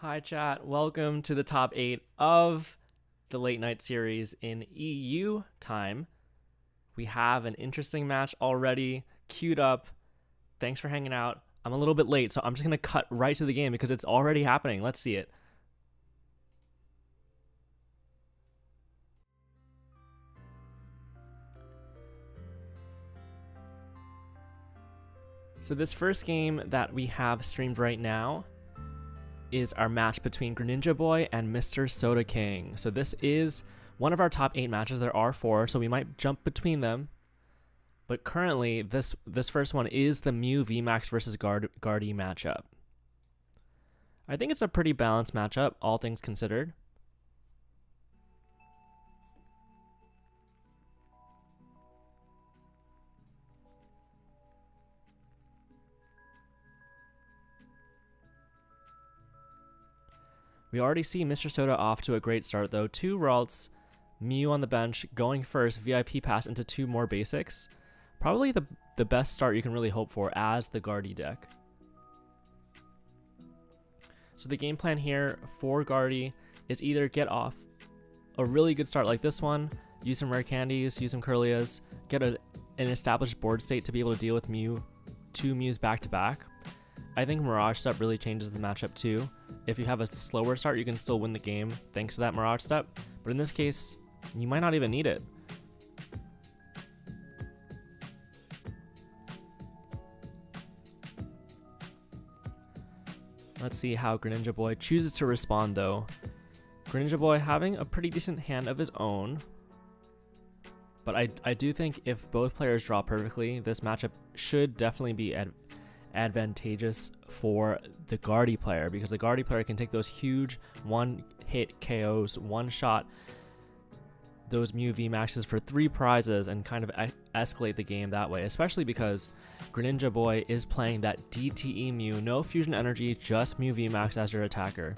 Hi chat, welcome to the top 8 of the late night series in EU time. We have an interesting match already queued up. Thanks for hanging out. I'm a little bit late, so I'm just going to cut right to the game because it's already happening. Let's see it. So this first game that we have streamed right now is our match between Greninja Boy and Mr. Soda King. So this is one of our top 8 matches. There are 4, so we might jump between them. But currently, this first one is the Mew VMAX versus Gardy matchup. I think it's a pretty balanced matchup, all things considered. We already see Mr. Soda off to a great start though. 2 Ralts, Mew on the bench, going first, VIP pass into 2 more basics. Probably the best start you can really hope for as the Gardy deck. So the game plan here for Gardy is either get off a really good start like this one, use some rare candies, use some Curlias, get an established board state to be able to deal with 2 Mews back to back. I think Mirage Step really changes the matchup too. If you have a slower start, you can still win the game thanks to that Mirage Step. But in this case, you might not even need it. Let's see how Greninja Boy chooses to respond though. Greninja Boy having a pretty decent hand of his own. But I do think if both players draw perfectly, this matchup should definitely be advantageous for the Gardy player, because the Gardy player can take those huge one-hit KOs, one-shot those Mew VMAXs for 3 prizes and kind of escalate the game that way, especially because Greninja Boy is playing that DTE Mew, no fusion energy, just Mew VMAX as your attacker.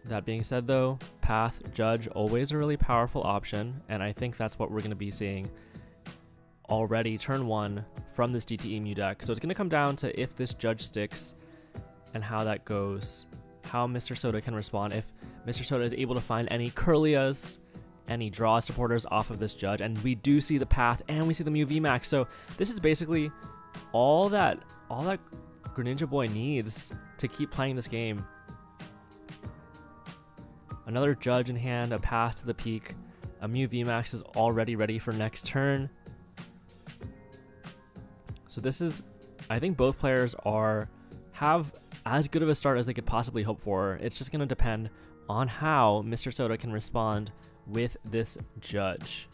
That being said though, Path, Judge, always a really powerful option, and I think that's what we're going to be seeing already turn 1 from this DTE Mew deck. So it's going to come down to if this Judge sticks and how that goes, how Mr. Soda can respond, if Mr. Soda is able to find any Curlias, any draw supporters off of this Judge, and we do see the Path and we see the Mew VMAX. So this is basically all that Greninja Boy needs to keep playing this game. Another Judge in hand, a Path to the peak, a Mew VMAX is already ready for next turn. So this is, I think both players have as good of a start as they could possibly hope for. It's just going to depend on how Mr. Soda can respond with this Judge.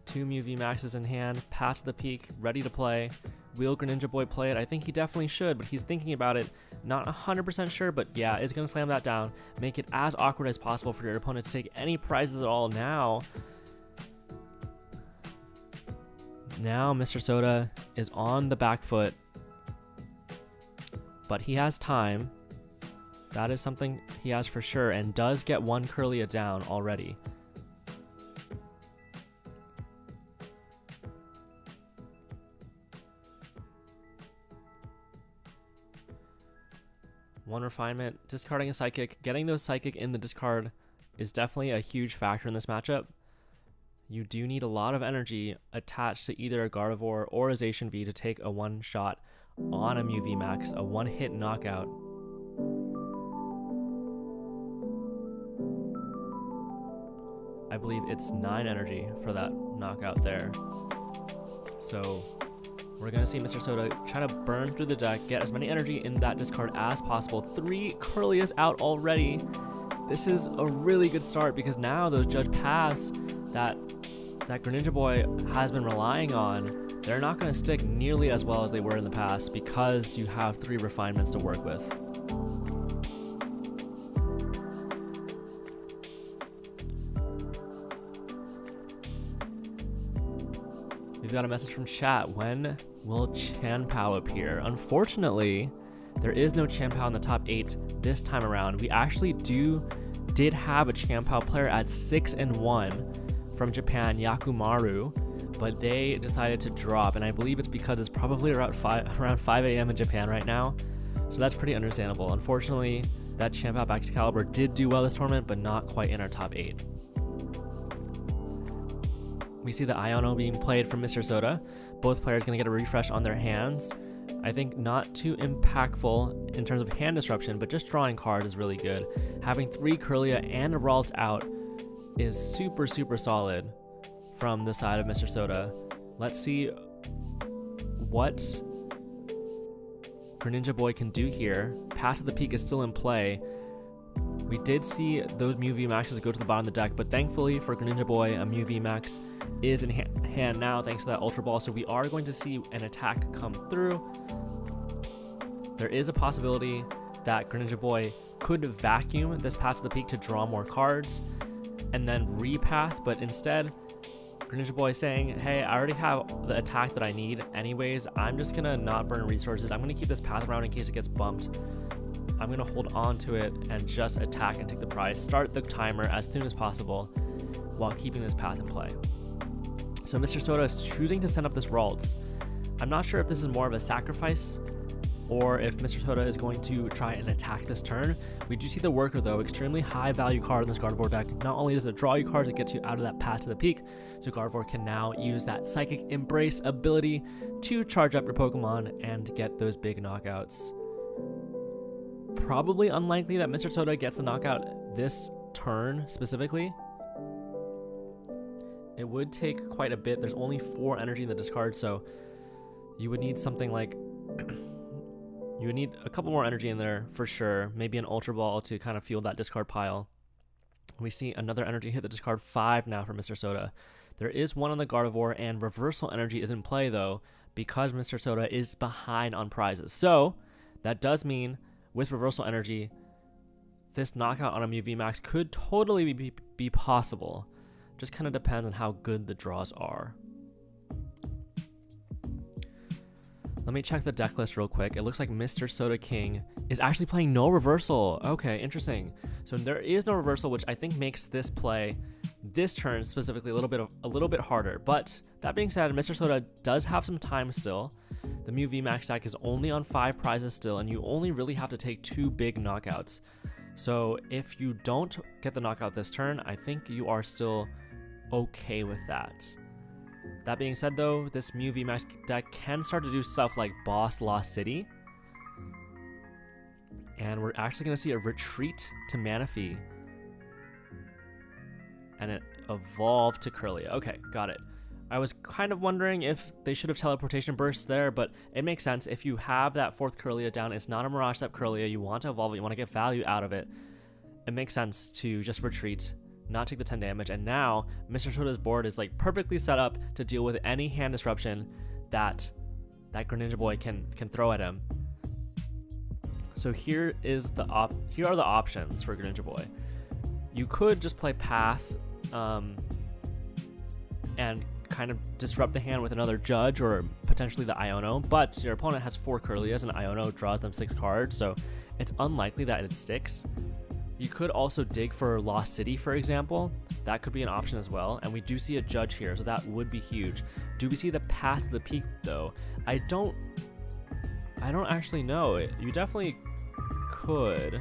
Two Mew VMAXs in hand, Path to the peak, ready to play. Will Greninja Boy play it? I think he definitely should, but he's thinking about it. Not 100% sure, but yeah, is going to slam that down. Make it as awkward as possible for your opponent to take any prizes at all now. Now Mr. Soda is on the back foot, but he has time. That is something he has for sure, and does get 1 Curlia down already. One refinement, discarding a Psychic. Getting those Psychic in the discard is definitely a huge factor in this matchup. You do need a lot of energy attached to either a Gardevoir or a Zacian V to take a one-shot on a Mew VMAX, a one-hit knockout. I believe it's 9 energy for that knockout there. So we're going to see Mr. Soda try to burn through the deck, get as many energy in that discard as possible. 3 Curlias out already. This is a really good start because now those Judge Paths that Greninja Boy has been relying on, they're not going to stick nearly as well as they were in the past because you have 3 refinements to work with. We've got a message from chat. When will Chanpao appear? Unfortunately, there is no Chanpao in the top 8 this time around. We actually did have a Chanpao player at 6-1 from Japan, Yakumaru, but they decided to drop, and I believe it's because it's probably around 5 a.m. in Japan right now, so that's pretty understandable. Unfortunately, that Champion Excalibur did do well this tournament, but not quite in our top 8. We see the Iono being played from Mr. Soda. Both players going to get a refresh on their hands. I think not too impactful in terms of hand disruption, but just drawing cards is really good. Having 3 Kirlia and a Ralt out is super, super solid from the side of Mr. Soda. Let's see what Greninja Boy can do here. Path to the Peak is still in play. We did see those Mew VMAXs go to the bottom of the deck, but thankfully for Greninja Boy, a Mew VMAX is in hand now thanks to that Ultra Ball, so we are going to see an attack come through. There is a possibility that Greninja Boy could vacuum this Path to the Peak to draw more cards and then repath, but instead Greninja Boy saying, hey, I already have the attack that I need anyways, I'm just gonna not burn resources, I'm gonna keep this path around in case it gets bumped. I'm gonna hold on to it and just attack and take the prize. Start the timer as soon as possible while keeping this path in play. So Mr. Soda is choosing to send up this Ralts. I'm not sure if this is more of a sacrifice or if Mr. Soda is going to try and attack this turn. We do see the Worker though, extremely high value card in this Gardevoir deck. Not only does it draw you cards, it gets you out of that Path to the Peak, so Gardevoir can now use that Psychic Embrace ability to charge up your Pokemon and get those big knockouts. Probably unlikely that Mr. Soda gets the knockout this turn specifically. It would take quite a bit. There's only 4 energy in the discard, so you would need something like you would need a couple more energy in there for sure. Maybe an Ultra Ball to kind of fuel that discard pile. We see another energy hit the discard 5 now for Mr. Soda. There is 1 on the Gardevoir, and reversal energy is in play though because Mr. Soda is behind on prizes. So that does mean with reversal energy, this knockout on a Mew VMAX could totally be possible. Just kind of depends on how good the draws are. Let me check the deck list real quick. It looks like Mr. Soda King is actually playing no reversal. Okay, interesting. So there is no reversal, which I think makes this play, this turn specifically, a little bit harder. But that being said, Mr. Soda does have some time still. The Mew VMAX deck is only on 5 prizes still, and you only really have to take 2 big knockouts. So if you don't get the knockout this turn, I think you are still okay with that. That being said though, this Mew VMAX deck can start to do stuff like Boss Lost City. And we're actually going to see a retreat to Manaphy. And it evolved to Kirlia. Okay, got it. I was kind of wondering if they should have teleportation bursts there, but it makes sense. If you have that 4th Kirlia down, it's not a Mirage Step Kirlia, you want to evolve it, you want to get value out of it. It makes sense to just retreat, not take the 10 damage, and now Mr. Soda's board is like perfectly set up to deal with any hand disruption that Greninja Boy can throw at him. So here are the options for Greninja Boy. You could just play Path and kind of disrupt the hand with another Judge or potentially the Iono, but your opponent has 4 Kirlias and Iono draws them 6 cards, so it's unlikely that it sticks. You could also dig for Lost City, for example. That could be an option as well, and we do see a Judge here, so that would be huge. Do we see the Path to the Peak though? I don't actually know. You definitely could,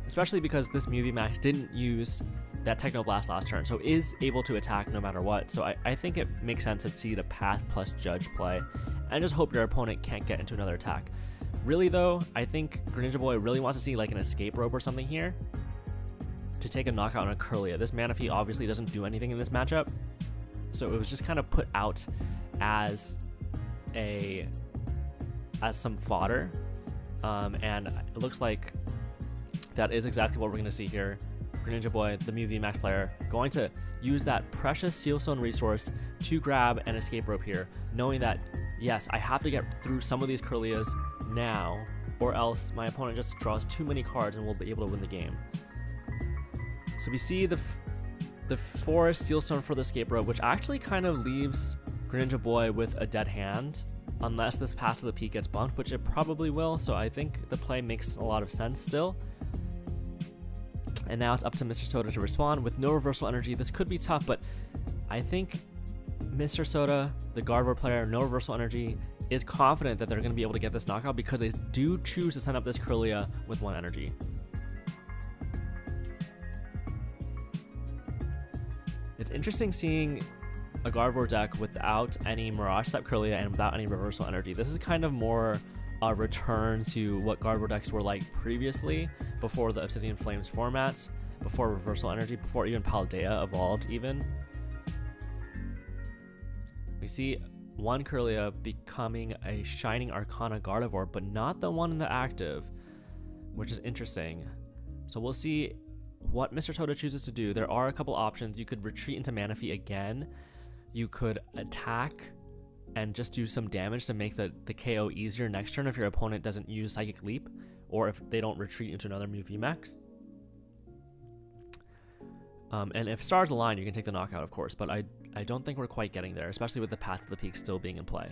especially because this Mew VMAX didn't use that Techno Blast last turn, so is able to attack no matter what. So I think it makes sense to see the Path plus Judge play, and just hope your opponent can't get into another attack. Really though, I think Greninja Boy really wants to see like an Escape Rope or something here to take a knockout on a Kirlia. This Manaphy obviously doesn't do anything in this matchup, so it was just kind of put out as some fodder, and it looks like that is exactly what we're going to see here. Greninja Boy, the Mew VMAX player, going to use that precious Seal Stone resource to grab an Escape Rope here, knowing that, yes, I have to get through some of these Kirlias now, or else my opponent just draws too many cards and will be able to win the game. So we see the Forest Seal Stone for the Escape Rope, which actually kind of leaves Greninja Boy with a dead hand, unless this Path to the Peak gets bumped, which it probably will, so I think the play makes a lot of sense still. And now it's up to Mr. Soda to respond with no reversal energy. This could be tough, but I think Mr. Soda, the Gardevoir player, no reversal energy, is confident that they're going to be able to get this knockout because they do choose to send up this Kirlia with 1 energy. It's interesting seeing a Gardevoir deck without any Mirage Step Kirlia and without any reversal energy. This is kind of more a return to what Gardevoir decks were like previously, before the Obsidian Flames formats, before reversal energy, before even Paldea evolved even. We see 1 Kirlia becoming a Shining Arcana Gardevoir, but not the one in the active, which is interesting. So we'll see what Mr. Soda chooses to do. There are a couple options. You could retreat into Manaphy again. You could attack and just do some damage to make the KO easier next turn if your opponent doesn't use Psychic Leap, or if they don't retreat into another Mew VMAX. And if stars align, you can take the knockout, of course, but I don't think we're quite getting there, especially with the Path to the Peak still being in play.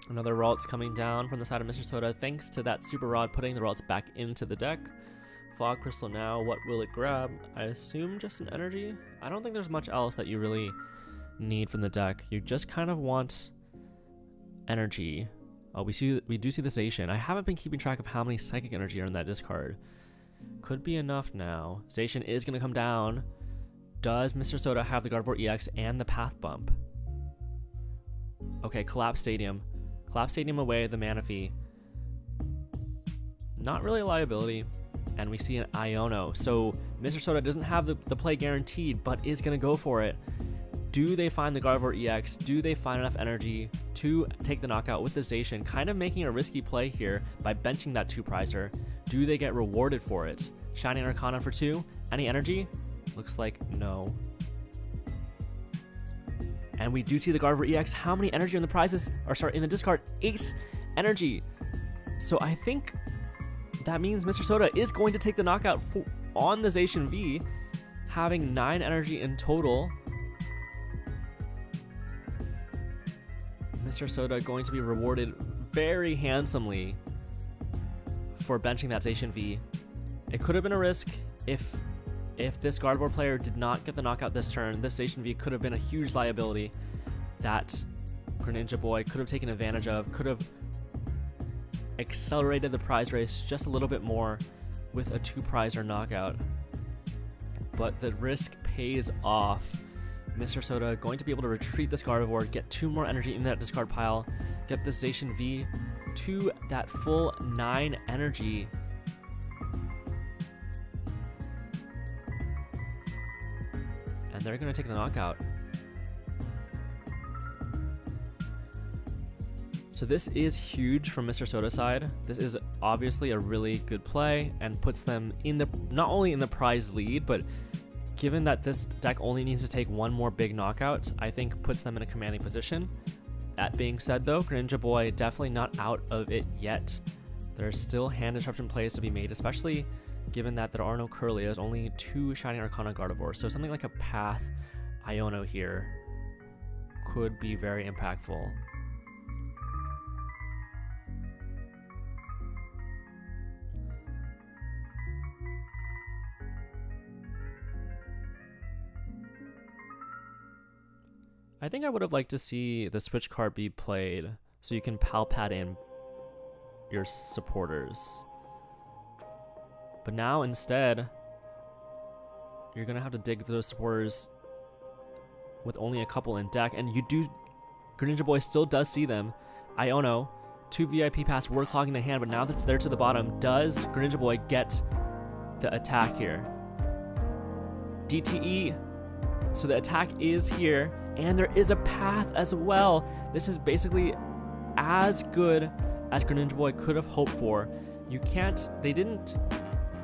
Another Ralts coming down from the side of Mr. Soda, thanks to that Super Rod putting the Ralts back into the deck. Fog Crystal now, what will it grab? I assume just an energy? I don't think there's much else that you really need from the deck. You just kind of want energy. Oh, we do see the Zacian. I haven't been keeping track of how many Psychic Energy are in that discard. Could be enough now. Zacian is going to come down. Does Mr. Soda have the Gardevoir EX and the Path Bump? Okay, Collapse Stadium. Collapse Stadium away, the Manaphy. Not really a liability. And we see an Iono. So Mr. Soda doesn't have the play guaranteed, but is going to go for it. Do they find the Gardevoir EX? Do they find enough energy to take the knockout with the Zacian? Kind of making a risky play here by benching that 2-prizer. Do they get rewarded for it? Shining Arcana for 2. Any energy? Looks like no. And we do see the Gardevoir EX. How many energy in the prizes? Or sorry, in the discard? 8 energy. So I think that means Mr. Soda is going to take the knockout on the Zacian V, having 9 energy in total. Mr. Soda going to be rewarded very handsomely for benching that Zacian V. It could have been a risk if this Gardevoir player did not get the knockout this turn. This Zacian V could have been a huge liability that Greninja Boy could have taken advantage of, could have accelerated the prize race just a little bit more with a 2-prizer knockout. But the risk pays off. Mr. Soda going to be able to retreat this Gardevoir, get 2 more energy in that discard pile, get the Zacian V to that full 9 energy. And they're going to take the knockout. So this is huge from Mr. Soda's side. This is obviously a really good play and puts them in the not only in the prize lead, but given that this deck only needs to take 1 more big knockout, I think puts them in a commanding position. That being said though, Greninja Boy definitely not out of it yet. There's still hand disruption plays to be made, especially given that there are no Kirlias, only 2 Shining Arcana Gardevoir. So something like a Path Iono here could be very impactful. I think I would have liked to see the switch card be played so you can pad in your supporters. But now instead, you're going to have to dig those supporters with only a couple in deck. And you do, Greninja Boy still does see them. Iono, 2 VIP pass were clogging the hand, but now that they're to the bottom, does Greninja Boy get the attack here? DTE, so the attack is here. And there is a path as well. This is basically as good as Greninja Boy could have hoped for. They didn't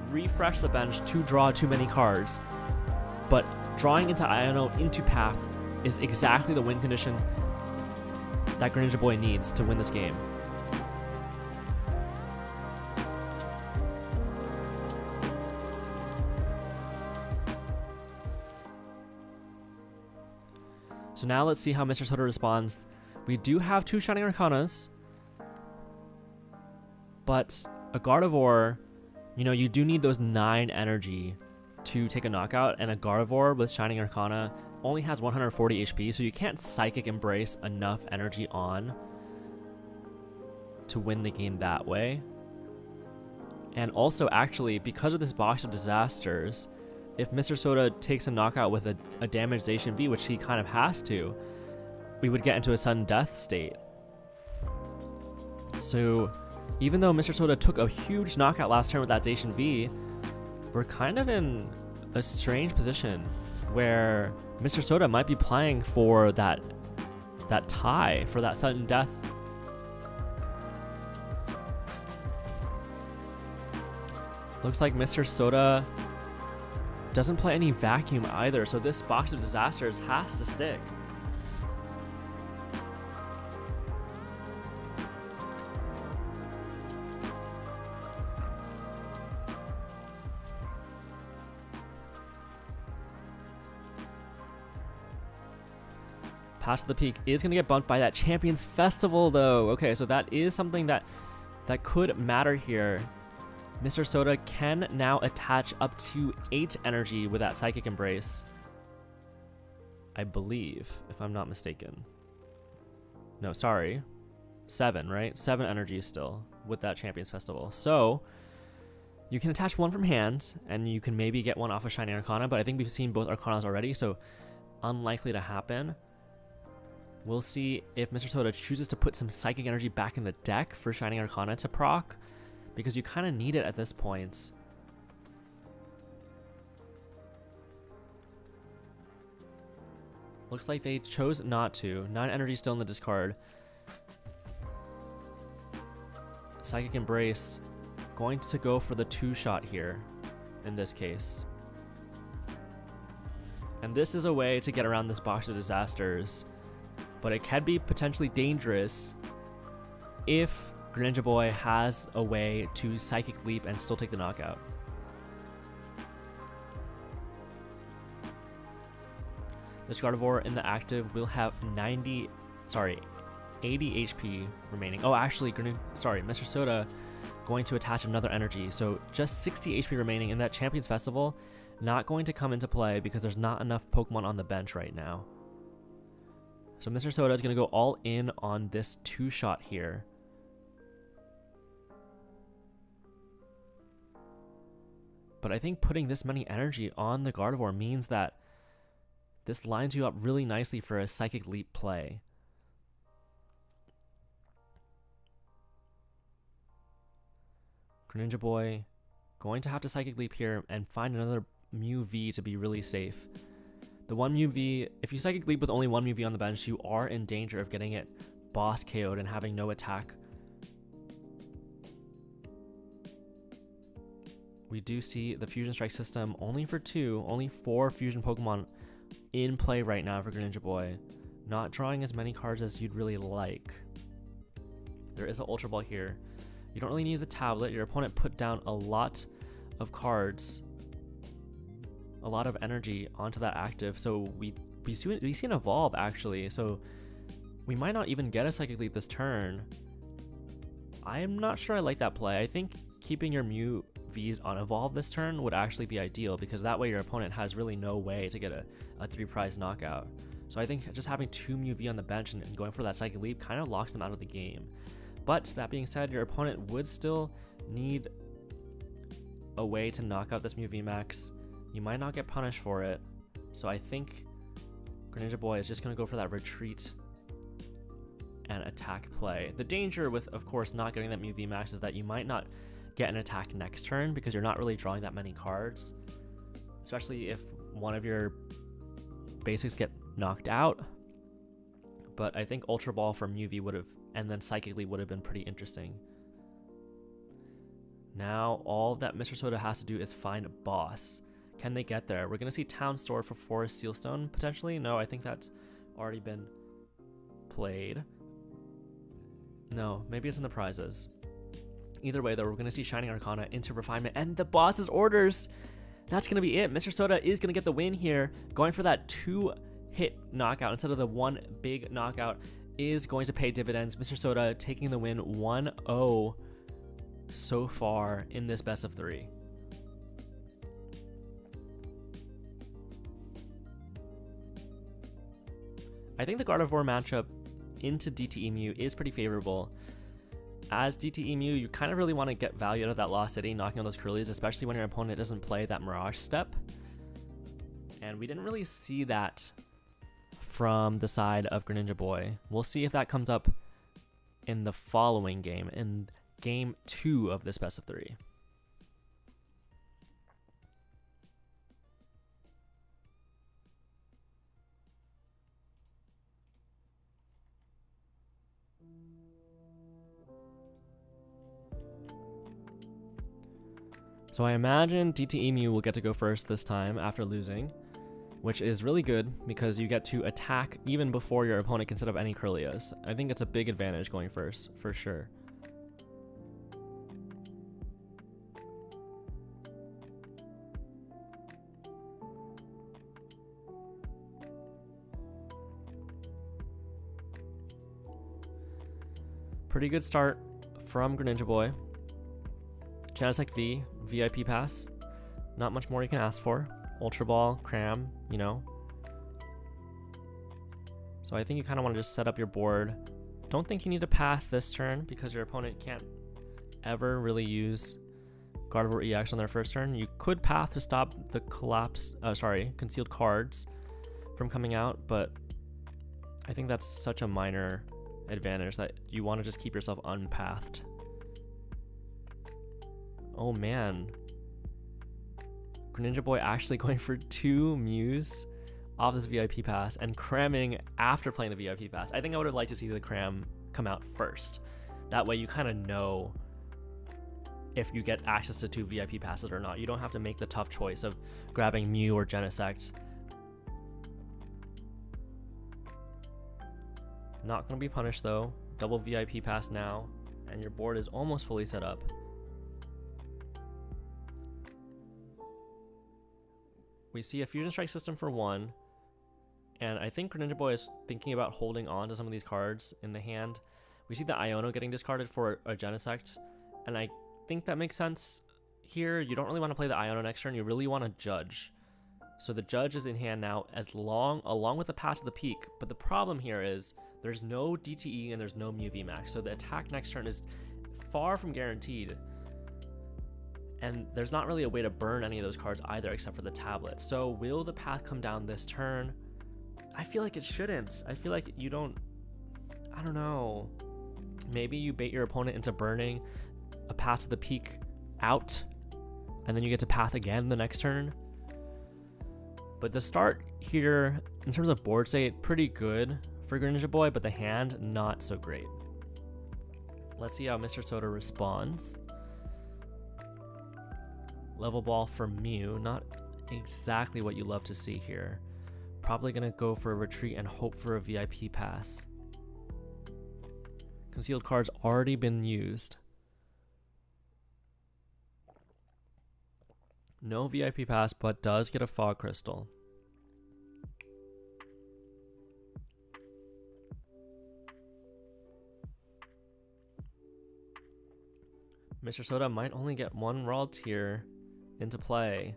refresh the bench to draw too many cards, but drawing into Iono into path is exactly the win condition that Greninja Boy needs to win this game. So now let's see how Mr. Soda responds We do have 2 Shining Arcanas, but a Gardevoir, you know, you do need those 9 energy to take a knockout, and a Gardevoir with Shining Arcana only has 140 HP, so you can't Psychic Embrace enough energy on to win the game that way. And also, actually, because of this Box of Disasters, if Mr. Soda takes a knockout with a damaged Zacian V, which he kind of has to, we would get into a sudden death state. So even though Mr. Soda took a huge knockout last turn with that Zacian V, we're kind of in a strange position where Mr. Soda might be playing for that tie, for that sudden death. Looks like Mr. Soda doesn't play any vacuum either, so this Box of Disasters has to stick. Pass to the Peak is going to get bumped by that Champions Festival, though. Okay, so that is something that could matter here. Mr. Soda can now attach up to 8 energy with that Psychic Embrace, I believe, if I'm not mistaken. No, sorry. 7, right? 7 energy still with that Champions Festival. So you can attach 1 from hand, and you can maybe get 1 off of Shining Arcana, but I think we've seen both Arcanas already, so unlikely to happen. We'll see if Mr. Soda chooses to put some Psychic Energy back in the deck for Shining Arcana to proc, because you kind of need it at this point. Looks like they chose not to. 9 energy still in the discard. Psychic Embrace going to go for the 2-shot here in this case. And this is a way to get around this Box of Disasters, but it can be potentially dangerous if Greninja Boy has a way to Psychic Leap and still take the knockout. This Gardevoir in the active will have 80 HP remaining. Oh, actually, Mr. Soda going to attach another energy. So just 60 HP remaining in that Champions Festival. Not going to come into play because there's not enough Pokemon on the bench right now. So Mr. Soda is going to go all in on this 2-shot here. But I think putting this many energy on the Gardevoir means that this lines you up really nicely for a Psychic Leap play. Greninja Boy going to have to Psychic Leap here and find another Mew V to be really safe. The 1 Mew V, if you Psychic Leap with only 1 Mew V on the bench, you are in danger of getting it boss KO'd and having no attack. We do see the Fusion Strike system only for 2, only 4 Fusion Pokemon in play right now for Greninja Boy. Not drawing as many cards as you'd really like. There is an Ultra Ball here. You don't really need the tablet. Your opponent put down a lot of cards, a lot of energy onto that active. So we see an Evolve actually. So we might not even get a Psychic Leap this turn. I am not sure I like that play. I think keeping your Mew Vs on Evolve this turn would actually be ideal, because that way your opponent has really no way to get a 3-prize knockout. So I think just having 2 Mew V on the bench and going for that Psychic Leap kind of locks them out of the game. But that being said, your opponent would still need a way to knock out this Mew V Max. You might not get punished for it. So I think Greninja Boy is just going to go for that retreat and attack play. The danger with, of course, not getting that Mew V Max is that you might not get an attack next turn because you're not really drawing that many cards, especially if one of your basics get knocked out. But I think Ultra Ball from Mew V would have, and then Psychically would have been pretty interesting. Now all that Mr. Soda has to do is find a boss. Can they get there? We're going to see Town Store for Forest Sealstone potentially. No, I think that's already been played. No, maybe it's in the prizes. Either way, though, we're going to see Shining Arcana into Refinement and the boss's orders. That's going to be it. Mr. Soda is going to get the win here, going for that 2-hit knockout instead of the 1 big knockout. is going to pay dividends. Mr. Soda taking the win 1-0 so far in this best of 3. I think the Gardevoir matchup into DT Emu is pretty favorable. As DT Emu, you kind of really want to get value out of that Lost City, knocking on those Curlies, especially when your opponent doesn't play that Mirage step. And we didn't really see that from the side of Greninja Boy. We'll see if that comes up in the following game, in game 2 of this best of 3. So I imagine DT Emu will get to go first this time after losing, which is really good because you get to attack even before your opponent can set up any Curlias. I think it's a big advantage going first, for sure. Pretty good start from Greninja Boy. Genesect V, VIP pass. Not much more you can ask for. Ultra Ball, Cram, you know. So I think you kind of want to just set up your board. Don't think you need to path this turn because your opponent can't ever really use Gardevoir EX on their first turn. You could path to stop the concealed cards from coming out, but I think that's such a minor advantage that you want to just keep yourself unpathed. Oh man. Greninja Boy actually going for 2 Mews off this VIP pass and cramming after playing the VIP pass. I think I would have liked to see the cram come out first. That way you kind of know if you get access to 2 VIP passes or not. You don't have to make the tough choice of grabbing Mew or Genesect. Not going to be punished though. Double VIP pass now, and your board is almost fully set up. We see a Fusion Strike system for 1, and I think Greninja Boy is thinking about holding on to some of these cards in the hand. We see the Iono getting discarded for a Genesect, and I think that makes sense here. You don't really want to play the Iono next turn, you really want to Judge. So the Judge is in hand now along with the Pass to the Peak, but the problem here is there's no DTE and there's no Mew VMAX, so the attack next turn is far from guaranteed. And there's not really a way to burn any of those cards either except for the tablet. So will the path come down this turn? I feel like it shouldn't. I feel like you don't, I don't know. Maybe you bait your opponent into burning a path to the peak out, and then you get to path again the next turn. But the start here, in terms of board state, pretty good for Greninja Boy, but the hand, not so great. Let's see how Mr. Soda responds. Level Ball for Mew, not exactly what you love to see here. Probably gonna go for a retreat and hope for a VIP pass. Concealed card's already been used. No VIP pass, but does get a Fog Crystal. Mr. Soda might only get 1 Ralts here into play.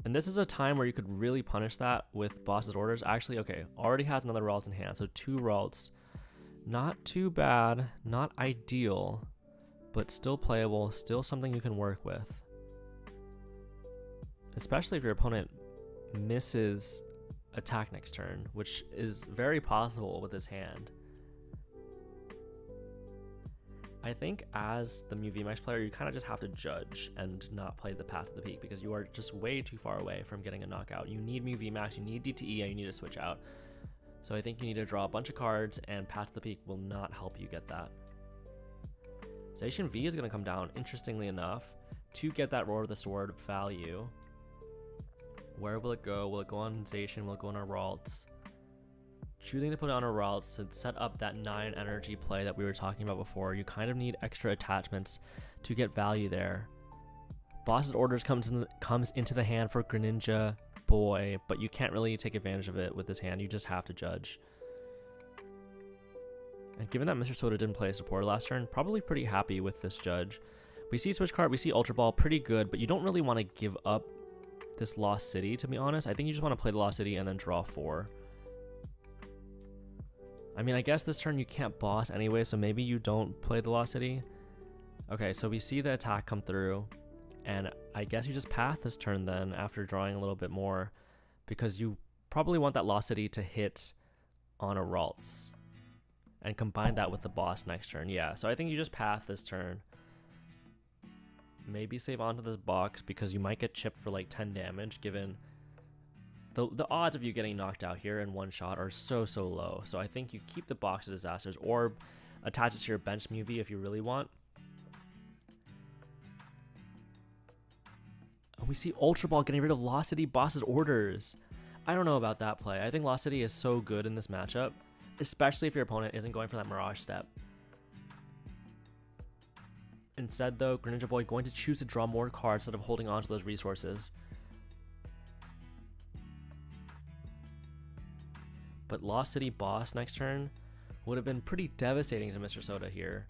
And this is a time where you could really punish that with Boss's Orders. Actually, okay, already has another Ralts in hand, so 2 Ralts. Not too bad, not ideal, but still playable, still something you can work with. Especially if your opponent misses attack next turn, which is very possible with his hand. I think as the Mew VMAX player, you kind of just have to judge and not play the Path to the Peak because you are just way too far away from getting a knockout. You need Mew VMAX, you need DTE, and you need to switch out. So I think you need to draw a bunch of cards, and Path to the Peak will not help you get that. Zacian V is going to come down, interestingly enough, to get that Roar of the Sword value. Where will it go? Will it go on Zacian? Will it go on our Ralts? Choosing to put it on a Ralts to set up that 9 energy play that we were talking about before. You kind of need extra attachments to get value there. Boss's Orders comes into the hand for Greninja Boy, but you can't really take advantage of it with this hand. You just have to judge. And given that Mr. Soda didn't play a supporter last turn, probably pretty happy with this judge. We see Switch Card, we see Ultra Ball, pretty good, but you don't really want to give up this Lost City, to be honest. I think you just want to play the Lost City and then draw 4. I mean, I guess this turn you can't boss anyway, so maybe you don't play the Lost City. Okay, so we see the attack come through, and I guess you just path this turn then after drawing a little bit more, because you probably want that Lost City to hit on a Ralts and combine that with the boss next turn. Yeah, so I think you just path this turn. Maybe save onto this box because you might get chipped for like 10 damage given the odds of you getting knocked out here in one shot are so low. So I think you keep the box of disasters or attach it to your bench movie if you really want. We see Ultra Ball getting rid of Lost City boss's orders. I don't know about that play. I think Lost City is so good in this matchup, especially if your opponent isn't going for that Mirage step. Instead though, Greninja Boy going to choose to draw more cards instead of holding on to those resources. But Lost City boss next turn would have been pretty devastating to Mr. Soda here.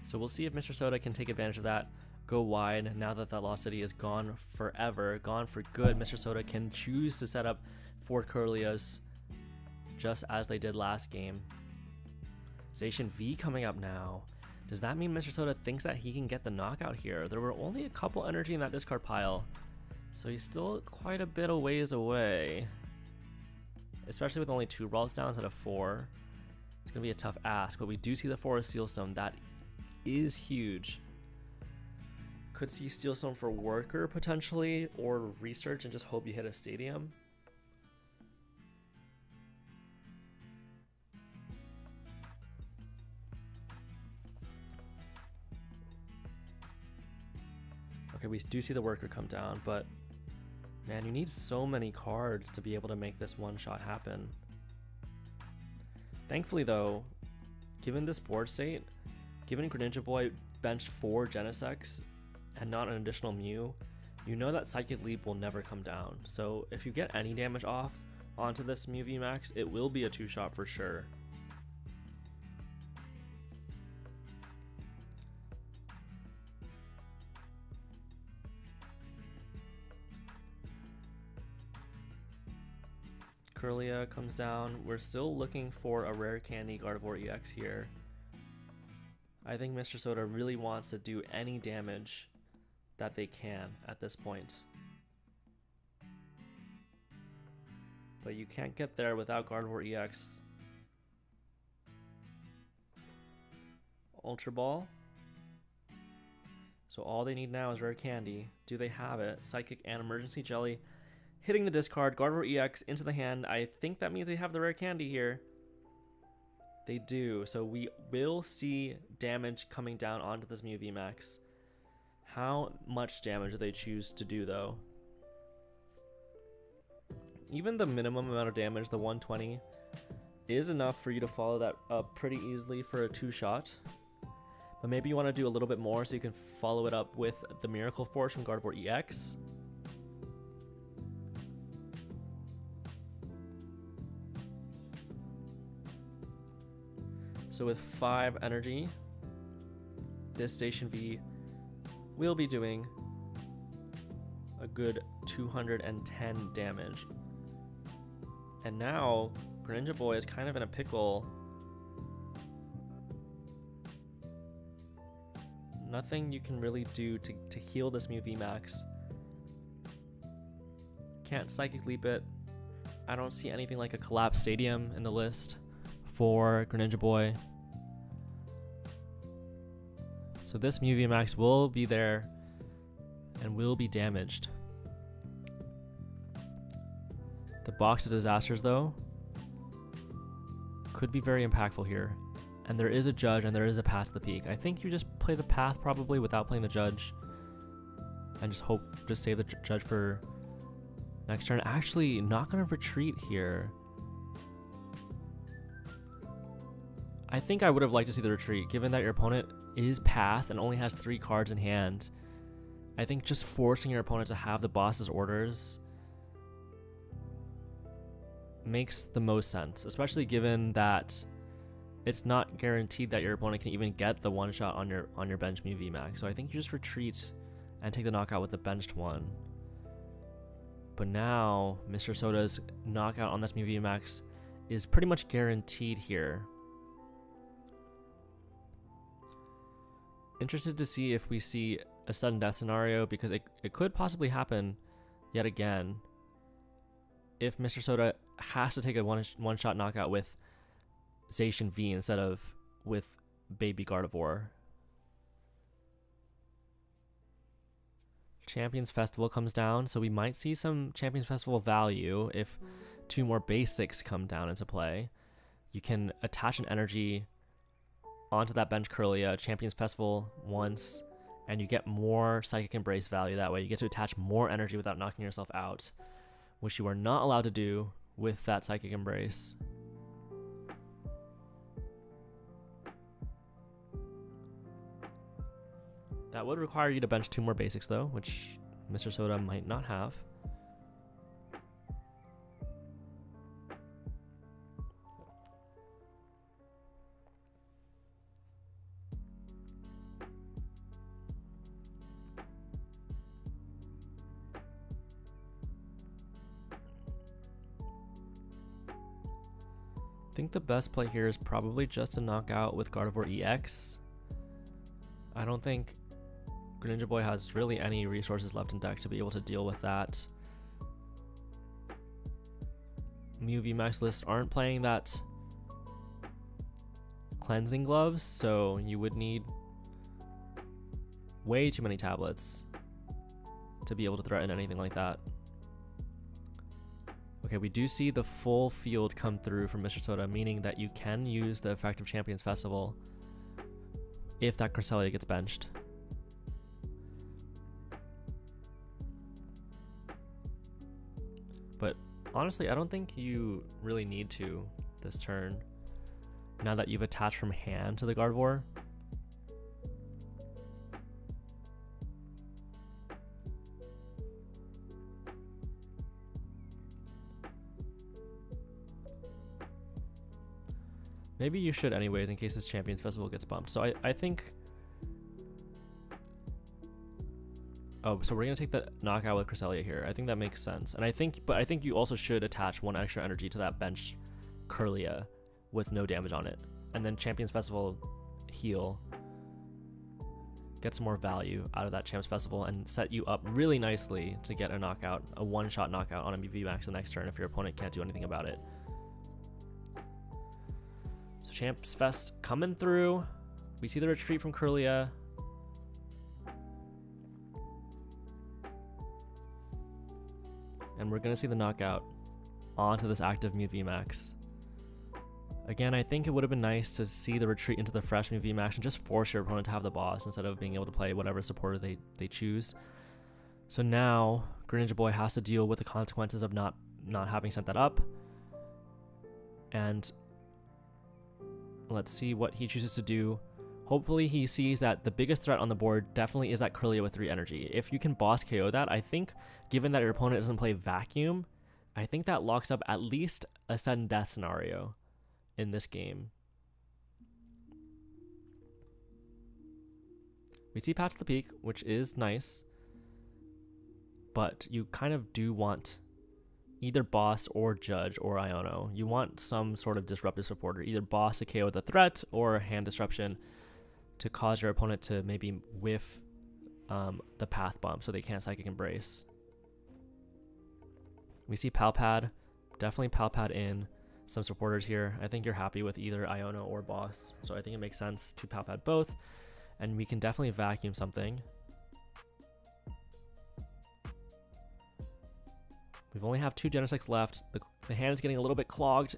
So we'll see if Mr. Soda can take advantage of that, go wide. Now that that Lost City is gone forever, gone for good, Mr. Soda can choose to set up 4 Kirlias just as they did last game. Station V coming up now. Does that mean Mr. Soda thinks that he can get the knockout here? There were only a couple energy in that discard pile, so he's still quite a bit of ways away. Especially with only 2 Ralts down instead of 4. It's going to be a tough ask, but we do see the Forest Sealstone. That is huge. Could see Steelstone for Worker potentially, or Research and just hope you hit a Stadium. Okay, we do see the Worker come down, but man, you need so many cards to be able to make this one shot happen. Thankfully though, given this board state, given Greninja Boy benched 4 Genesects and not an additional Mew, you know that Psychic Leap will never come down. So if you get any damage off onto this Mew VMAX, it will be a 2-shot for sure. Kirlia comes down. We're still looking for a rare candy Gardevoir EX here. I think Mr. Soda really wants to do any damage that they can at this point. But you can't get there without Gardevoir EX. Ultra Ball. So all they need now is rare candy. Do they have it? Psychic and Emergency Jelly. Hitting the discard, Gardevoir EX into the hand. I think that means they have the rare candy here. They do, so we will see damage coming down onto this Mew VMAX. How much damage do they choose to do though? Even the minimum amount of damage, the 120, is enough for you to follow that up pretty easily for a 2-shot. But maybe you want to do a little bit more so you can follow it up with the Miracle Force from Gardevoir EX. So with 5 energy, this Station V will be doing a good 210 damage. And now Greninja Boy is kind of in a pickle. Nothing you can really do to heal this Mew VMAX. Can't Psychic Leap it. I don't see anything like a Collapsed Stadium in the list for Greninja Boy. So this Mew VMAX will be there and will be damaged. The Box of Disasters though could be very impactful here. And there is a judge and there is a path to the peak. I think you just play the path probably without playing the judge. And just save the judge for next turn. Actually, not gonna retreat here. I think I would have liked to see the retreat, given that your opponent is path and only has 3 cards in hand. I think just forcing your opponent to have the boss's orders makes the most sense, especially given that it's not guaranteed that your opponent can even get the one shot on your bench Mew VMAX. So I think you just retreat and take the knockout with the benched one. But now Mr. Soda's knockout on this Mew VMAX is pretty much guaranteed here. Interested to see if we see a sudden death scenario, because it could possibly happen yet again if Mr. Soda has to take a one shot knockout with Zacian V instead of with Baby Gardevoir. Champions Festival comes down, so we might see some Champions Festival value if 2 more basics come down into play. You can attach an energy onto that bench Kirlia, Champions Festival once, and you get more Psychic Embrace value that way. You get to attach more energy without knocking yourself out, which you are not allowed to do with that Psychic Embrace. That would require you to bench 2 more basics though, which Mr. Soda might not have. I think the best play here is probably just to knock out with Gardevoir EX. I don't think Greninja Boy has really any resources left in deck to be able to deal with that. Mew VMAX lists aren't playing that cleansing gloves, so you would need way too many tablets to be able to threaten anything like that. Okay, we do see the full field come through from Mr. Soda, meaning that you can use the effective Champions Festival if that Cresselia gets benched. But honestly, I don't think you really need to this turn, now that you've attached from hand to the Gardevoir. Maybe you should anyways, in case this Champions Festival gets bumped. So I think... Oh, so we're going to take the knockout with Cresselia here. I think that makes sense. And I think you also should attach 1 extra energy to that bench Kirlia with no damage on it. And then Champions Festival heal. Get some more value out of that Champs Festival and set you up really nicely to get a knockout, a one-shot knockout on a VMAX the next turn if your opponent can't do anything about it. So Champs Fest coming through. We see the retreat from Kirlia. And we're going to see the knockout onto this active Mew VMAX. Again, I think it would have been nice to see the retreat into the fresh Mew VMAX and just force your opponent to have the boss instead of being able to play whatever supporter they choose. So now, Greninja Boy has to deal with the consequences of not having sent that up. And let's see what he chooses to do. Hopefully he sees that the biggest threat on the board definitely is that Kirlia with 3 energy. If you can boss KO that, I think, given that your opponent doesn't play Vacuum, I think that locks up at least a sudden death scenario in this game. We see Patch the Peak, which is nice, but you kind of do want either boss or judge or Iono. You want some sort of disruptive supporter, either boss to KO the threat or hand disruption to cause your opponent to maybe whiff the path bump so they can't Psychic Embrace. We see Palpad, definitely Palpad in some supporters here. I think you're happy with either Iono or boss, so I think it makes sense to Palpad both, and we can definitely vacuum something. We've only have 2 Genesects left. The hand is getting a little bit clogged.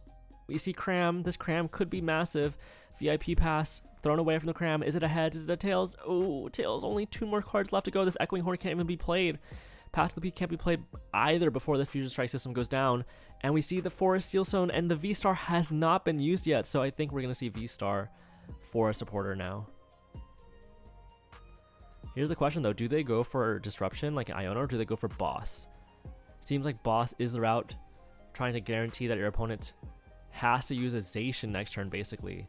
We see Cram. This Cram could be massive. VIP pass thrown away from the Cram. Is it a heads? Is it a tails? Oh, tails. Only 2 more cards left to go. This Echoing Horn can't even be played. Pass the Peak can't be played either before the Fusion Strike system goes down. And we see the Forest Steel Stone, and the V-Star has not been used yet. So I think we're going to see V-Star for a supporter now. Here's the question though. Do they go for Disruption like Iono, or do they go for Boss? Seems like Boss is the route trying to guarantee that your opponent has to use a Zacian next turn, basically,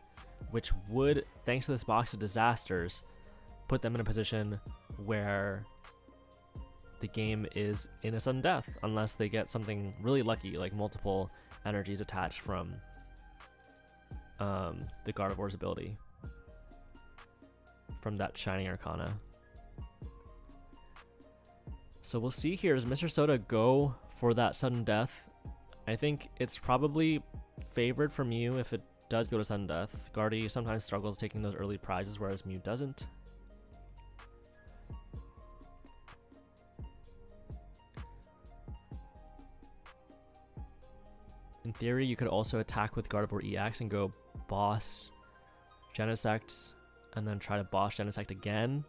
which would, thanks to this box of disasters, put them in a position where the game is in a sudden death, unless they get something really lucky, like multiple energies attached from the Gardevoir's ability, from that Shining Arcana. So we'll see here, does Mr. Soda go for that sudden death? I think it's probably favored for Mew if it does go to sudden death. Guardy sometimes struggles taking those early prizes, whereas Mew doesn't. In theory, you could also attack with Gardevoir EX and go boss Genesect, and then try to boss Genesect again.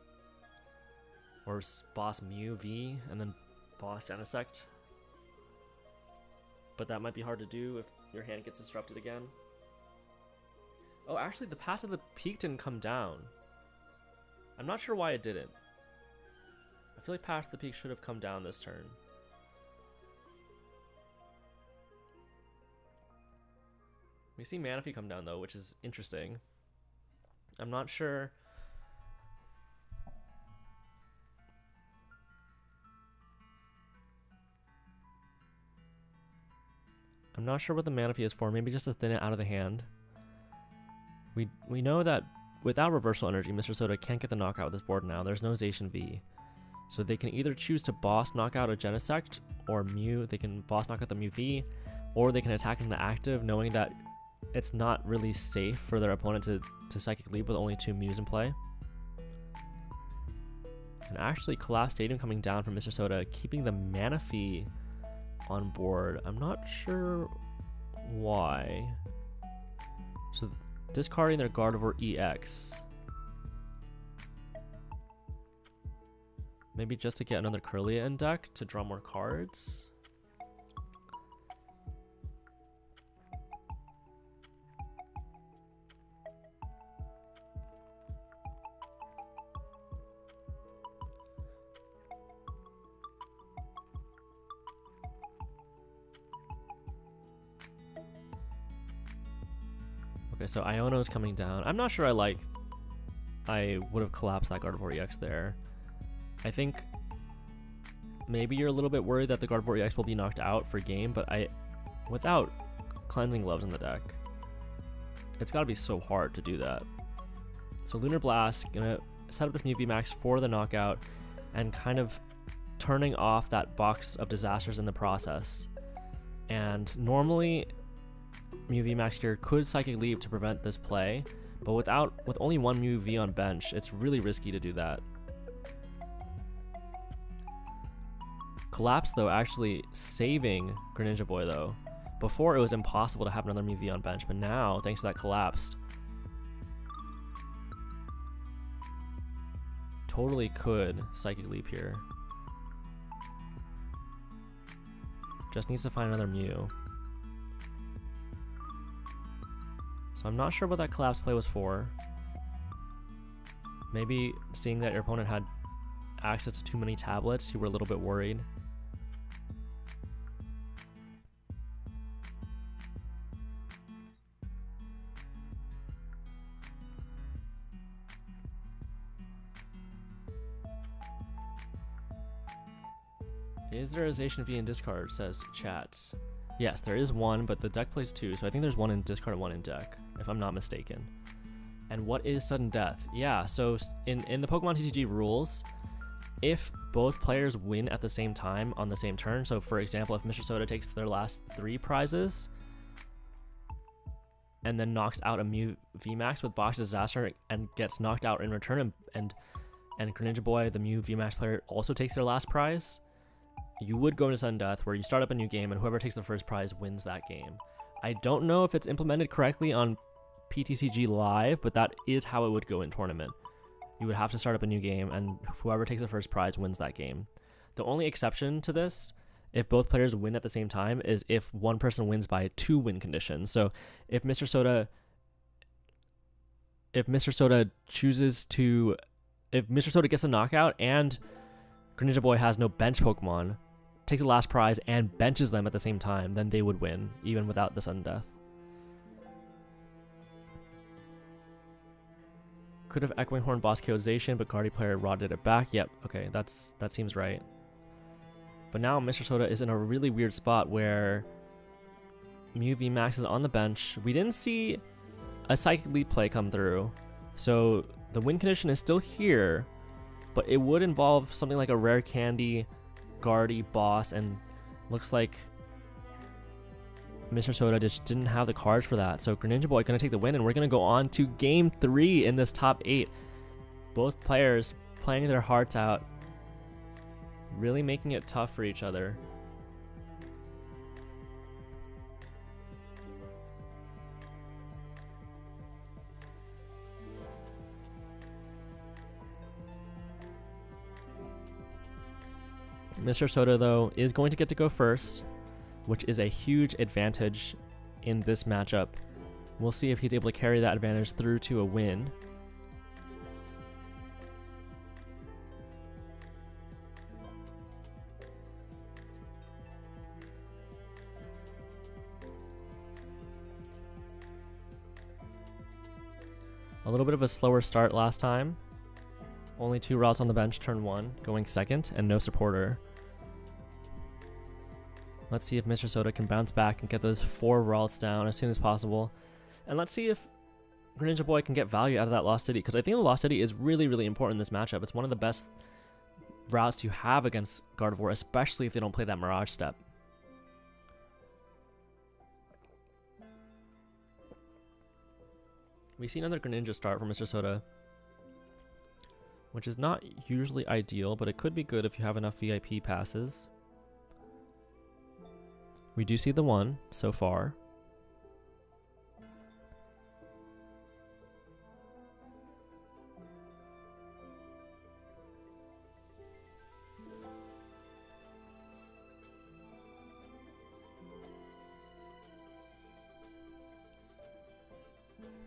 Or boss Mew V, and then boss Genesect. But that might be hard to do if your hand gets disrupted again. Oh, actually, the Pass of the Peak didn't come down. I'm not sure why it didn't. I feel like Pass of the Peak should have come down this turn. We see Manaphy come down, though, which is interesting. I'm not sure. I'm not sure what the Manaphy is for. Maybe just to thin it out of the hand. We know that without Reversal Energy, Mr. Soda can't get the knockout with this board now. There's no Zacian V. So they can either choose to boss knockout a Genesect or Mew. They can boss knockout the Mew V, or they can attack in the active, knowing that it's not really safe for their opponent to Psychic Leap with only 2 Mews in play. And actually, Collapse Stadium coming down from Mr. Soda, keeping the Manaphy on board. I'm not sure why. So discarding their Gardevoir EX. Maybe just to get another Kirlia in deck to draw more cards. Okay, so Iono's coming down. I'm not sure I would have collapsed that Gardevoir EX there. I think maybe you're a little bit worried that the Gardevoir EX will be knocked out for game, but without Cleansing Gloves in the deck, it's got to be so hard to do that. So Lunar Blast, gonna set up this Mew VMAX for the knockout and kind of turning off that box of disasters in the process. And normally Mew VMAX here could Psychic Leap to prevent this play, but with only 1 Mew V on bench, it's really risky to do that. Collapse, though, actually saving Greninja Boy, though. Before, it was impossible to have another Mew V on bench, but now, thanks to that Collapsed, totally could Psychic Leap here. Just needs to find another Mew. So I'm not sure what that Collapse play was for. Maybe seeing that your opponent had access to too many tablets, you were a little bit worried. Is there a Zacian V in discard, says chat. Yes, there is one, but the deck plays 2, so I think there's one in discard and one in deck, if I'm not mistaken. And what is sudden death? Yeah, so in the Pokemon TCG rules, if both players win at the same time on the same turn, so for example, if Mr. Soda takes their last 3 prizes and then knocks out a Mew VMAX with Box Disaster and gets knocked out in return, and Greninja Boy, the Mew VMAX player, also takes their last prize, you would go into sudden death where you start up a new game and whoever takes the first prize wins that game. I don't know if it's implemented correctly on PTCG Live, but that is how it would go in tournament. You would have to start up a new game and whoever takes the first prize wins that game. The only exception to this, if both players win at the same time, is if one person wins by a 2-win condition. So if Mr. Soda gets a knockout and Greninja Boy has no bench Pokemon takes the last prize and benches them at the same time, then they would win, even without the sudden death. Could have Echoing Horn boss killed Zacian, but Guardy player rotted it back. Yep, okay, that seems right. But now Mr. Soda is in a really weird spot where Mew VMAX is on the bench. We didn't see a Psychic Leap play come through, so the win condition is still here, but it would involve something like a Rare Candy, Guardy, boss, and looks like Mr. Soda just didn't have the cards for that. So Greninja Boy gonna take the win, and we're gonna go on to game 3 in this top 8. Both players playing their hearts out, really making it tough for each other. Mr. Soda, though, is going to get to go first, which is a huge advantage in this matchup. We'll see if he's able to carry that advantage through to a win. A little bit of a slower start last time. Only 2 routes on the bench turn 1, going second, and no supporter. Let's see if Mr. Soda can bounce back and get those 4 routes down as soon as possible. And let's see if Greninja Boy can get value out of that Lost City, because I think the Lost City is really, really important in this matchup. It's one of the best routes to have against Gardevoir, especially if they don't play that Mirage step. We see another Greninja start from Mr. Soda, which is not usually ideal, but it could be good if you have enough VIP passes. We do see the 1 so far.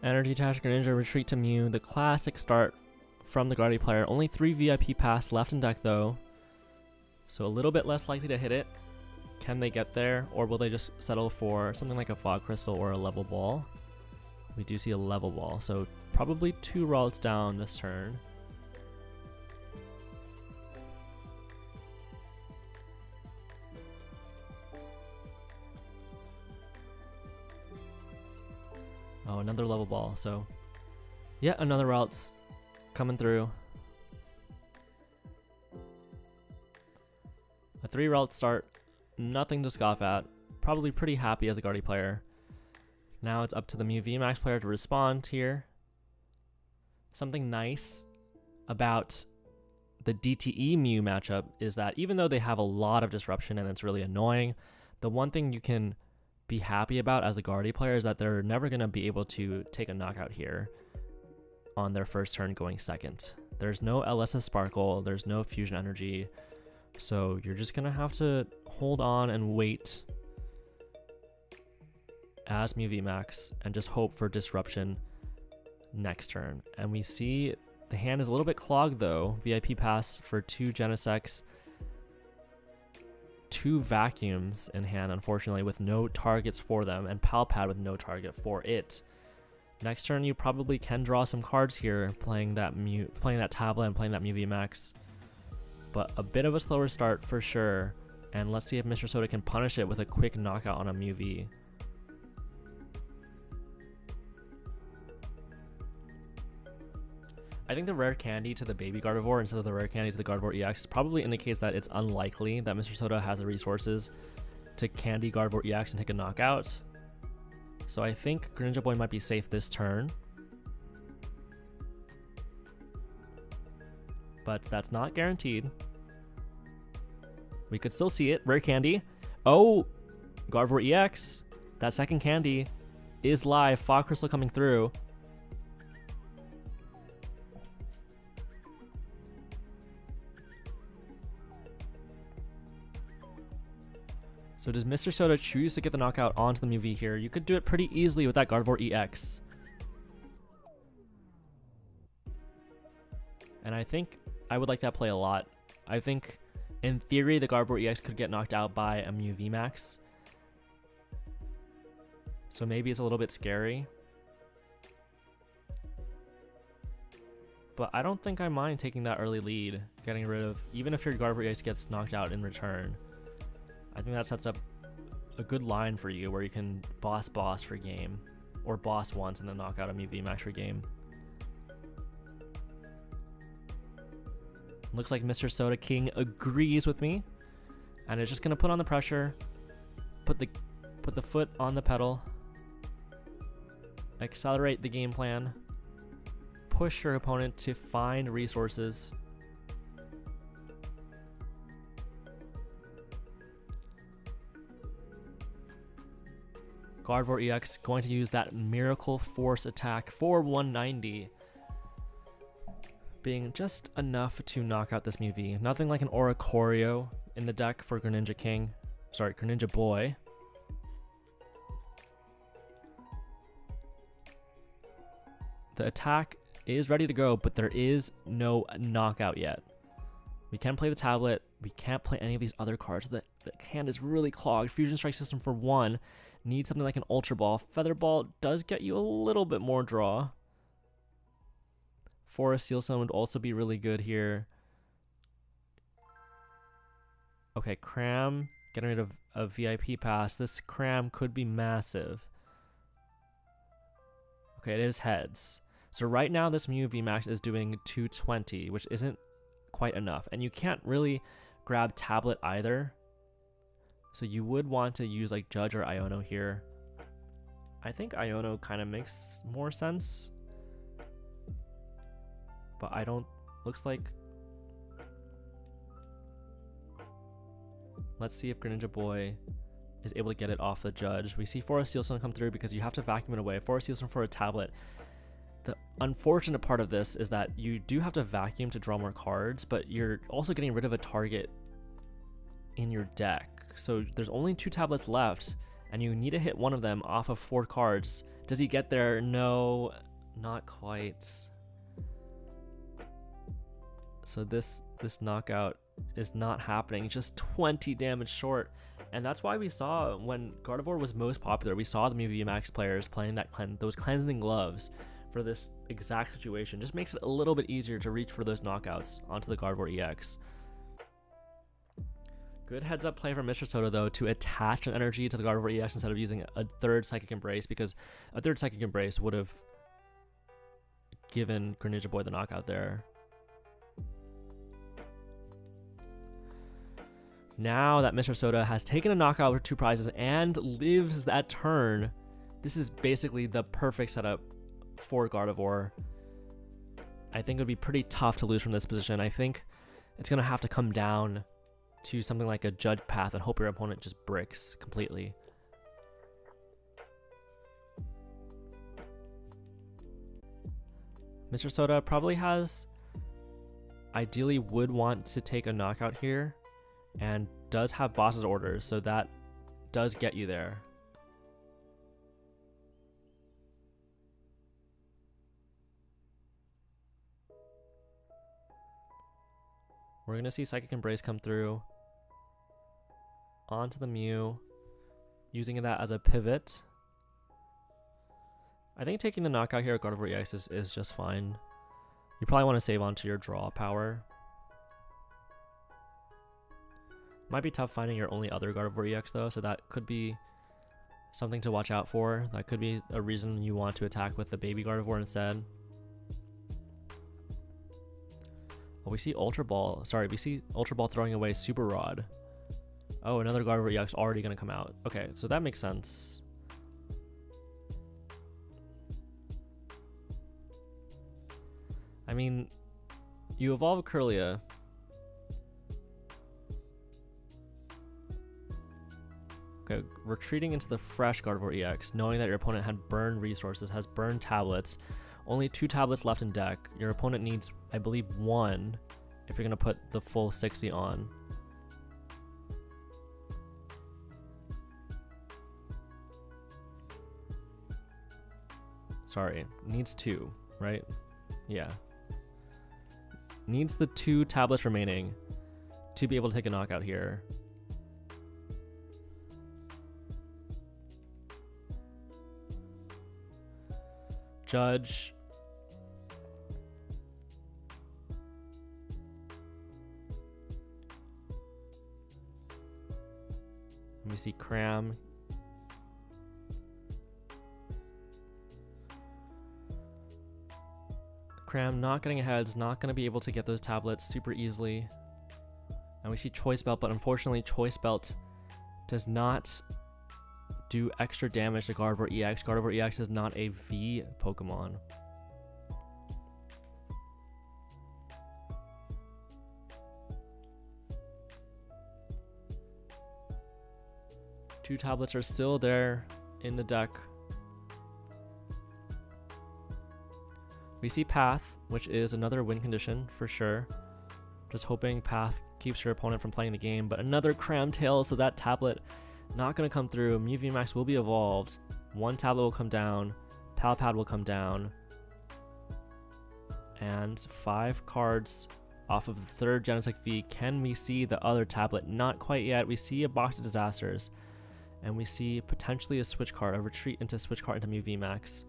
Energy Attach Greninja, retreat to Mew. The classic start from the Guardy player. Only 3 VIP pass left in deck though, so a little bit less likely to hit it. Can they get there, or will they just settle for something like a Fog Crystal or a Level Ball? We do see a Level Ball, so probably 2 routes down this turn. Oh, another Level Ball, so yet another route's coming through. A 3 route start, nothing to scoff at. Probably pretty happy as a Guardy player. Now it's up to the Mew VMAX player to respond here. Something nice about the DTE Mew matchup is that even though they have a lot of disruption and it's really annoying, the one thing you can be happy about as a Guardy player is that they're never going to be able to take a knockout here on their first turn going second. There's no LSS Sparkle, there's no Fusion Energy, so you're just going to have to hold on and wait as Mew VMAX and just hope for disruption next turn. And we see the hand is a little bit clogged though. VIP pass for 2 Genesects, 2 vacuums in hand, unfortunately, with no targets for them, and Palpad with no target for it. Next turn, you probably can draw some cards here, playing that tablet and playing that Mew VMAX. But a bit of a slower start for sure. And let's see if Mr. Soda can punish it with a quick knockout on a Mew V. I think the Rare Candy to the Baby Gardevoir instead of the Rare Candy to the Gardevoir EX probably indicates that it's unlikely that Mr. Soda has the resources to Candy Gardevoir EX and take a knockout. So I think Greninja Boy might be safe this turn. But that's not guaranteed. We could still see it. Rare Candy. Oh, Gardevoir EX. That second candy is live. Fog Crystal coming through. So does Mr. Soda choose to get the knockout onto the Mew V here? You could do it pretty easily with that Gardevoir EX. And I think I would like that play a lot. I think In theory, the Gardevoir EX could get knocked out by a Mew VMAX. So maybe it's a little bit scary. But I don't think I mind taking that early lead, getting rid of, even if your Gardevoir EX gets knocked out in return. I think that sets up a good line for you where you can boss for game, or boss once and then knock out a Mew VMAX for game. Looks like Mr. Soda King agrees with me, and it's just gonna put on the pressure, put the foot on the pedal, accelerate the game plan, push your opponent to find resources. Gardevoir EX going to use that Miracle Force attack for 190, being just enough to knock out this Mew V. Nothing like an Oricorio in the deck for Greninja King. Sorry, Greninja Boy. The attack is ready to go, but there is no knockout yet. We can play the tablet. We can't play any of these other cards. The hand is really clogged. Fusion Strike System for 1. Need something like an Ultra Ball. Feather Ball does get you a little bit more draw. Forest Seal Stone would also be really good here. Okay, Cram. Getting rid of a VIP pass. This Cram could be massive. Okay, it is heads. So right now this Mew VMAX is doing 220, which isn't quite enough. And you can't really grab tablet either. So you would want to use like Judge or Iono here. I think Iono kind of makes more sense. But I don't, looks like, let's see if Greninja Boy is able to get it off the Judge. We see Forest Seal Stone come through because you have to vacuum it away. Forest Seal Stone for a tablet. The unfortunate part of this is that you do have to vacuum to draw more cards, but you're also getting rid of a target in your deck. So there's only 2 tablets left, and you need to hit one of them off of 4 cards. Does he get there? No, not quite. So this knockout is not happening. Just 20 damage short. And that's why we saw when Gardevoir was most popular, we saw the Mew VMAX players playing those cleansing gloves for this exact situation. Just makes it a little bit easier to reach for those knockouts onto the Gardevoir EX. Good heads up play from Mr. Soda though to attach an energy to the Gardevoir EX instead of using a third Psychic Embrace, because a third Psychic Embrace would have given Greninja Boy the knockout there. Now that Mr. Soda has taken a knockout with 2 prizes and lives that turn, this is basically the perfect setup for Gardevoir. I think it would be pretty tough to lose from this position. I think it's going to have to come down to something like a Judge path and hope your opponent just bricks completely. Mr. Soda probably ideally would want to take a knockout here, and does have boss's orders, so that does get you there. We're going to see Psychic Embrace come through onto the Mew, using that as a pivot. I think taking the knockout here at Gardevoir EX is just fine. You probably want to save onto your draw power. Might be tough finding your only other Gardevoir EX though, so that could be something to watch out for. That could be a reason you want to attack with the baby Gardevoir instead. Oh, we see Ultra Ball. Sorry, we see Ultra Ball throwing away Super Rod. Oh, another Gardevoir EX already going to come out. Okay, so that makes sense. I mean, you evolve Kirlia. Okay, retreating into the fresh Gardevoir EX, knowing that your opponent had burned resources, has burned tablets. Only 2 tablets left in deck. Your opponent needs, I believe, 1 if you're going to put the full 60 on. Sorry, needs 2, right? Yeah. Needs the 2 tablets remaining to be able to take a knockout here. Judge. Let me see Cram. Cram not getting ahead, is not going to be able to get those tablets super easily. And we see Choice Belt, but unfortunately Choice Belt does not do extra damage to Gardevoir EX. Gardevoir EX is not a V Pokemon. Two tablets are still there in the deck. We see Path, which is another win condition for sure. Just hoping Path keeps your opponent from playing the game, but another Cram Tail, so that tablet not going to come through. Mew VMAX will be evolved. One tablet will come down. Palpad will come down. And 5 cards off of the third Genesect V. Can we see the other tablet? Not quite yet. We see a Box of Disasters. And we see potentially a switch card, a retreat into switch card into Mew VMAX.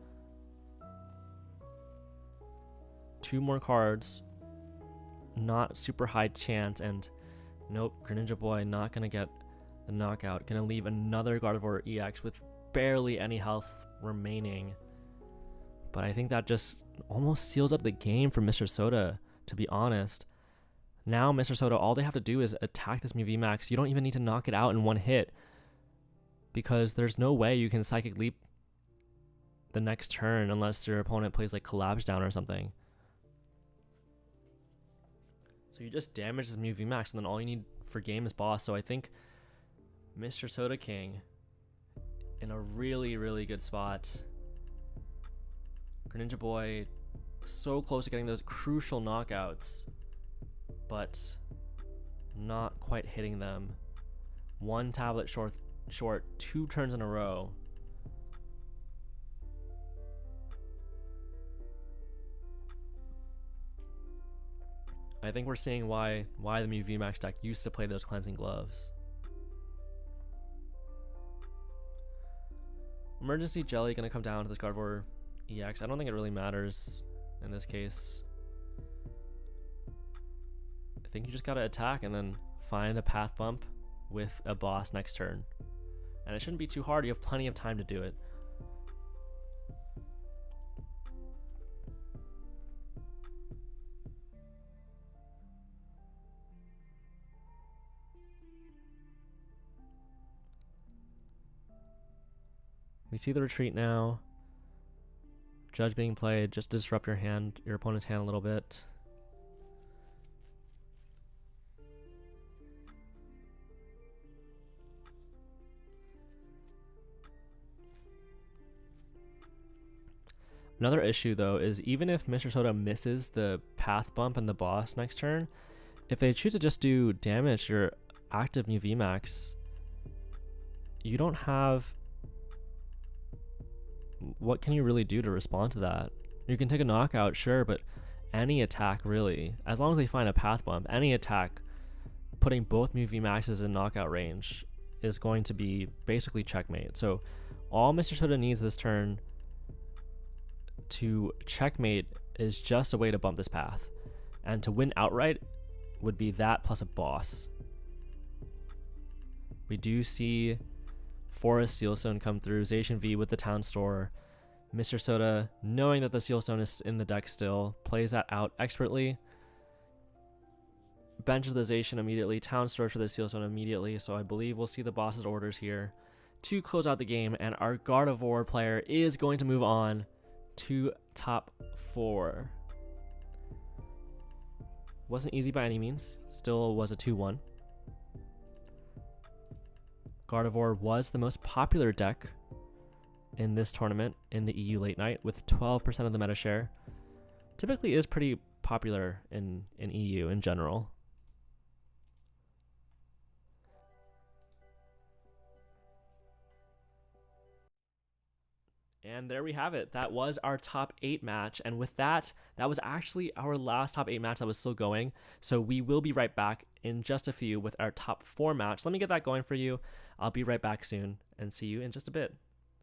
2 more cards. Not super high chance, and nope, Greninja Boy not gonna get the knockout. Gonna leave another Gardevoir EX with barely any health remaining. But I think that just almost seals up the game for Mr. Soda, to be honest. Now Mr. Soda, all they have to do is attack this Mew VMAX. You don't even need to knock it out in one hit, because there's no way you can Psychic Leap the next turn unless your opponent plays like Collapse Down or something. So you just damage this Mew VMAX, and then all you need for game is boss. So I think Mr. Soda King in a really, really good spot. Greninja Boy so close to getting those crucial knockouts, but not quite hitting them. One tablet short 2 turns in a row. I think we're seeing why the Mew VMAX deck used to play those Cleansing Gloves. Emergency Jelly gonna come down to this Gardevoir EX. I don't think it really matters in this case. I think you just gotta attack and then find a path bump with a boss next turn. And it shouldn't be too hard, you have plenty of time to do it. We see the retreat now. Judge being played, just disrupt your opponent's hand a little bit. Another issue though is even if Mr. Soda misses the path bump and the boss next turn, if they choose to just do damage to your active Mew VMAX, you don't have... What can you really do to respond to that? You can take a knockout, sure, but any attack really, as long as they find a path bump, any attack putting both Mew VMAXs in knockout range is going to be basically checkmate. So all Mr. Soda needs this turn to checkmate is just a way to bump this path, and to win outright would be that plus a boss. We do see Forest Sealstone come through, Zacian V with the Town Store. Mr. Soda, knowing that the Sealstone is in the deck still, plays that out expertly. Benches the Zacian immediately, Town Store for the Sealstone immediately, so I believe we'll see the boss's orders here to close out the game, and our Gardevoir player is going to move on to top 4. Wasn't easy by any means, still was a 2-1. Gardevoir was the most popular deck in this tournament in the EU late night with 12% of the meta share. Typically is pretty popular in EU in general. And there we have it. That was our top 8 match. And with that, that was actually our last top 8 match that was still going. So we will be right back in just a few with our top 4 match. Let me get that going for you. I'll be right back soon and see you in just a bit.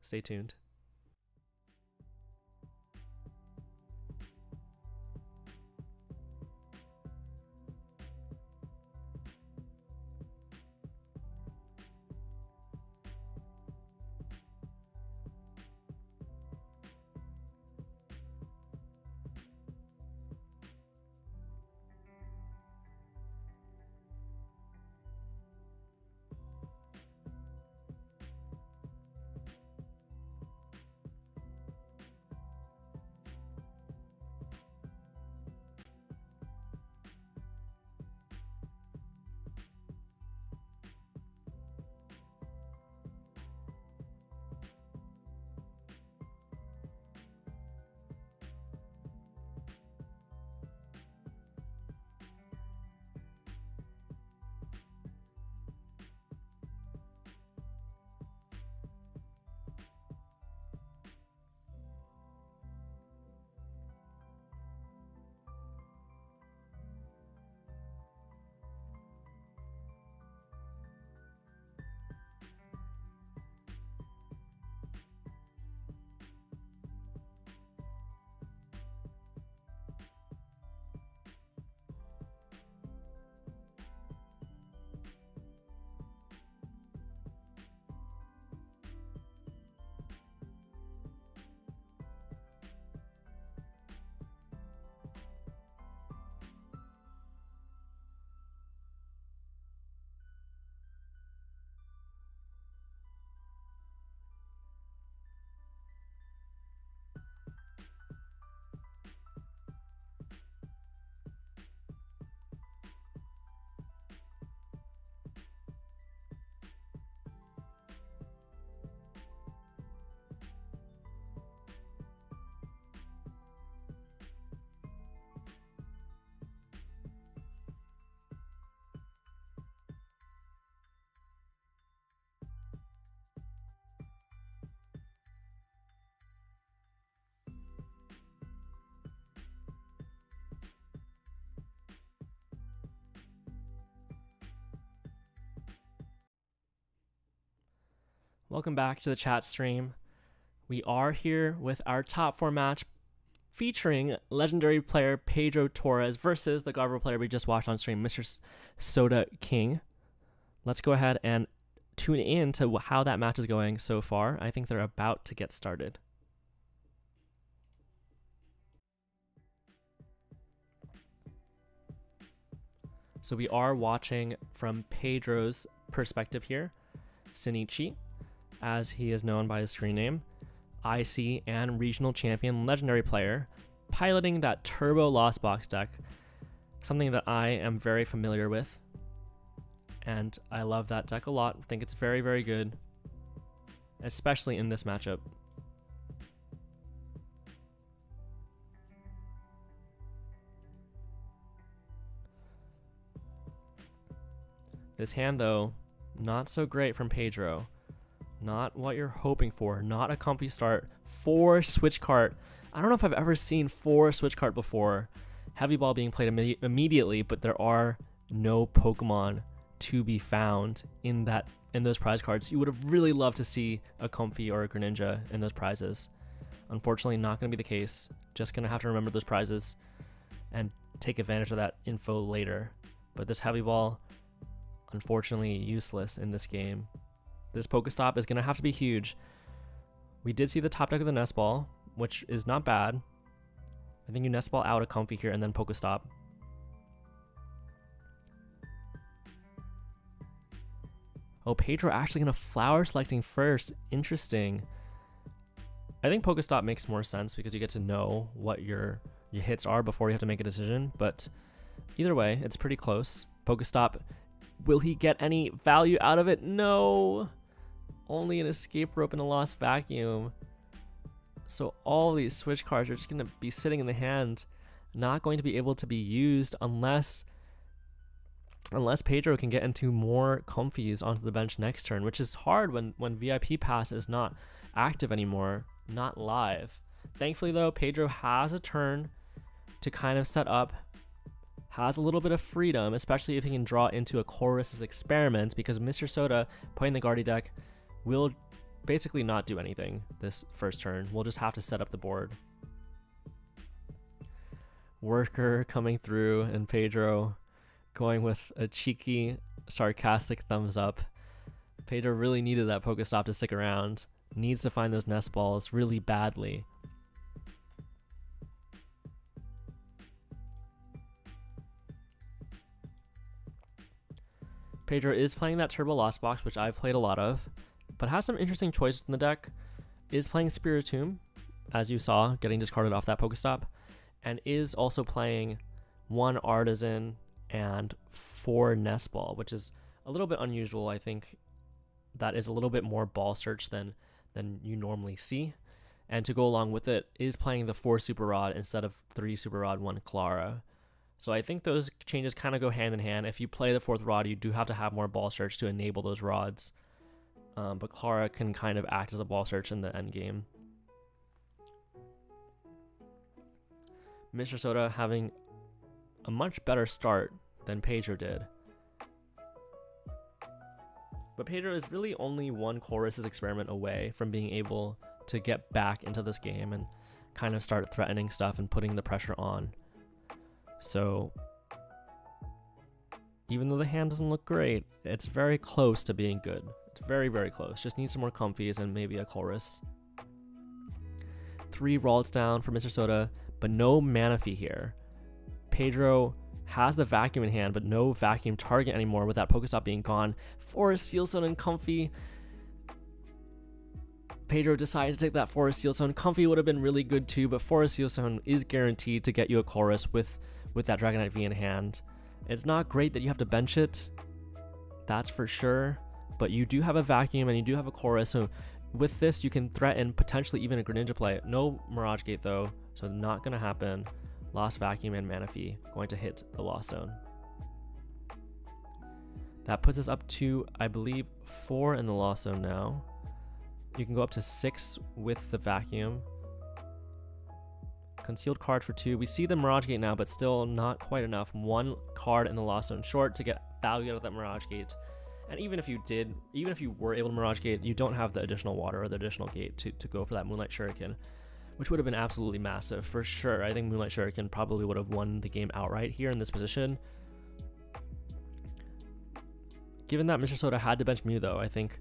Stay tuned. Welcome back to the chat stream. We are here with our top 4 match featuring legendary player Pedro Torres versus the Gardevoir player we just watched on stream, Mr. Soda King. Let's go ahead and tune in to how that match is going so far. I think they're about to get started. So we are watching from Pedro's perspective here. Shinichi, as he is known by his screen name, IC and regional champion legendary player, piloting that Turbo Lost Box deck, something that I am very familiar with, and I love that deck a lot. I think it's very, very good, especially in this matchup. This hand, though, not so great from Pedro. Not what you're hoping for. Not a comfy start. 4 switch cart. I don't know if I've ever seen 4 switch cart before. Heavy ball being played immediately, but there are no Pokemon to be found in those prize cards. You would have really loved to see a Comfy or a Greninja in those prizes. Unfortunately, not going to be the case. Just going to have to remember those prizes and take advantage of that info later. But this heavy ball, unfortunately, useless in this game. This Pokestop is going to have to be huge. We did see the top deck of the Nest Ball, which is not bad. I think you Nest Ball out a Comfy here and then Pokestop. Oh, Pedro actually going to flower selecting first. Interesting. I think Pokestop makes more sense because you get to know what your hits are before you have to make a decision. But either way, it's pretty close. Pokestop, will he get any value out of it? No. Only an escape rope and a lost vacuum. So all these switch cards are just going to be sitting in the hand, not going to be able to be used unless Pedro can get into more Comfies onto the bench next turn, which is hard when VIP Pass is not active anymore, not live. Thankfully though, Pedro has a turn to kind of set up, has a little bit of freedom, especially if he can draw into a Chorus's Experiment, because Mr. Soda playing the Guardy deck will basically not do anything this first turn. We'll just have to set up the board. Worker coming through, and Pedro going with a cheeky, sarcastic thumbs up. Pedro really needed that Pokestop to stick around. Needs to find those nest balls really badly. Pedro is playing that Turbo Lost Box, which I've played a lot of, but has some interesting choices in the deck. Is playing Spiritomb, as you saw, getting discarded off that Pokestop, and is also playing 1 Artisan and 4 Nest Ball, which is a little bit unusual. I think that is a little bit more ball search than you normally see. And to go along with it, is playing the 4 Super Rod instead of 3 Super Rod, 1 Clara. So I think those changes kind of go hand in hand. If you play the 4th Rod, you do have to have more ball search to enable those rods. But Clara can kind of act as a ball search in the end game. Mr. Soda having a much better start than Pedro did. But Pedro is really only 1 Chorus's Experiment away from being able to get back into this game and kind of start threatening stuff and putting the pressure on. So even though the hand doesn't look great, it's very close to being good. It's very, very close. Just needs some more comfies and maybe a Chorus. 3 Ralts down for Mr. Soda, but no Manaphy here. Pedro has the Vacuum in hand, but no Vacuum target anymore with that Pokestop being gone. Forest Seal Stone and Comfy. Pedro decided to take that Forest Seal Stone. Comfy would have been really good too, but Forest Seal Stone is guaranteed to get you a Chorus with that Dragonite V in hand. It's not great that you have to bench it, that's for sure, but you do have a Vacuum and you do have a Chorus, so with this you can threaten potentially even a Greninja play. No Mirage Gate though, so not going to happen. Lost Vacuum and Manaphy going to hit the Lost Zone. That puts us up to, I believe, 4 in the Lost Zone now. You can go up to 6 with the Vacuum. Concealed card for 2. We see the Mirage Gate now, but still not quite enough. 1 card in the Lost Zone short to get value out of that Mirage Gate. And even if you were able to Mirage Gate, you don't have the additional water or the additional gate to go for that Moonlight Shuriken, which would have been absolutely massive for sure. I think Moonlight Shuriken probably would have won the game outright here in this position. Given that Mr. Soda had to bench Mew though, I think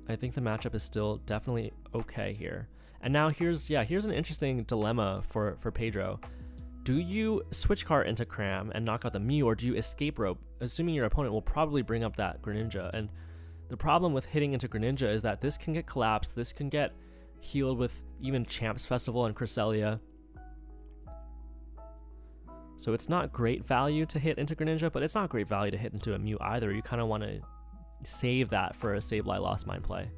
the matchup is still definitely okay here. And now here's an interesting dilemma for Pedro. Do you switch card into Cram and knock out the Mew, or do you escape rope, assuming your opponent will probably bring up that Greninja? And the problem with hitting into Greninja is that this can get collapsed, this can get healed with even Champs Festival and Cresselia. So it's not great value to hit into Greninja, but it's not great value to hit into a Mew either. You kind of want to save that for a Sableye Lost Mine play.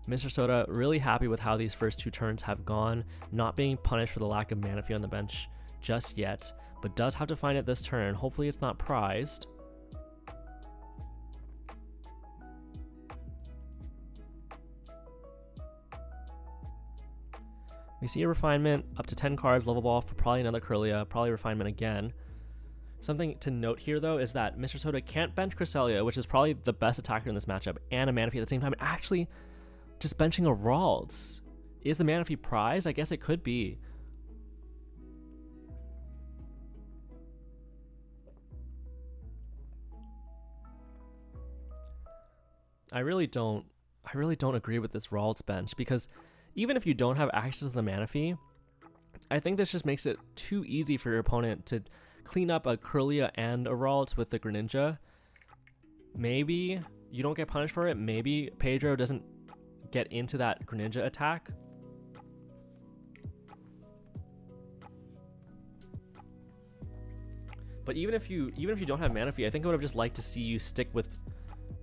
Mr. Soda really happy with how these first 2 turns have gone, not being punished for the lack of Manaphy on the bench just yet, but does have to find it this turn. Hopefully it's not prized. We see a Refinement, up to 10 cards, Level Ball for probably another Curlia, probably Refinement again. Something to note here though is that Mr. Soda can't bench Cresselia, which is probably the best attacker in this matchup, and a Manaphy at the same time. Actually, just benching a Ralts. Is the Manaphy prized? I guess it could be. I really don't agree with this Ralts bench, because even if you don't have access to the Manaphy, I think this just makes it too easy for your opponent to clean up a Curlia and a Ralts with the Greninja. Maybe you don't get punished for it. Maybe Pedro doesn't get into that Greninja attack. But even if you don't have Manaphy, I think I would have just liked to see you stick with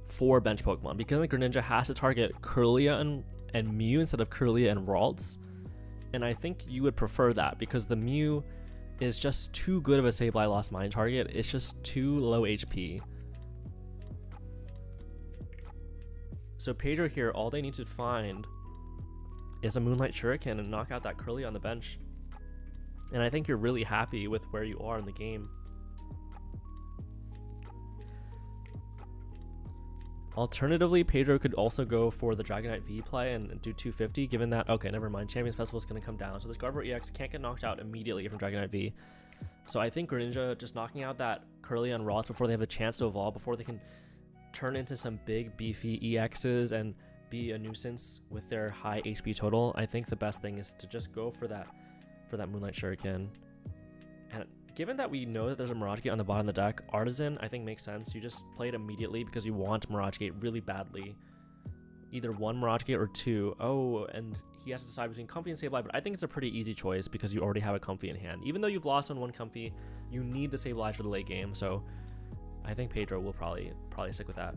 4 bench Pokemon, because the Greninja has to target Curlia and Mew instead of Curlia and Ralts. And I think you would prefer that, because the Mew is just too good of a Sableye Lost Mine target. It's just too low HP. So Pedro here, all they need to find is a Moonlight Shuriken and knock out that Curlia on the bench. And I think you're really happy with where you are in the game. Alternatively, Pedro could also go for the Dragonite V play and do 250, given that, okay, never mind, Champions Festival is going to come down. So this Gardevoir EX can't get knocked out immediately from Dragonite V. So I think Greninja just knocking out that Curly on Ross before they have a chance to evolve, before they can turn into some big beefy EXs and be a nuisance with their high HP total, I think the best thing is to just go for that Moonlight Shuriken. And given that we know that there's a Mirage Gate on the bottom of the deck, Artisan I think makes sense. You just play it immediately because you want Mirage Gate really badly. Either one Mirage Gate or two. Oh, and he has to decide between Comfy and Sableye, but I think it's a pretty easy choice because you already have a Comfy in hand. Even though you've lost on one Comfy, you need the Sableye for the late game, so I think Pedro will probably stick with that.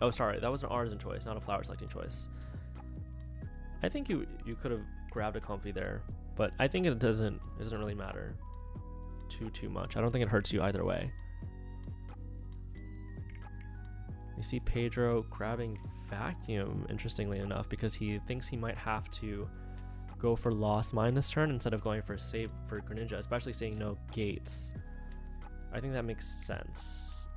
Oh, sorry, that was an Artisan choice, not a Flower selecting choice. I think you could have grabbed a Comfy there, but I think it doesn't really matter too much. I don't think it hurts you either way. You see Pedro grabbing Vacuum, interestingly enough, because he thinks he might have to go for Lost Mine this turn instead of going for save for Greninja, especially seeing no gates. I think that makes sense.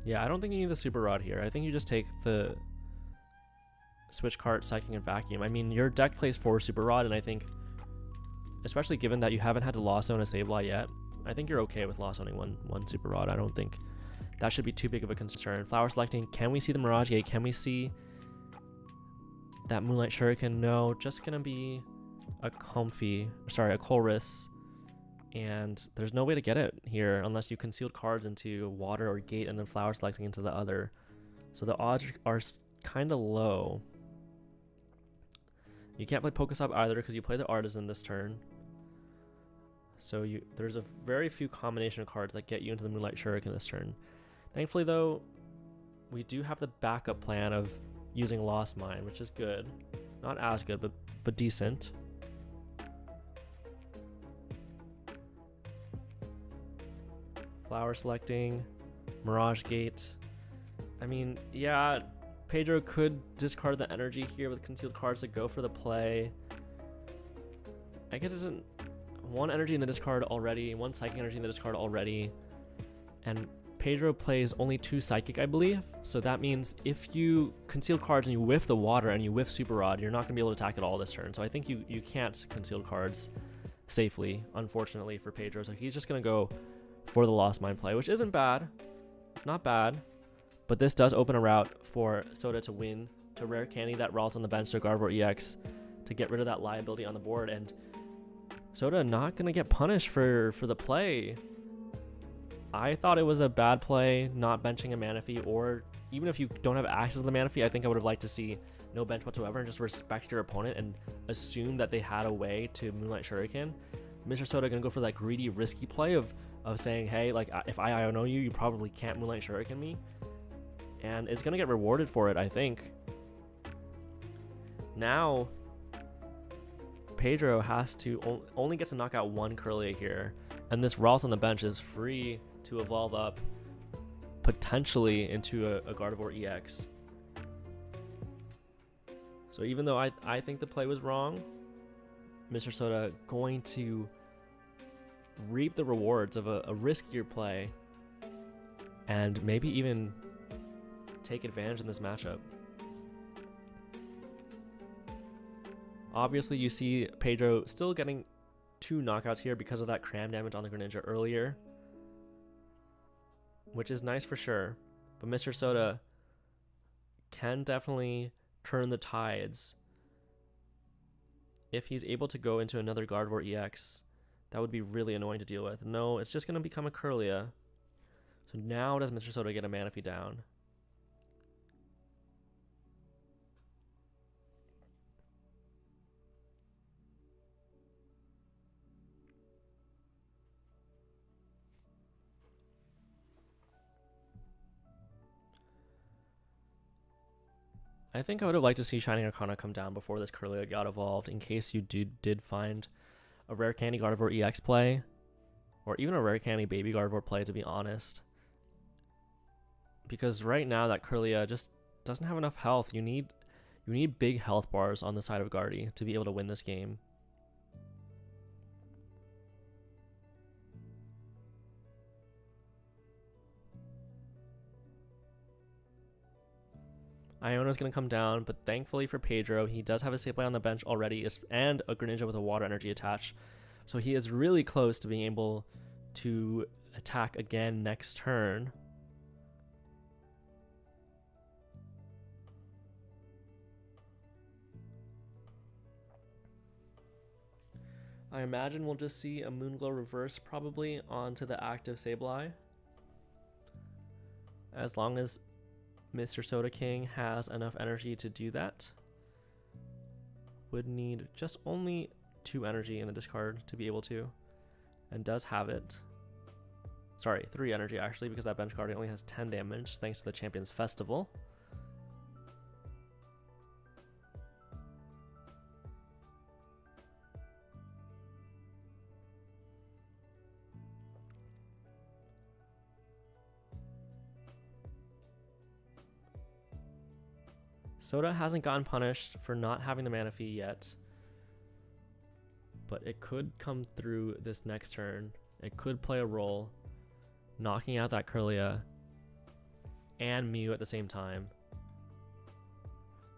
Yeah, I don't think you need the Super Rod here. I think you just take the Switch Cart, Psychic, and Vacuum. I mean, your deck plays 4 Super Rod, and I think, especially given that you haven't had to Lost Zone a Sableye yet, I think you're okay with Lost Zoning one Super Rod. I don't think that should be too big of a concern. Flower selecting, can we see the Mirage Gate? Can we see that Moonlight Shuriken? No, just gonna be a Colress, and there's no way to get it here unless you concealed cards into Water or Gate and then Flower selecting into the other. So the odds are kind of low. You can't play Pokestop either because you play the Artisan this turn. So there's a very few combination of cards that get you into the Moonlight Shuriken this turn. Thankfully though, we do have the backup plan of using Lost Mine, which is good. Not as good, but decent. Flower selecting, Mirage Gate. I mean, yeah, Pedro could discard the energy here with concealed cards to go for the play. I guess it's one energy in the discard already, one Psychic energy in the discard already, and Pedro plays only 2 Psychic, I believe. So that means if you conceal cards and you whiff the Water and you whiff Super Rod, you're not going to be able to attack at all this turn. So I think you can't conceal cards safely, unfortunately, for Pedro. So he's just going to go for the Lost Mine play, which isn't bad. It's not bad. But this does open a route for Soda to win, to Rare Candy that Ralts on the bench to Gardevoir EX to get rid of that liability on the board. And Soda not going to get punished for the play. I thought it was a bad play not benching a Manaphy, or even if you don't have access to the Manaphy, I think I would have liked to see no bench whatsoever and just respect your opponent and assume that they had a way to Moonlight Shuriken. Mr. Soda going to go for that greedy, risky play of saying, hey, like, if I IO you, you probably can't Moonlight Shuriken me. And it's going to get rewarded for it, I think. Now, Pedro has to only gets to knock out one Curlia here. And this Ralts on the bench is free to evolve up potentially into a Gardevoir EX. So even though I think the play was wrong, Mr. Soda going to reap the rewards of a riskier play and maybe even take advantage in this matchup. Obviously, you see Pedro still getting 2 knockouts here because of that cram damage on the Greninja earlier, which is nice for sure. But Mr. Soda can definitely turn the tides. If he's able to go into another Gardevoir EX, that would be really annoying to deal with. No, it's just going to become a Curlia. So now does Mr. Soda get a Manaphy down? I think I would have liked to see Shining Arcana come down before this Curlia got evolved, in case you did find a Rare Candy Gardevoir EX play, or even a Rare Candy Baby Gardevoir play, to be honest. because right now that Kirlia just doesn't have enough health. You need big health bars on the side of Guardy to be able to win this game. Iono's going to come down, but thankfully for Pedro, he does have a Sableye on the bench already and a Greninja with a water energy attached. So he is really close to being able to attack again next turn. I imagine we'll just see a Moonglow reverse probably onto the active Sableye. As long as Mr. Soda King has enough energy to do that. Would need just only 2 energy in the discard to be able to, and does have it. Sorry, 3 energy actually, because that bench card only has 10 damage thanks to the Champions Festival. Soda hasn't gotten punished for not having the Manaphy yet, but it could come through this next turn. It could play a role, knocking out that Kirlia and Mew at the same time.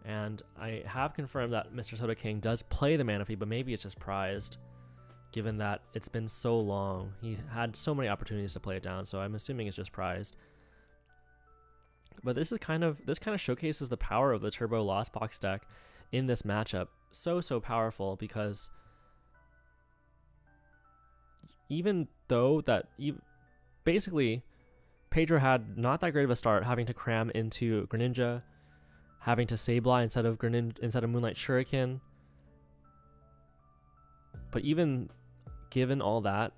And I have confirmed that Mr. Soda King does play the Manaphy, but maybe it's just prized, given that it's been so long. He had so many opportunities to play it down, so I'm assuming it's just prized. But this kind of showcases the power of the Turbo Lost Box deck in this matchup. So powerful, because even though that basically Pedro had not that great of a start, having to cram into Greninja, having to Sableye instead of Moonlight Shuriken. But even given all that,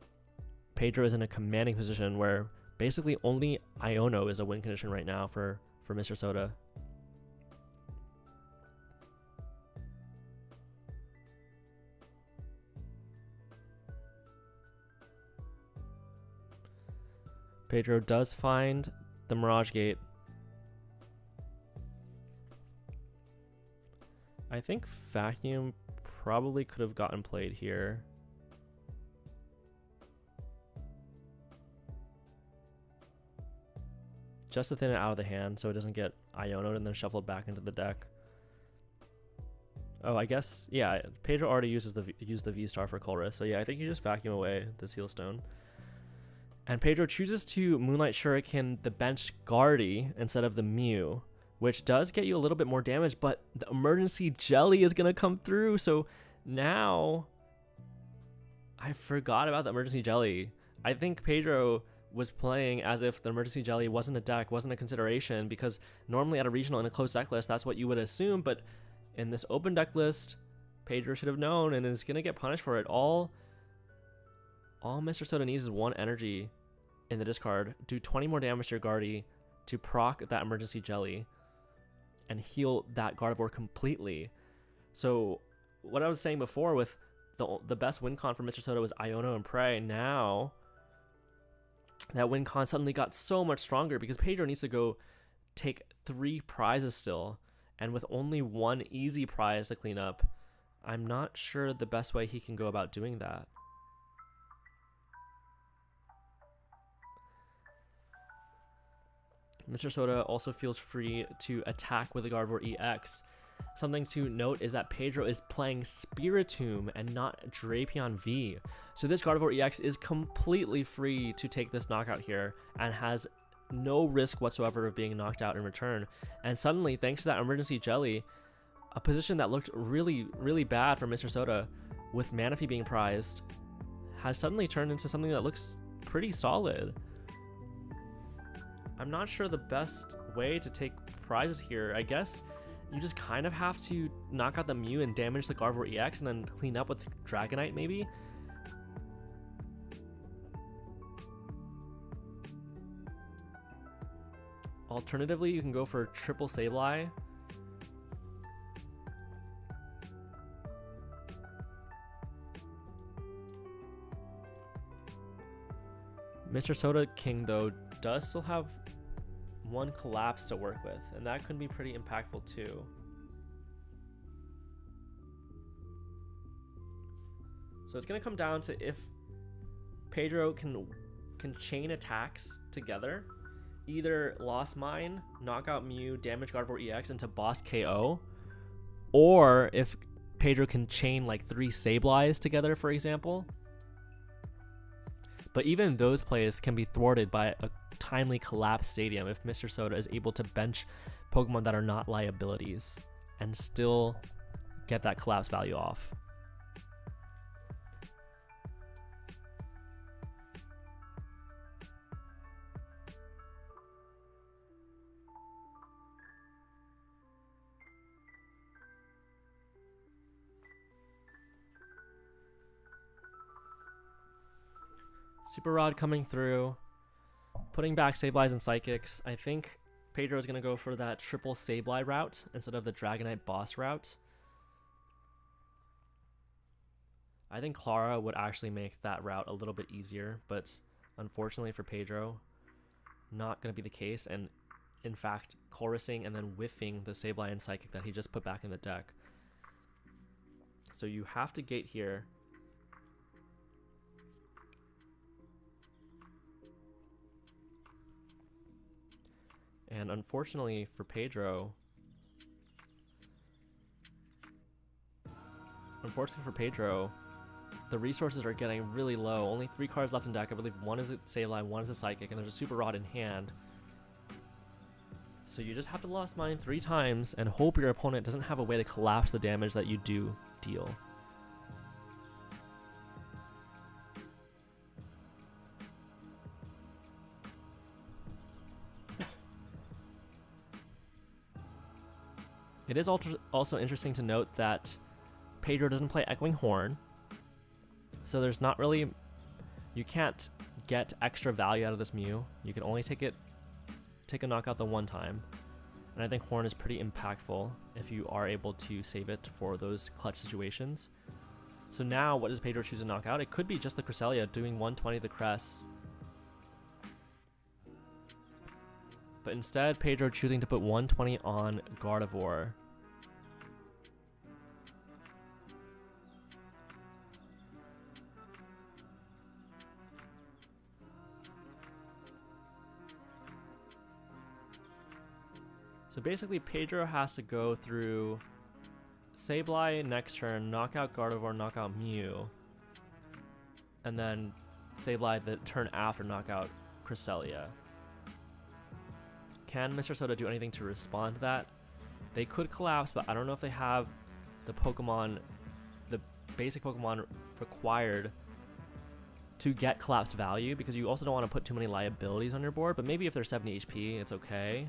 Pedro is in a commanding position where basically only Iono is a win condition right now for Mr. Soda. Pedro does find the Mirage Gate. I think Vacuum probably could have gotten played here. Just to thin it out of the hand so it doesn't get Iono'd and then shuffled back into the deck. Oh, I guess, yeah, Pedro already used the V-Star for Colress, so yeah, I think you just vacuum away the Seal Stone. And Pedro chooses to Moonlight Shuriken the bench Guardy instead of the Mew, which does get you a little bit more damage, but the Emergency Jelly is going to come through, so now I forgot about the Emergency Jelly. I think Pedro was playing as if the Emergency Jelly wasn't a deck, wasn't a consideration, because normally at a regional in a closed deck list, that's what you would assume, but in this open deck list, Pedro should have known and is going to get punished for it. All Mr. Soda needs is 1 energy in the discard, do 20 more damage to your Guardy to proc that Emergency Jelly and heal that Gardevoir completely. So what I was saying before with the best win con for Mr. Soda was Iono and Prey, now that win con suddenly got so much stronger because Pedro needs to go take 3 prizes still, and with only 1 easy prize to clean up, I'm not sure the best way he can go about doing that. Mr. Soda also feels free to attack with the Gardevoir EX. Something to note is that Pedro is playing Spiritomb and not Drapion V. So this Gardevoir EX is completely free to take this knockout here and has no risk whatsoever of being knocked out in return. And suddenly, thanks to that Emergency Jelly, a position that looked really, really bad for Mr. Soda with Manaphy being prized has suddenly turned into something that looks pretty solid. I'm not sure the best way to take prizes here. I guess you just kind of have to knock out the Mew and damage the Gardevoir EX and then clean up with Dragonite maybe. Alternatively, you can go for triple Sableye. Mr. Soda King, though, does still have one collapse to work with, and that could be pretty impactful too. So it's gonna come down to if Pedro can chain attacks together, either Lost Mine, Knockout Mew, damage Gardevoir EX into boss KO, or if Pedro can chain like 3 Sableye's together, for example. But even those plays can be thwarted by a timely collapse stadium if Mr. Soda is able to bench Pokemon that are not liabilities and still get that collapse value off. Super Rod coming through, putting back Sableye's and Psychics. I think Pedro is going to go for that triple Sableye route instead of the Dragonite boss route. I think Clara would actually make that route a little bit easier, but unfortunately for Pedro, not going to be the case, and in fact, chorusing and then whiffing the Sableye and Psychic that he just put back in the deck. So you have to gate here. And unfortunately for Pedro, the resources are getting really low. Only 3 cards left in deck. I believe one is a Sableye, one is a Psychic, and there's a Super Rod in hand. So you just have to Lost Mine 3 times and hope your opponent doesn't have a way to collapse the damage that you do deal. It is also interesting to note that Pedro doesn't play Echoing Horn, so there's not really, you can't get extra value out of this Mew. You can only take a knockout the one time, and I think Horn is pretty impactful if you are able to save it for those clutch situations. So now what does Pedro choose to knock out? It could be just the Cresselia doing 120 the Cress, but instead Pedro choosing to put 120 on Gardevoir. So basically Pedro has to go through Sableye next turn, knock out Gardevoir, knock out Mew, and then Sableye the turn after knock out Cresselia. Can Mr. Soda do anything to respond to that? They could collapse, but I don't know if they have the Pokemon, the basic Pokemon required to get collapse value, because you also don't want to put too many liabilities on your board, but maybe if they're 70 HP, it's okay.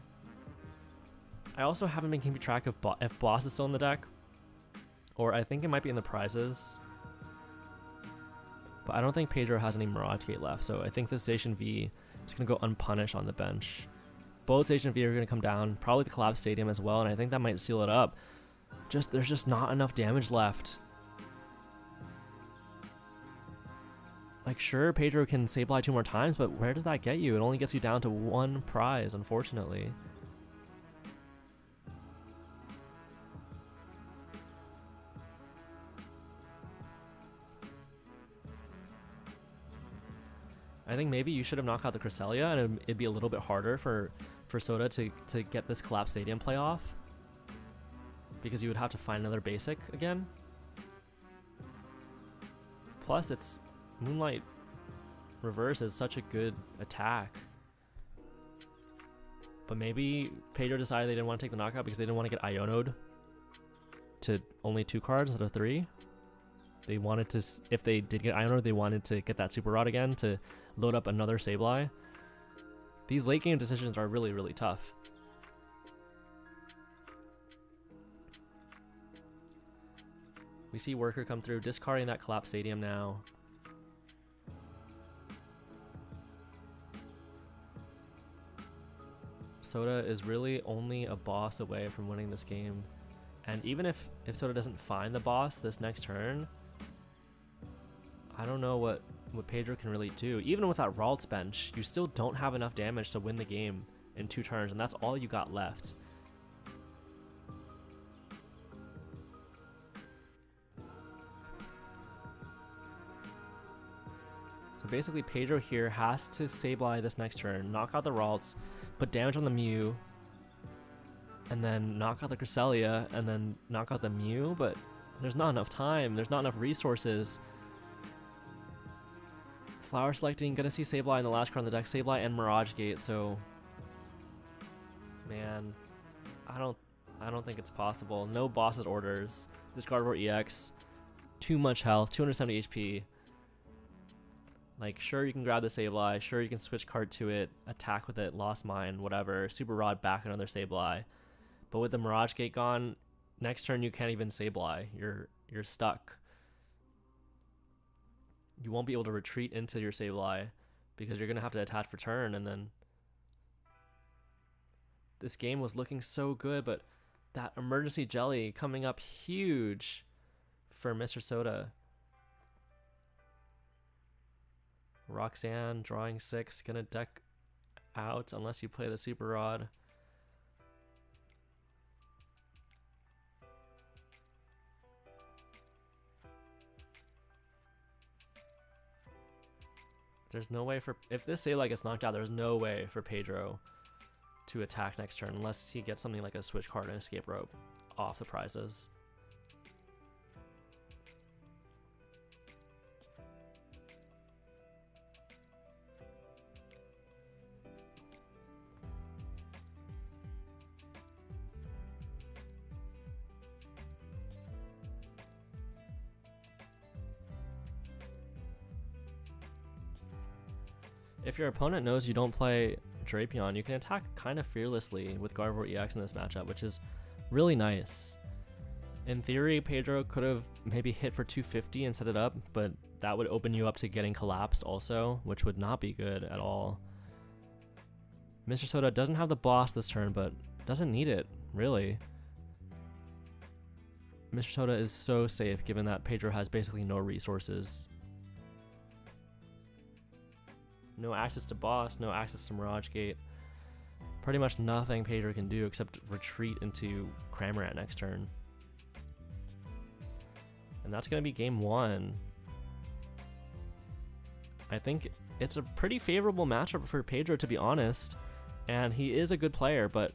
I also haven't been keeping track of if Boss is still in the deck, or I think it might be in the prizes, but I don't think Pedro has any Mirage Gate left, so I think this Station V is going to go unpunished on the bench. Both Station V are going to come down, probably the Collapse Stadium as well, and I think that might seal it up. There's just not enough damage left. Like, sure, Pedro can Sableye 2 more times, but where does that get you? It only gets you down to 1 prize, unfortunately. I think maybe you should have knocked out the Cresselia, and it'd be a little bit harder for Soda to get this Collapse Stadium play off, because you would have to find another basic again. Plus, it's Moonlight Reverse is such a good attack. But maybe Pedro decided they didn't want to take the knockout because they didn't want to get Iono'd to only 2 cards instead of 3. They wanted to, if they did get Iono'd, they wanted to get that Super Rod again to load up another Sableye. These late game decisions are really, really tough. We see Worker come through, discarding that Collapse Stadium now. Soda is really only a boss away from winning this game. And even if Soda doesn't find the boss this next turn, I don't know what Pedro can really do. Even with that Ralts bench, you still don't have enough damage to win the game in 2 turns, and that's all you got left. So basically Pedro here has to Sableye this next turn, knock out the Ralts, put damage on the Mew, and then knock out the Cresselia, and then knock out the Mew, but there's not enough time, there's not enough resources. Flower selecting, gonna see Sableye in the last card on the deck, Sableye and Mirage Gate, so man, I don't think it's possible. No boss's orders. This Gardevoir EX, too much health, 270 HP. Like, sure, you can grab the Sableye, sure, you can switch card to it, attack with it, Lost Mine, whatever, Super Rod back another Sableye. But with the Mirage Gate gone, next turn you can't even Sableye. You're stuck. You won't be able to retreat into your Sableye because you're going to have to attach for turn, and then this game was looking so good, but that emergency jelly coming up huge for Mr. Soda. Roxanne drawing 6, gonna deck out unless you play the Super Rod. There's no way for, if this Sableye gets knocked out, there's no way for Pedro to attack next turn unless he gets something like a switch card and escape rope off the prizes. If your opponent knows you don't play Drapion, you can attack kind of fearlessly with Gardevoir EX in this matchup, which is really nice. In theory, Pedro could have maybe hit for 250 and set it up, but that would open you up to getting collapsed also, which would not be good at all. Mr. Soda doesn't have the boss this turn, but doesn't need it, really. Mr. Soda is so safe given that Pedro has basically no resources. No access to boss, no access to Mirage Gate. Pretty much nothing Pedro can do except retreat into Cramorant next turn. And that's going to be game 1. I think it's a pretty favorable matchup for Pedro, to be honest. And he is a good player, but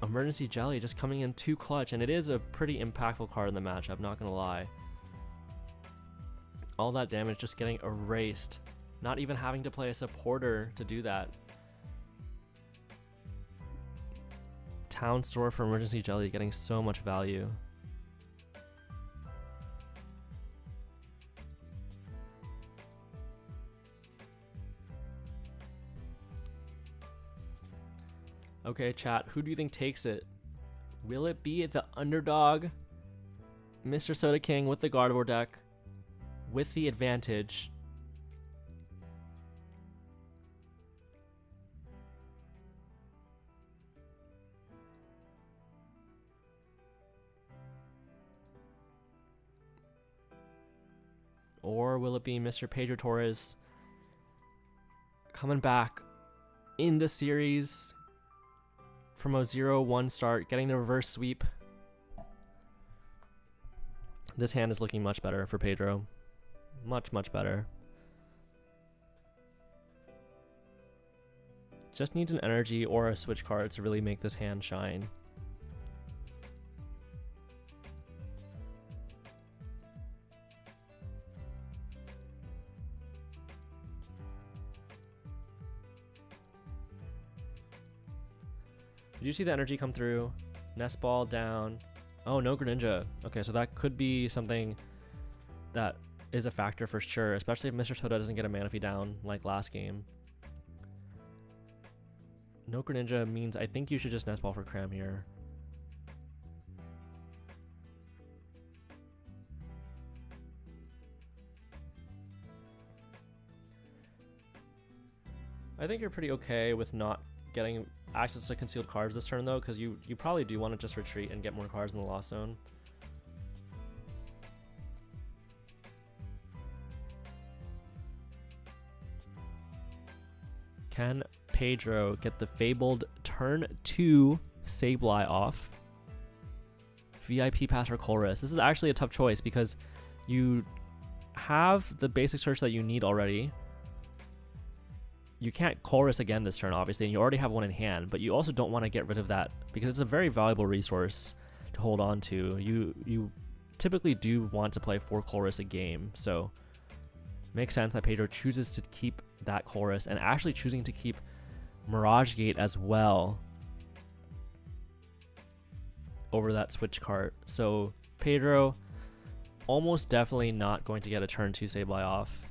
Emergency Jelly just coming in too clutch. And it is a pretty impactful card in the matchup, not going to lie. All that damage just getting erased. Not even having to play a supporter to do that. Town Store for Emergency Jelly getting so much value. Okay, chat, who do you think takes it? Will it be the underdog, Mr. Soda King with the Gardevoir deck, with the advantage? Or will it be Mr. Pedro Torres coming back in the series from a 0-1 start, getting the reverse sweep? This hand is looking much better for Pedro. Much, much better. Just needs an energy or a switch card to really make this hand shine. Did you see the energy come through? Nest Ball down. Oh, no Greninja. Okay, so that could be something that is a factor for sure, especially if Mr. Soda doesn't get a Manaphy down like last game. No Greninja means I think you should just Nest Ball for Cram here. I think you're pretty okay with not getting access to concealed cards this turn though, because you probably do want to just retreat and get more cards in the Lost Zone. Can Pedro get the fabled turn 2 Sableye off. VIP pass or Colress. This is actually a tough choice because you have the basic search that you need already. You can't Colress again this turn, obviously, and you already have one in hand, but you also don't want to get rid of that because it's a very valuable resource to hold on to. You typically do want to play 4 Colress a game, so it makes sense that Pedro chooses to keep that Colress and actually choosing to keep Mirage Gate as well over that switch cart. So Pedro almost definitely not going to get a turn 2 Sableye off.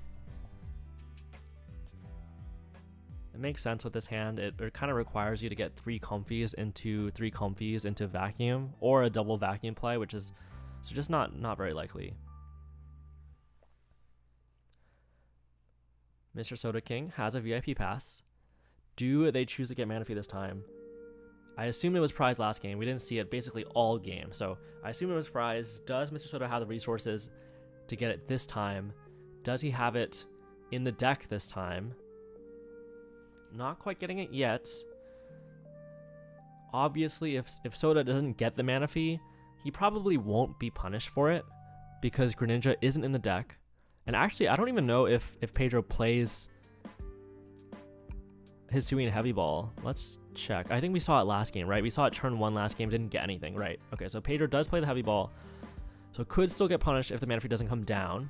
It makes sense with this hand. It kind of requires you to get 3 comfies into vacuum or a double vacuum play, which is so just not very likely. Mr. Soda King has a VIP pass. Do they choose to get Manaphy this time? I assume it was prize last game. We didn't see it basically all game, so I assume it was prize. Does Mr. Soda have the resources to get it this time? Does he have it in the deck this time? Not quite getting it yet. Obviously, if Soda doesn't get the Manaphy, he probably won't be punished for it because Greninja isn't in the deck. And actually, I don't even know if Pedro plays Hisuian Heavy Ball. Let's check. I think we saw it last game, right? We saw it turn 1 last game, didn't get anything, right? Okay, so Pedro does play the Heavy Ball, so could still get punished if the Manaphy doesn't come down.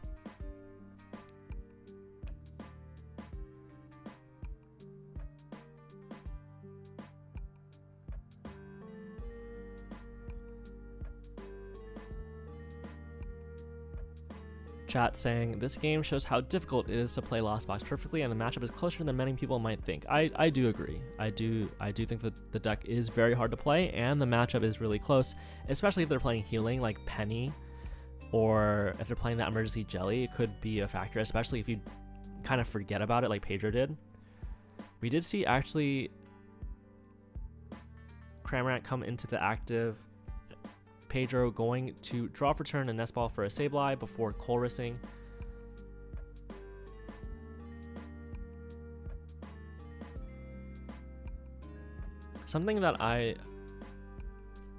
Chat saying, this game shows how difficult it is to play Lost Box perfectly, and the matchup is closer than many people might think. I do agree. I do think that the deck is very hard to play, and the matchup is really close, especially if they're playing healing like Penny, or if they're playing that emergency jelly. It could be a factor, especially if you kind of forget about it like Pedro did. We did see actually Cramorant come into the active. Pedro going to draw for turn a Nest Ball for a Sableye before Colressing. Something that I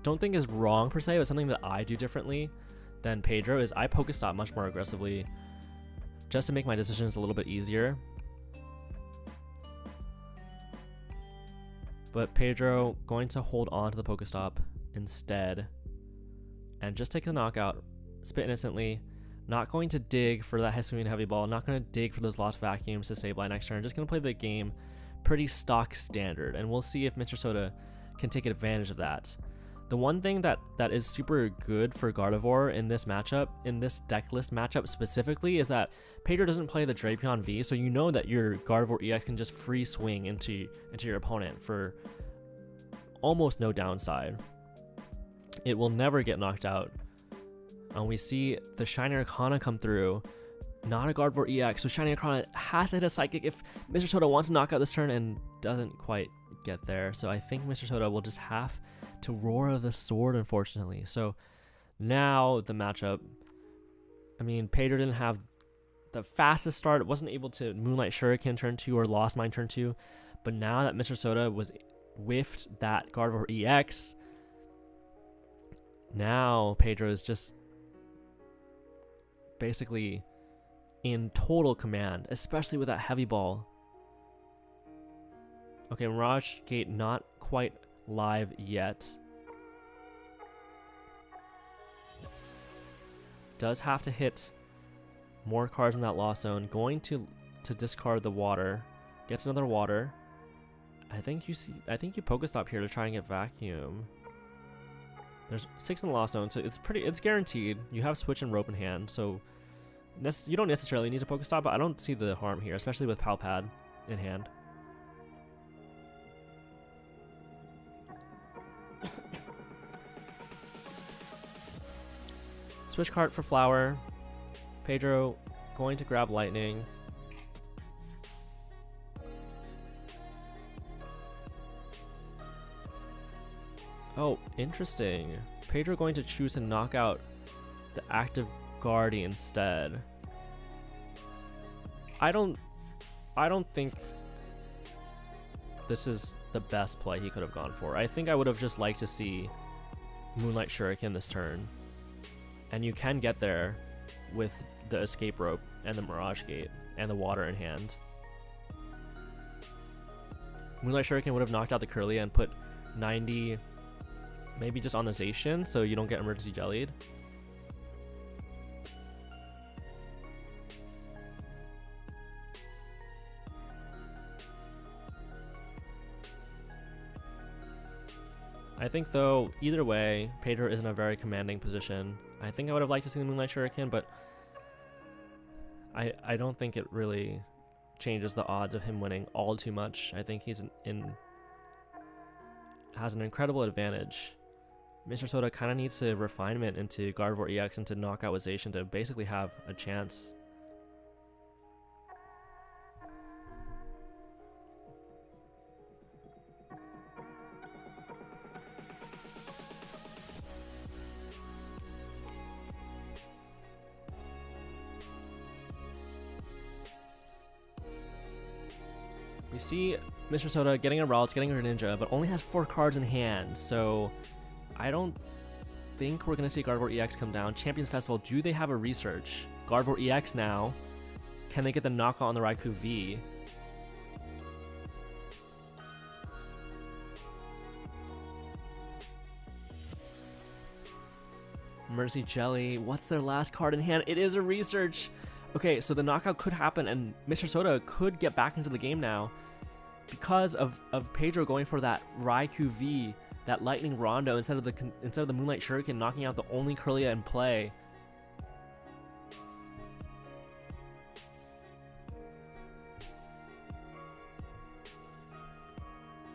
don't think is wrong per se, but something that I do differently than Pedro is I Pokestop much more aggressively just to make my decisions a little bit easier. But Pedro going to hold on to the Pokestop instead and just take the knockout, spit innocently, not going to dig for that Hisuian Heavy Ball, not going to dig for those lost vacuums to Sableye next turn, just going to play the game pretty stock standard, and we'll see if Mr. Soda can take advantage of that. The one thing that is super good for Gardevoir in this matchup, in this deck list matchup specifically, is that Pedro doesn't play the Drapion V, so you know that your Gardevoir EX can just free swing into your opponent for almost no downside. It will never get knocked out. And we see the Shiny Arcana come through. Not a Gardevoir EX, so Shiny Arcana has to hit a Psychic if Mr. Soda wants to knock out this turn and doesn't quite get there. So I think Mr. Soda will just have to Roar the Sword, unfortunately. So now the matchup, I mean, Pedro didn't have the fastest start, wasn't able to Moonlight Shuriken turn 2 or Lost Mine turn 2, but now that Mr. Soda was whiffed that Gardevoir EX, now Pedro is just basically in total command, especially with that Heavy Ball. Okay, Mirage Gate not quite live yet. Does have to hit more cards in that Lost Zone. Going to discard the water. Gets another water. I think you Pokestop here to try and get Vacuum. There's 6 in the Lost Zone, so it's guaranteed. You have Switch and Rope in hand, so you don't necessarily need to Pokestop, but I don't see the harm here, especially with Palpad in hand. Switch card for Flower. Pedro going to grab Lightning. Oh, interesting. Pedro going to choose to knock out the active Guardy instead. I don't think this is the best play he could have gone for. I think I would have just liked to see Moonlight Shuriken this turn. And you can get there with the escape rope and the Mirage Gate and the water in hand. Moonlight Shuriken would have knocked out the Kirlia and put 90 maybe just on the Zacian so you don't get emergency jellied. I think though, either way, Pedro is in a very commanding position. I think I would have liked to see the Moonlight Shuriken, but I don't think it really changes the odds of him winning all too much. I think he's has an incredible advantage. Mr. Soda kind of needs to refinement into Gardevoir EX and to knock out with Zacian to basically have a chance. We see Mr. Soda getting a Ralts, getting a Greninja, but only has 4 cards in hand, so I don't think we're going to see Gardevoir EX come down. Champions Festival, do they have a research? Gardevoir EX now. Can they get the knockout on the Raikou V? Mercy Jelly, what's their last card in hand? It is a research! Okay, so the knockout could happen and Mr. Soda could get back into the game now because of Pedro going for that Raikou V, that Lightning Rondo instead of the Moonlight Shuriken, knocking out the only Kirlia in play.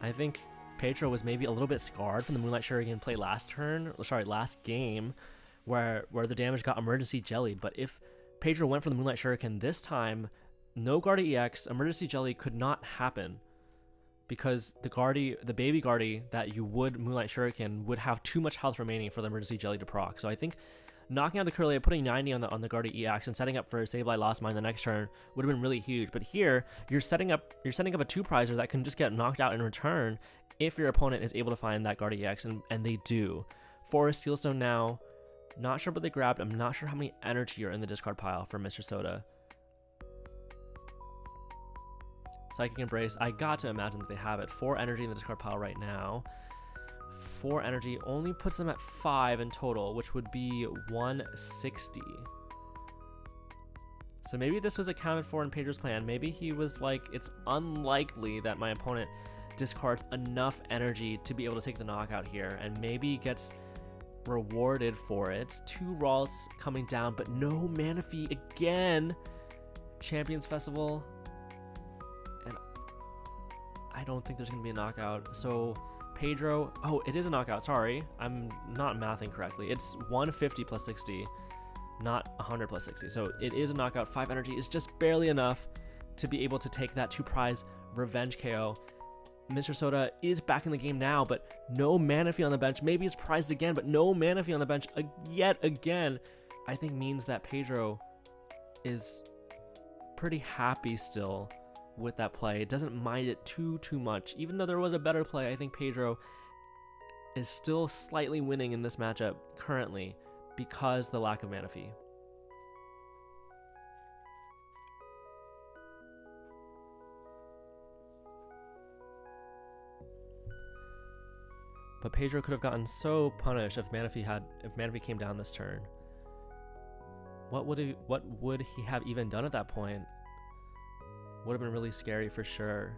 I think Pedro was maybe a little bit scarred from the Moonlight Shuriken play last game, where the damage got emergency jellied. But if Pedro went for the Moonlight Shuriken this time, no Guardy EX, emergency jelly could not happen because the baby Guardy that you would Moonlight Shuriken would have too much health remaining for the emergency jelly to proc. So I think knocking out the Kirlia, putting 90 on the Guardy EX and setting up for Sableye Lost Mine the next turn would have been really huge. But here you're setting up a 2-prizer that can just get knocked out in return if your opponent is able to find that Guardy EX, and they do. Forest Steelstone now. Not sure what they grabbed. I'm not sure how many energy are in the discard pile for Mr. Soda. Psychic Embrace. I got to imagine that they have it. 4 energy in the discard pile right now. 4 energy only puts them at 5 in total, which would be 160. So maybe this was accounted for in Pedro's plan. Maybe he was like, it's unlikely that my opponent discards enough energy to be able to take the knockout here, and maybe gets rewarded for it. 2 Ralts coming down, but no Manaphy again. Champions Festival, and I don't think there's gonna be a knockout. So Pedro, oh, it is a knockout. Sorry, I'm not mathing correctly. It's 150 plus 60, not 100 plus 60. So it is a knockout. 5 energy is just barely enough to be able to take that 2-prize revenge KO. Mr. Soda is back in the game now, but no Manaphy on the bench. Maybe it's prized again, but no Manaphy on the bench yet again. I think means that Pedro is pretty happy still with that play. It doesn't mind it too much. Even though there was a better play, I think Pedro is still slightly winning in this matchup currently because the lack of Manaphy. But Pedro could have gotten so punished if Manaphy came down this turn. What would he have even done at that point? Would have been really scary for sure.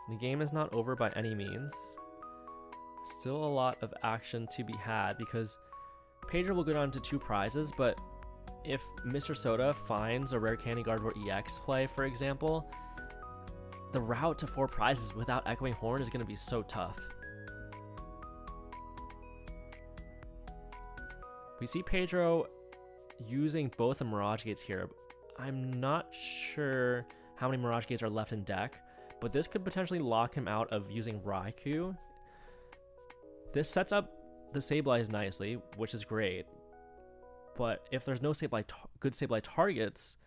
The game is not over by any means. Still a lot of action to be had because Pedro will go down to 2 prizes, but if Mr. Soda finds a Rare Candy Gardevoir EX play, for example, the route to 4 prizes without Echoing Horn is going to be so tough. We see Pedro using both the Mirage Gates here. I'm not sure how many Mirage Gates are left in deck, but this could potentially lock him out of using Raikou. This sets up the Sableyes nicely, which is great. But if there's no good Sableye targets,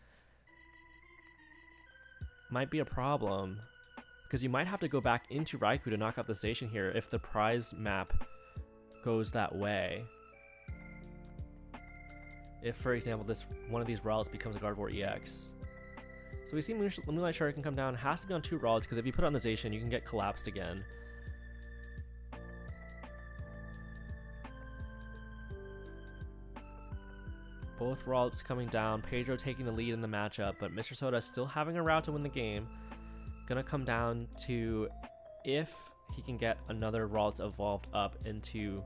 might be a problem. Because you might have to go back into Raikou to knock out the station here if the prize map goes that way. If, for example, one of these routes becomes a Gardevoir EX. So we see Moonlight Shuriken come down. It has to be on 2 rods, because if you put it on the Zacian, you can get collapsed again. Both routes coming down. Pedro taking the lead in the matchup, but Mr. Soda still having a route to win the game. Gonna come down to if he can get another route evolved up into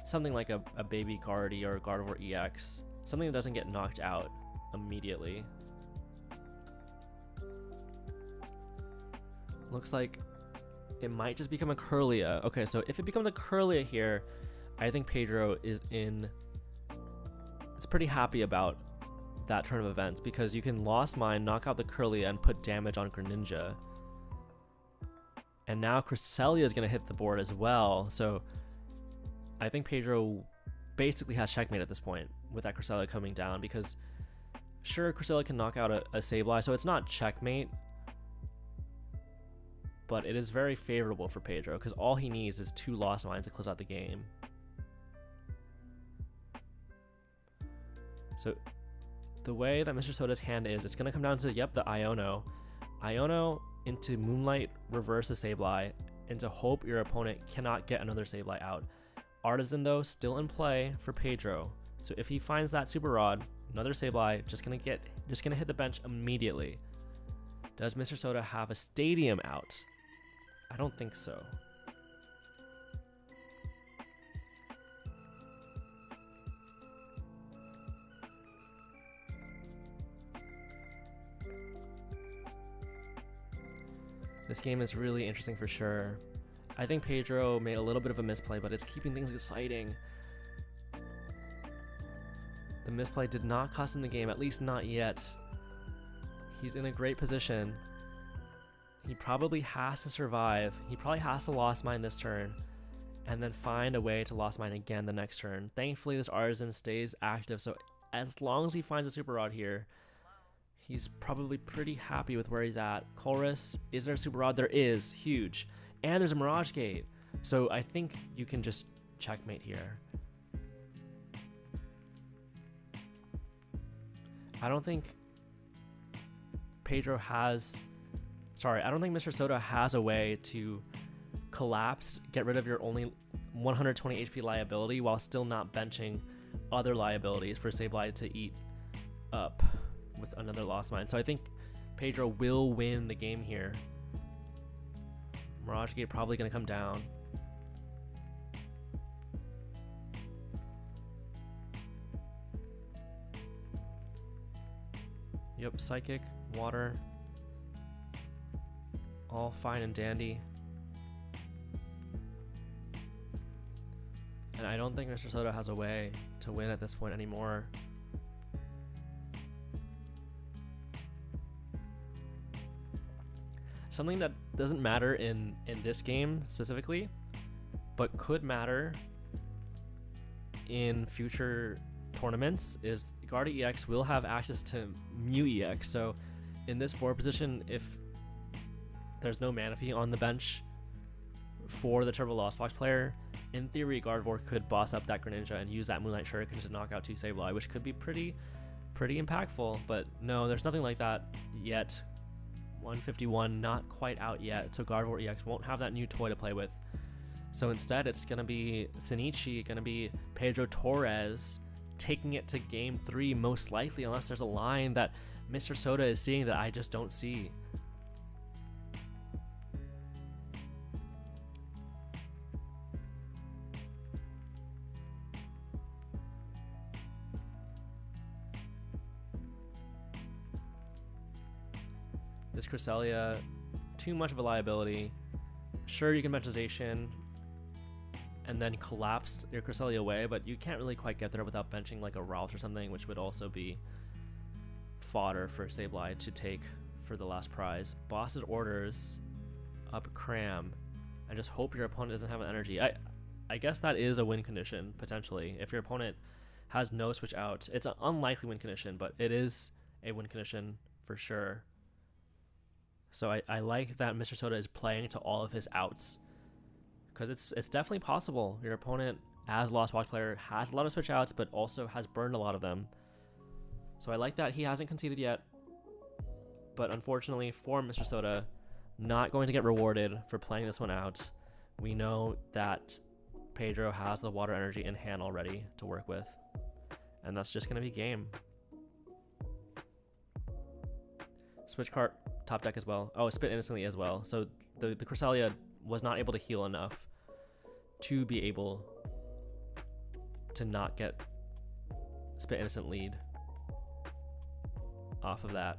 something like a baby Gardy or a Gardevoir EX. Something that doesn't get knocked out immediately. Looks like it might just become a Kirlia. Okay, so if it becomes a Kirlia here, I think Pedro is pretty happy about that turn of events, because you can Lost Mine, knock out the Kirlia, and put damage on Greninja. And now Cresselia is going to hit the board as well, so I think Pedro basically has checkmate at this point with that Cresselia coming down, because sure, Cresselia can knock out a Sableye, so it's not checkmate, but it is very favorable for Pedro, because all he needs is 2 Lost Mines to close out the game. So the way that Mr. Soda's hand is, it's going to come down to, yep, the Iono. Iono into Moonlight, reverse the Sableye, and to hope your opponent cannot get another Sableye out. Artisan, though, still in play for Pedro. So if he finds that Super Rod, another Sableye, just gonna hit the bench immediately. Does Mr. Soda have a Stadium out? I don't think so. This game is really interesting for sure. I think Pedro made a little bit of a misplay, but it's keeping things exciting. The misplay did not cost him the game, at least not yet. He's in a great position. He probably has to survive. He probably has to Lost Mine this turn, and then find a way to Lost Mine again the next turn. Thankfully, this Artisan stays active, so as long as he finds a Super Rod here, he's probably pretty happy with where he's at. Colress, is there a Super Rod? There is. Huge. And there's a Mirage Gate. So I think you can just checkmate here. I don't think Mr. Soda has a way to collapse, get rid of your only 120 HP liability while still not benching other liabilities for Sableye to eat up with another Lost Mine. So I think Pedro will win the game here. Mirage Gate probably going to come down. Yep, Psychic, Water, all fine and dandy. And I don't think Mr. Soda has a way to win at this point anymore. Something that doesn't matter in this game specifically, but could matter in future tournaments, is Gardy EX will have access to Mew EX. So in this board position, if there's no Manaphy on the bench for the Turbo Lost Box player, in theory Gardevoir could boss up that Greninja and use that Moonlight Shuriken to knock out 2 Sableye, which could be pretty impactful. But no, there's nothing like that yet. 151 not quite out yet, so Gardevoir EX won't have that new toy to play with. So instead it's gonna be Shinichi, gonna be Pedro Torres taking it to game 3 most likely, unless there's a line that Mr. Soda is seeing that I just don't see. This Cresselia, too much of a liability. Sure, you can bench Zacian and then collapse your Cresselia away, but you can't really quite get there without benching like a Ralph or something, which would also be fodder for Sableye to take for the last prize. Boss's orders up Cram. I just hope your opponent doesn't have an energy. I guess that is a win condition, potentially. If your opponent has no switch out, it's an unlikely win condition, but it is a win condition for sure. So I like that Mr. Soda is playing to all of his outs, because it's definitely possible. Your opponent, as Lost Watch player, has a lot of switch outs, but also has burned a lot of them. So I like that he hasn't conceded yet, but unfortunately for Mr. Soda, not going to get rewarded for playing this one out. We know that Pedro has the water energy in hand already to work with, and that's just going to be game. Switch card, top deck as well. Oh, spit instantly as well. So the Cresselia was not able to heal enough to be able to not get spit instant lead off of that,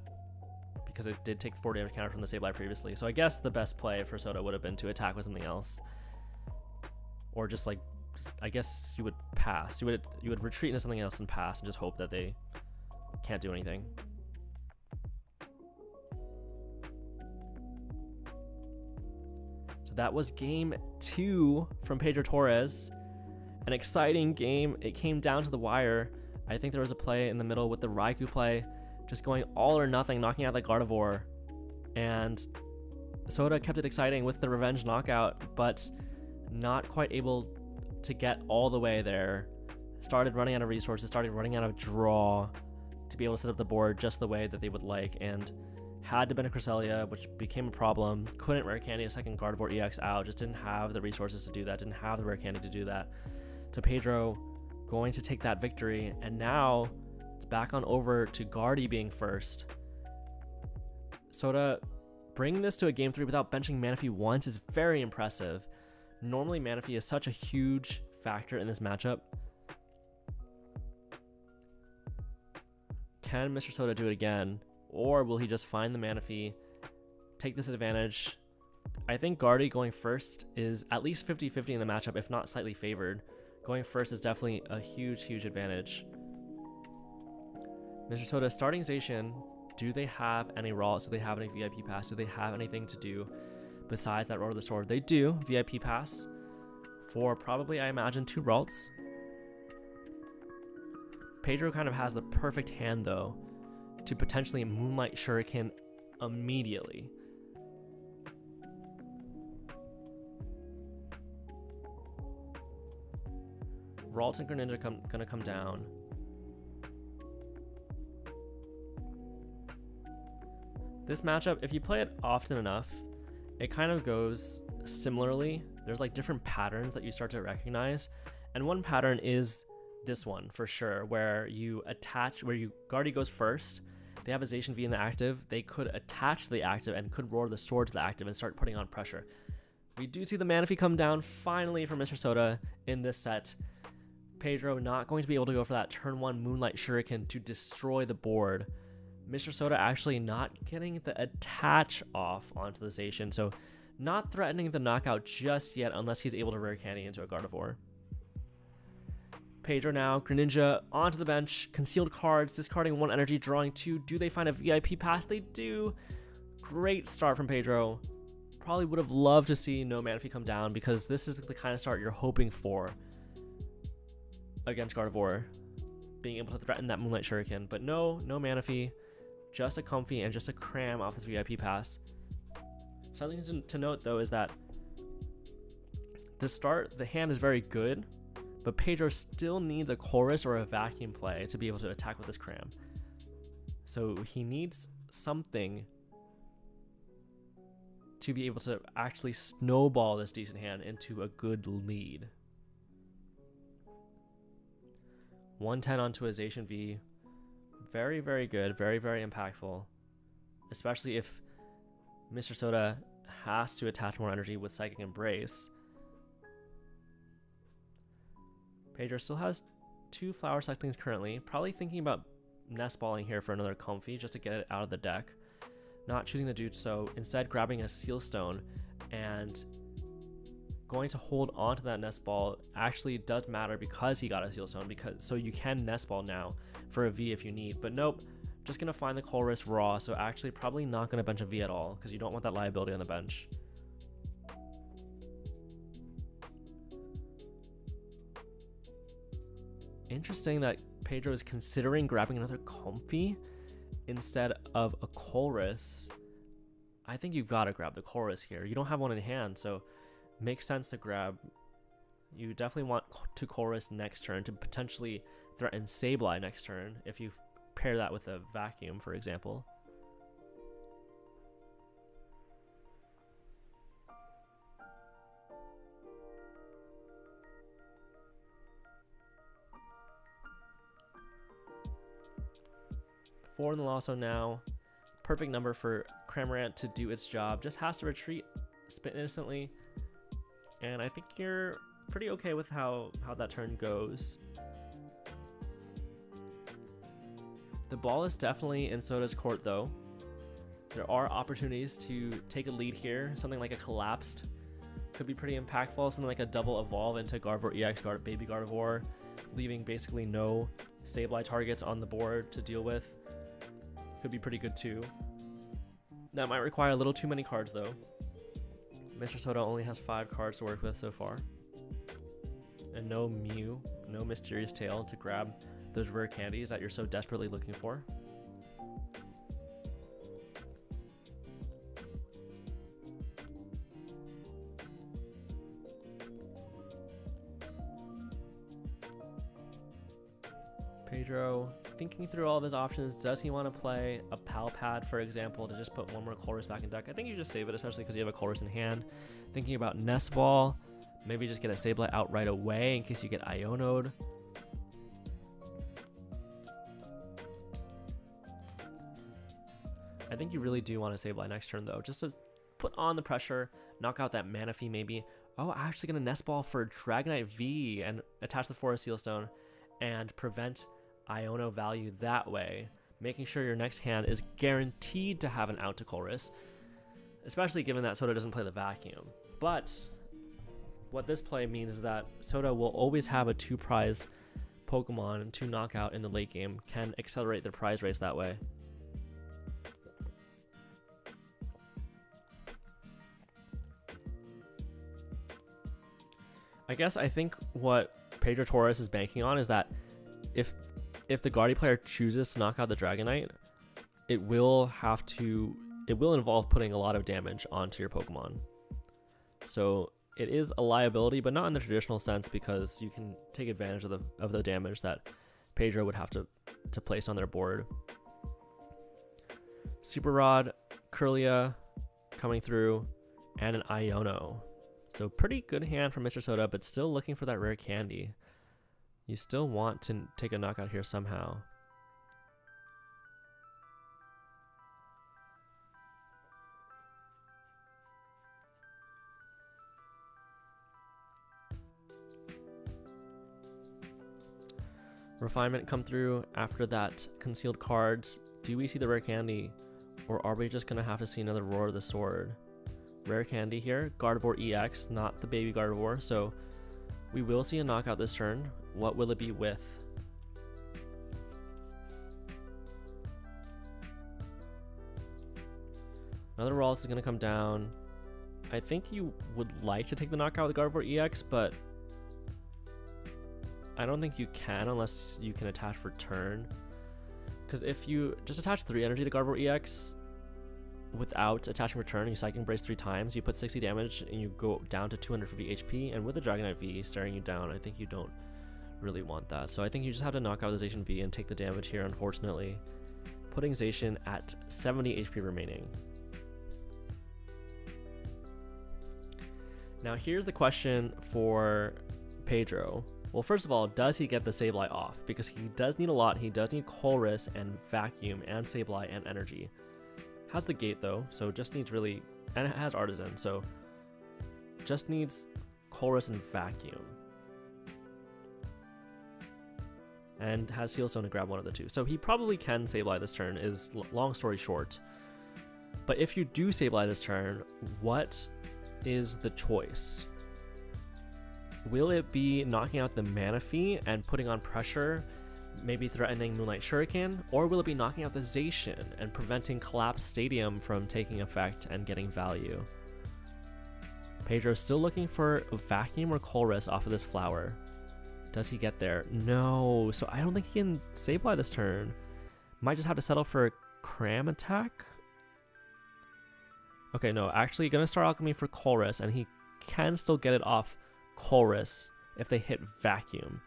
because it did take 4 damage counter from the Sableye previously. So I guess the best play for Soda would have been to attack with something else, or just like, I guess you would pass. You would retreat into something else and pass and just hope that they can't do anything. So that was game 2 from Pedro Torres. An exciting game. It came down to the wire. I think there was a play in the middle with the Raikou play, just going all or nothing, knocking out the Gardevoir. And Soda kept it exciting with the revenge knockout, but not quite able to get all the way there. Started running out of resources, started running out of draw to be able to set up the board just the way that they would like, and had to bend a Cresselia, which became a problem. Couldn't rare candy a second Gardevoir EX out, just didn't have the resources to do that, didn't have the rare candy to do that. So Pedro going to take that victory, and now it's back on over to Gardy being first. Soda bringing this to a game 3 without benching Manaphy once is very impressive. Normally Manaphy is such a huge factor in this matchup. Can Mr. Soda do it again? Or will he just find the Manaphy, take this advantage? I think Gardy going first is at least 50-50 in the matchup, if not slightly favored. Going first is definitely a huge advantage. Mr. Soda starting Zacian. Do they have any Ralts? Do they have any VIP pass? Do they have anything to do besides that Roar of the Sword? They do. VIP pass for probably, I imagine, 2 Ralts. Pedro kind of has the perfect hand, though, to potentially Moonlight Shuriken immediately. Ralt and Greninja gonna come down. This matchup, if you play it often enough, it kind of goes similarly. There's like different patterns that you start to recognize, and one pattern is this one for sure, where you attach, where Gardy goes first. They have a Zacian V in the active. They could attach to the active and could roar the sword to the active and start putting on pressure. We do see the Manaphy come down finally for Mr. Soda in this set. Pedro not going to be able to go for that turn 1 Moonlight Shuriken to destroy the board. Mr. Soda actually not getting the attach off onto the Zacian, so not threatening the knockout just yet unless he's able to rare candy into a Gardevoir. Pedro now, Greninja onto the bench, concealed cards, discarding 1 energy, drawing 2. Do they find a VIP pass? They do. Great start from Pedro. Probably would have loved to see no Manaphy come down, because this is the kind of start you're hoping for against Gardevoir, being able to threaten that Moonlight Shuriken. But no Manaphy, just a Comfy and just a cram off this VIP pass. Something to note though is that the hand is very good, but Pedro still needs a chorus or a vacuum play to be able to attack with this cram. So he needs something to be able to actually snowball this decent hand into a good lead. 110 onto a Zacian V. Very good, very impactful. Especially if Mr. Soda has to attach more energy with Psychic Embrace. Pedro still has 2 Flower Sucklings currently. Probably thinking about nest balling here for another Comfy just to get it out of the deck. Not choosing to do so, instead grabbing a Seal Stone, and going to hold on to that nest ball actually does matter because he got a Seal Stone, so you can nest ball now for a V if you need. But nope, just gonna find the Colress raw, so actually probably not gonna bench a V at all because you don't want that liability on the bench. Interesting that Pedro is considering grabbing another Comfy instead of a Chorus. I think you've got to grab the Chorus here. You don't have one in hand, so makes sense to grab. You definitely want to Chorus next turn to potentially threaten Sableye next turn if you pair that with a Vacuum, for example. Four in the Lasso now. Perfect number for Cramorant to do its job. Just has to retreat, spin instantly. And I think you're pretty okay with how that turn goes. The ball is definitely in Soda's court though. There are opportunities to take a lead here. Something like a Collapsed could be pretty impactful. Something like a double evolve into Gardevoir EX, Baby Gardevoir, leaving basically no Sableye targets on the board to deal with. Could be pretty good too. That might require a little too many cards though. Mr. Soda only has 5 cards to work with so far. And no Mew, no Mysterious Tail to grab those rare candies that you're so desperately looking for. Pedro thinking through all of his options. Does he want to play a Pal Pad, for example, to just put one more Chorus back in deck? I think you just save it, especially because you have a Chorus in hand. Thinking about Nest Ball, maybe just get a Sableye out right away in case you get Iono'd. I think you really do want to Sableye next turn though, just to put on the pressure, knock out that Manaphy maybe. Oh, I'm actually going to Nest Ball for Dragonite V and attach the Forest Seal Stone and prevent Iono value that way, making sure your next hand is guaranteed to have an out to Chorus, especially given that Soda doesn't play the Vacuum. But what this play means is that Soda will always have a 2 prize Pokemon to knock out in the late game, can accelerate the prize race that way. I think what Pedro Torres is banking on is that if the Guardy player chooses to knock out the Dragonite, it will involve putting a lot of damage onto your Pokemon. So it is a liability, but not in the traditional sense, because you can take advantage of the damage that Pedro would have to place on their board. Super Rod, Kirlia coming through, and an Iono. So pretty good hand from Mr. Soda, but still looking for that rare candy. You still want to take a knockout here somehow. Refinement come through after that concealed cards. Do we see the rare candy, or are we just going to have to see another Roar of the Sword? Rare candy here, Gardevoir EX, not the Baby Gardevoir, so we will see a knockout this turn. What will it be with? Another Ralts is going to come down. I think you would like to take the knockout with Gardevoir EX, but I don't think you can unless you can attach for turn. Because if you just attach 3 energy to Gardevoir EX without attaching return, you Psychic Embrace 3 times, you put 60 damage and you go down to 250 HP, and with the Dragonite V staring you down, I think you don't really want that. So I think you just have to knock out the Zacian V and take the damage here, unfortunately, putting Zacian at 70 HP remaining. Now here's the question for Pedro. Well, first of all, does he get the Sableye off? Because he does need a lot. He does need Chorus and Vacuum and Sableye and Energy. Has the Gate though, so just needs really, and it has Artisan, so just needs Chorus and Vacuum. And has Seal Stone to grab one of the two. So he probably can Sableye this turn, is long story short. But if you do Sableye this turn, what is the choice? Will it be knocking out the Manaphy and putting on pressure, maybe threatening Moonlight Shuriken, or will it be knocking out the Zacian and preventing Collapse Stadium from taking effect and getting value? Pedro's still looking for a Vacuum or Chorus off of this flower. Does he get there? No. So I don't think he can Sableye this turn. Might just have to settle for a Cram attack. Okay, no. Actually, gonna start Alchemy for Colress, and he can still get it off Colress if they hit Vacuum.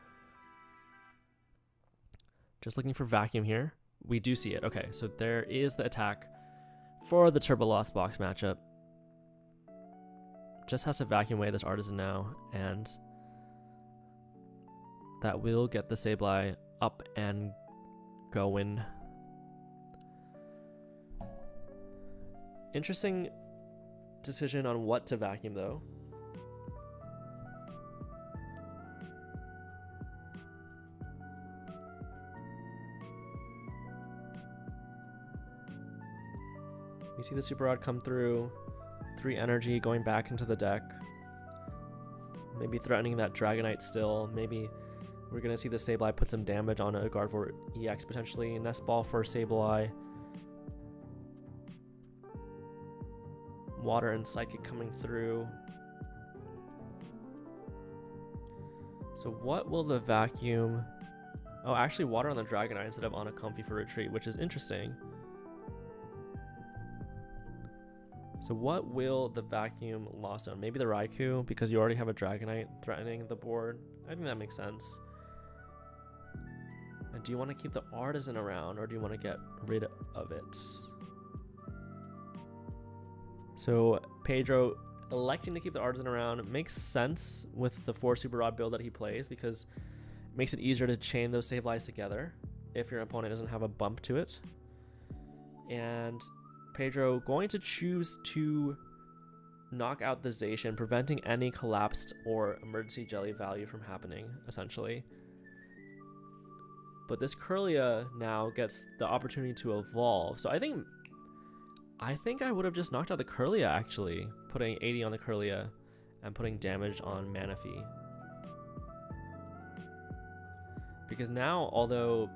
Just looking for Vacuum here. We do see it. Okay, so there is the attack for the Turbo Lost Box matchup. Just has to Vacuum away this Artisan now, and that will get the Sableye up and going. Interesting decision on what to Vacuum, though. We see the Super Rod come through. 3 energy going back into the deck. Maybe threatening that Dragonite still. Maybe we're going to see the Sableye put some damage on a Gardevoir EX potentially. Nest Ball for Sableye. Water and Psychic coming through. So what will the Vacuum... Oh, actually Water on the Dragonite instead of on a Comfy for Retreat, which is interesting. So what will the Vacuum Lost Zone? Maybe the Raikou, because you already have a Dragonite threatening the board. I think that makes sense. And do you want to keep the Artisan around, or do you want to get rid of it? So Pedro electing to keep the Artisan around makes sense with the 4 Super Rod build that he plays, because it makes it easier to chain those Sableyes together if your opponent doesn't have a bump to it. And Pedro going to choose to knock out the Zacian, preventing any collapsed or emergency jelly value from happening, essentially. But this Kirlia now gets the opportunity to evolve. So I think I would have just knocked out the Kirlia, actually, putting 80 on the Kirlia and putting damage on Manaphy. Because now, although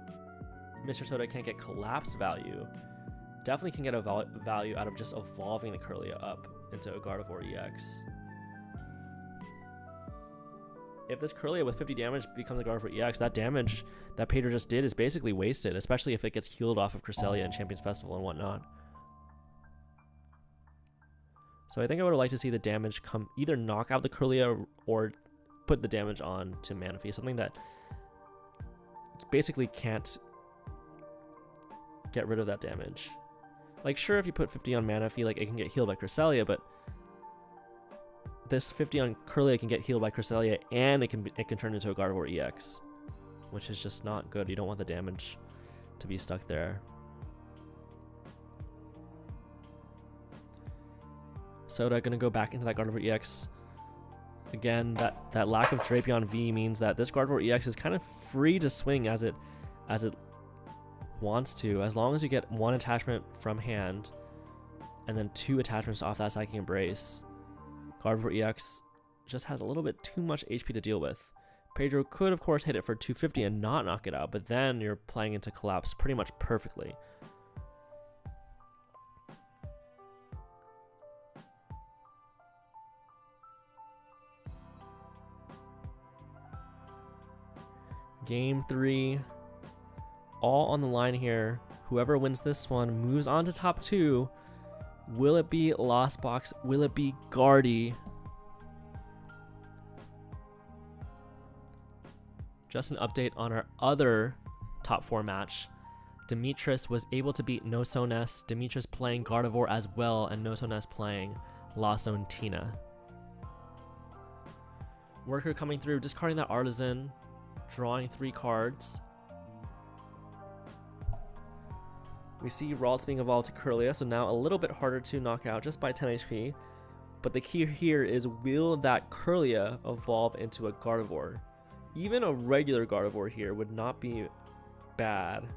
Mr. Soda can't get collapse value, definitely can get a value out of just evolving the Kirlia up into a Gardevoir EX. If this Kirlia with 50 damage becomes a Gardevoir EX, that damage that Pedro just did is basically wasted, especially if it gets healed off of Cresselia and Champions Festival and whatnot. So I think I would have liked to see the damage come, either knock out the Kirlia or put the damage on to Manaphy, something that basically can't get rid of that damage. Like, sure, if you put 50 on Manaphy, like, it can get healed by Cresselia, but this 50 on Kirlia can get healed by Cresselia, and it can turn into a Gardevoir EX, which is just not good. You don't want the damage to be stuck there. Soda gonna go back into that Gardevoir EX. Again, that lack of Drapion V means that this Gardevoir EX is kind of free to swing as it wants to, as long as you get 1 attachment from hand and then 2 attachments off that Psychic Embrace. Gardevoir EX just has a little bit too much HP to deal with. Pedro could, of course, hit it for 250 and not knock it out, but then you're playing into Collapse pretty much perfectly. Game 3. All on the line here. Whoever wins this one moves on to top 2. Will it be Lost Box? Will it be Guardy? Just an update on our other top 4 match. Demetris was able to beat Nosones. Demetris playing Gardevoir as well, and Nosones playing Lost Zone Tina. Worker coming through, discarding that Artisan, drawing 3 cards. We see Ralts being evolved to Kirlia, so now a little bit harder to knock out just by 10 HP. But the key here is, will that Kirlia evolve into a Gardevoir? Even a regular Gardevoir here would not be bad.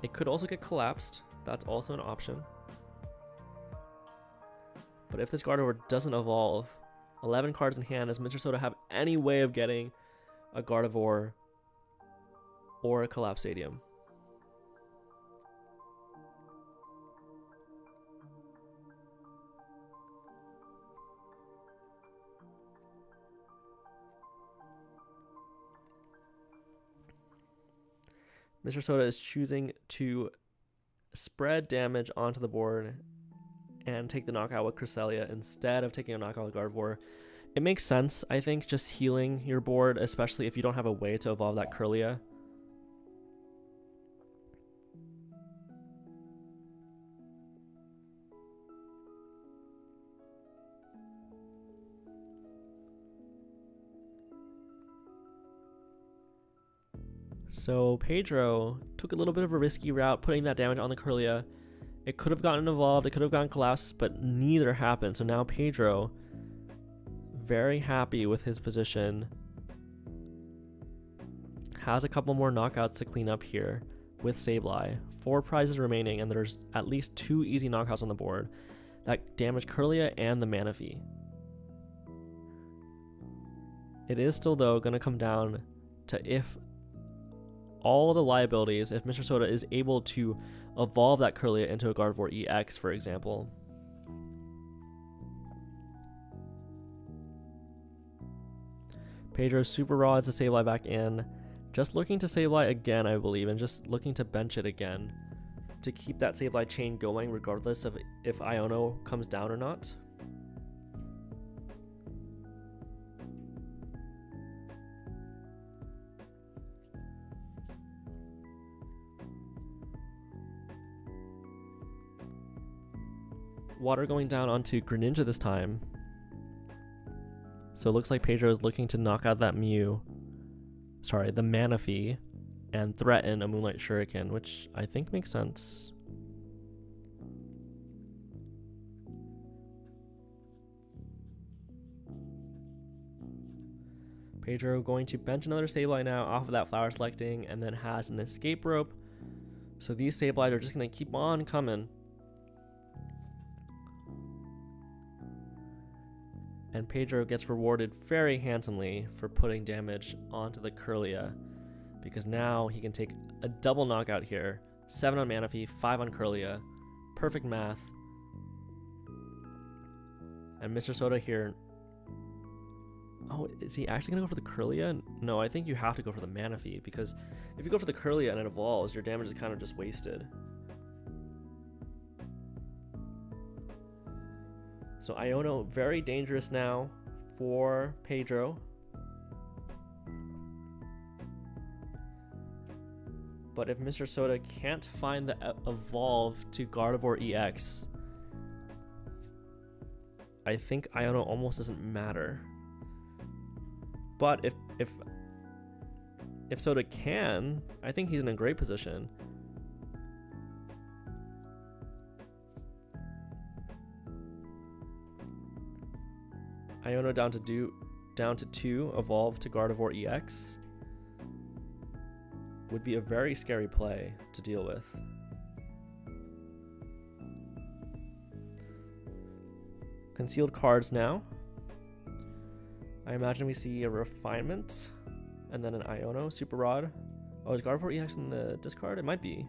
It could also get collapsed. That's also an option. But if this Gardevoir doesn't evolve, 11 cards in hand, does Mr. Soda have any way of getting a Gardevoir or a Collapse Stadium? Mr. Soda is choosing to spread damage onto the board and take the knockout with Cresselia instead of taking a knockout with Gardevoir. It makes sense, I think, just healing your board, especially if you don't have a way to evolve that Kirlia. So Pedro took a little bit of a risky route, putting that damage on the Kirlia. It could have gotten evolved, it could have gotten collapsed, but neither happened. So now Pedro, very happy with his position, has a couple more knockouts to clean up here with Sableye. 4 prizes remaining, and there's at least 2 easy knockouts on the board that damage Kirlia and the Manaphy. It is still, though, going to come down to if all the liabilities, if Mr. Soda is able to evolve that Kirlia into a Gardevoir EX, for example. Pedro Super Rods to Sableye back in. Just looking to Sableye again, I believe, and just looking to bench it again to keep that Sableye chain going regardless of if Iono comes down or not. Water going down onto Greninja this time. So it looks like Pedro is looking to knock out that the Manaphy, and threaten a Moonlight Shuriken, which I think makes sense. Pedro going to bench another Sableye now off of that Flower Selecting, and then has an Escape Rope. So these Sableyes are just going to keep on coming. And Pedro gets rewarded very handsomely for putting damage onto the Kirlia, because now he can take a double knockout here. 7 on Manaphy, 5 on Kirlia. Perfect math. And Mr. Soda here... Oh, is he actually going to go for the Kirlia? No, I think you have to go for the Manaphy, because if you go for the Kirlia and it evolves, your damage is kind of just wasted. So Iono, very dangerous now for Pedro. But if Mr. Soda can't find the evolve to Gardevoir EX, I think Iono almost doesn't matter. But if Soda can, I think he's in a great position. Iono down to 2, evolve to Gardevoir EX would be a very scary play to deal with. Concealed cards now. I imagine we see a Refinement and then an Iono Super Rod. Oh, is Gardevoir EX in the discard? It might be.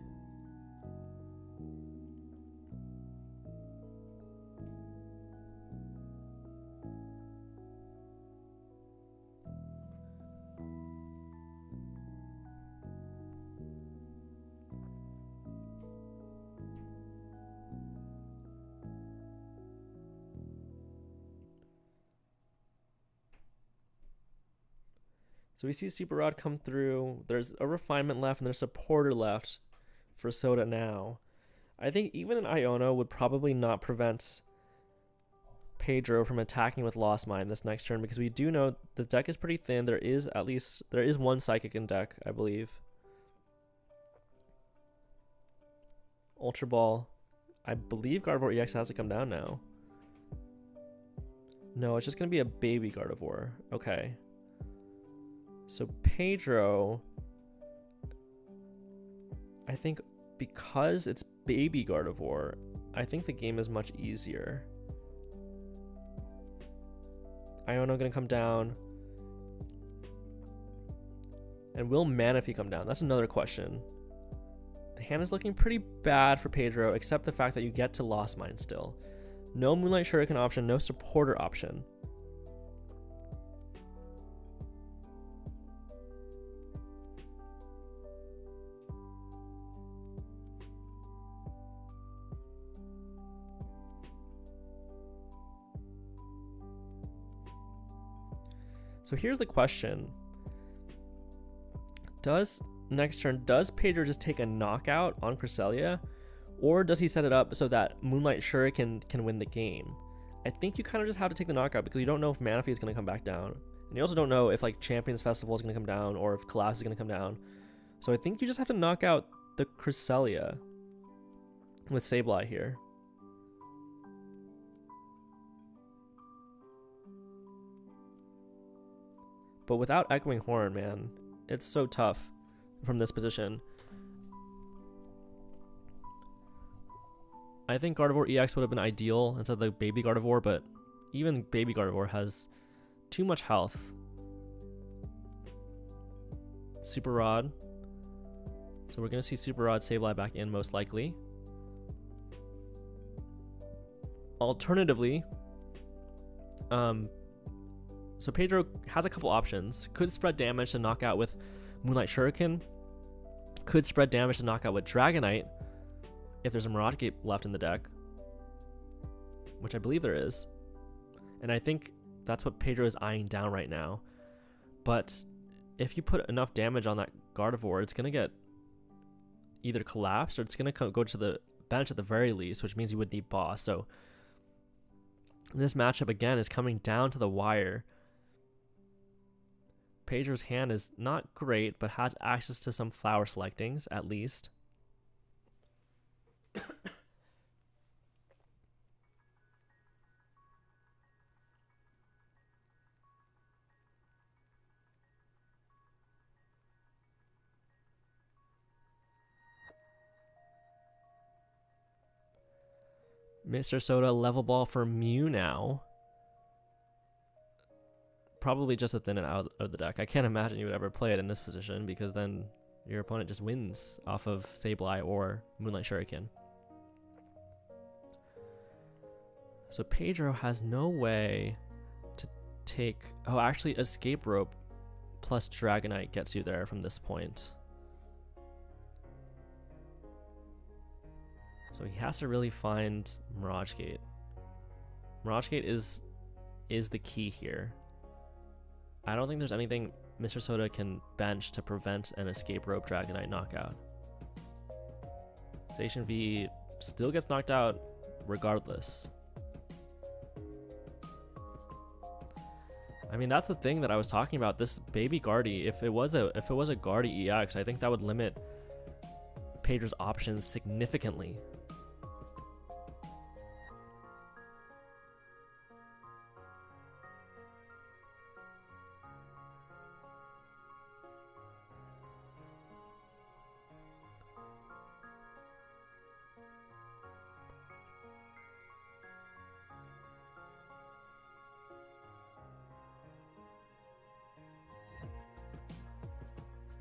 So we see Super Rod come through. There's a Refinement left, and there's a Supporter left for Soda now. I think even an Iono would probably not prevent Pedro from attacking with Lost Mine this next turn, because we do know the deck is pretty thin. There is one Psychic in deck, I believe. Ultra Ball. I believe Gardevoir EX has to come down now. No, it's just going to be a baby Gardevoir. Okay. So Pedro, I think because it's baby Gardevoir, I think the game is much easier. Iono gonna come down. And will Manaphy come down? That's another question. The hand is looking pretty bad for Pedro, except the fact that you get to Lost Mine still. No Moonlight Shuriken option, no Supporter option. So here's the question. Next turn, does Pedro just take a knockout on Cresselia? Or does he set it up so that Moonlight Shuriken can win the game? I think you kind of just have to take the knockout because you don't know if Manaphy is going to come back down. And you also don't know if like Champions Festival is going to come down or if Collapse is going to come down. So I think you just have to knock out the Cresselia with Sableye here. But without Echoing Horn, man, it's so tough from this position. I think Gardevoir EX would have been ideal instead of the Baby Gardevoir, but even Baby Gardevoir has too much health. Super Rod. So we're going to see Super Rod Sableye back in most likely. Alternatively, so Pedro has a couple options. Could spread damage to knock out with Moonlight Shuriken. Could spread damage to knock out with Dragonite if there's a Mirage Gate left in the deck, which I believe there is. And I think that's what Pedro is eyeing down right now. But if you put enough damage on that Gardevoir, it's going to get either collapsed or it's going to go to the bench at the very least, which means you would need boss. So this matchup again is coming down to the wire. Pedro's hand is not great, but has access to some flower selectings at least. Mr. Soda level ball for Mew now. Probably just to thin it out of the deck. I can't imagine you would ever play it in this position because then your opponent just wins off of Sableye or Moonlight Shuriken. So Pedro has no way to take... Oh, actually Escape Rope plus Dragonite gets you there from this point. So he has to really find Mirage Gate. Mirage Gate is the key here. I don't think there's anything Mr. Soda can bench to prevent an Escape Rope Dragonite knockout. Station V still gets knocked out regardless. I mean, that's the thing that I was talking about. This Baby Guardy, if it was a Guardy EX, I think that would limit Pedro's options significantly.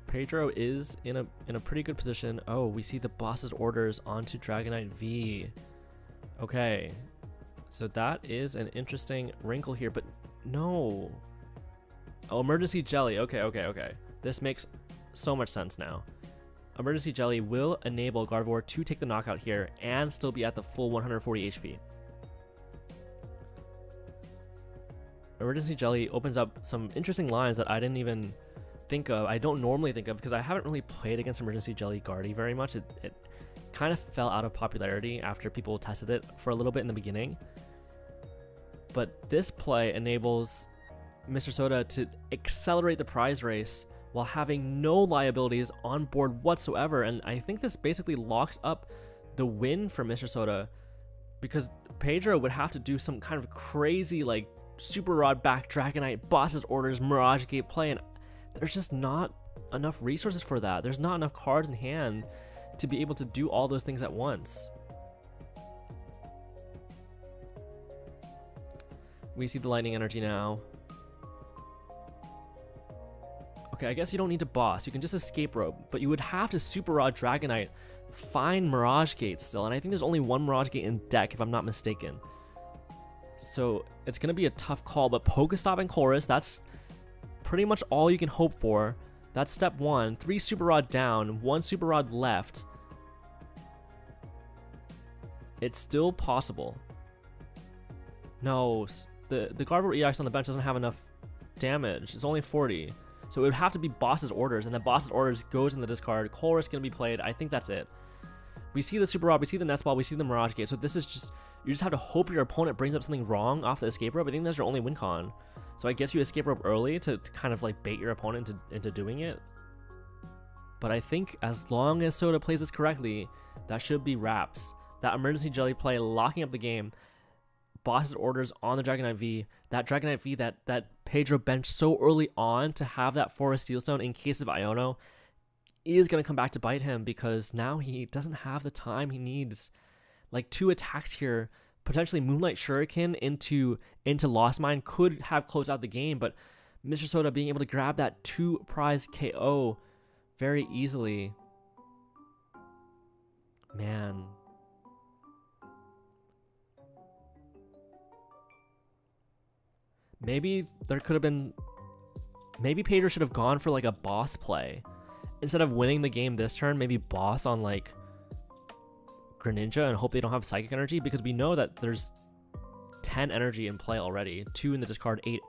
Pedro is in a pretty good position. Oh, we see the boss's orders onto Dragonite V. Okay, so that is an interesting wrinkle here, but no. Oh, Emergency Jelly. Okay. This makes so much sense now. Emergency Jelly will enable Gardevoir to take the knockout here and still be at the full 140 HP. Emergency Jelly opens up some interesting lines that I didn't even think of. I don't normally think of because I haven't really played against Emergency Jelly Guardy very much. It kind of fell out of popularity after people tested it for a little bit in the beginning. But this play enables Mr. Soda to accelerate the prize race while having no liabilities on board whatsoever. And I think this basically locks up the win for Mr. Soda because Pedro would have to do some kind of crazy like Super Rod back Dragonite, boss's orders, Mirage Gate play, and there's just not enough resources for that. There's not enough cards in hand to be able to do all those things at once. We see the lightning energy now. Okay, I guess you don't need to boss. You can just escape rope, but you would have to Super Rod Dragonite, find Mirage Gate still, and I think there's only one Mirage Gate in deck if I'm not mistaken. So it's going to be a tough call, but Pokestop and Chorus, that's pretty much all you can hope for. That's step one. 3 Super Rod down, 1 Super Rod left. It's still possible. No, the Gardevoir EX on the bench doesn't have enough damage. It's only 40. So it would have to be boss's orders, and then boss's orders goes in the discard. Colress gonna be played. I think that's it. We see the Super Rod, we see the Nest Ball, we see the Mirage Gate. So this is just, you just have to hope your opponent brings up something wrong off the Escape Rope. I think that's your only win con. So I guess you Escape Rope early to kind of like bait your opponent into doing it. But I think as long as Soda plays this correctly, that should be wraps. That Emergency Jelly play, locking up the game. Boss's orders on the Dragonite V. That Dragonite V that Pedro benched so early on to have that Forest Steel Stone in case of Iono is going to come back to bite him, because now he doesn't have the time he needs. Like 2 attacks here, potentially Moonlight Shuriken into Lost Mine could have closed out the game, but Mr. Soda being able to grab that 2 prize KO very easily. Man. Maybe there could have been, maybe Pedro should have gone for like a boss play. Instead of winning the game this turn, maybe boss on like Greninja and hope they don't have Psychic Energy, because we know that there's 10 energy in play already. 2 in the discard, 8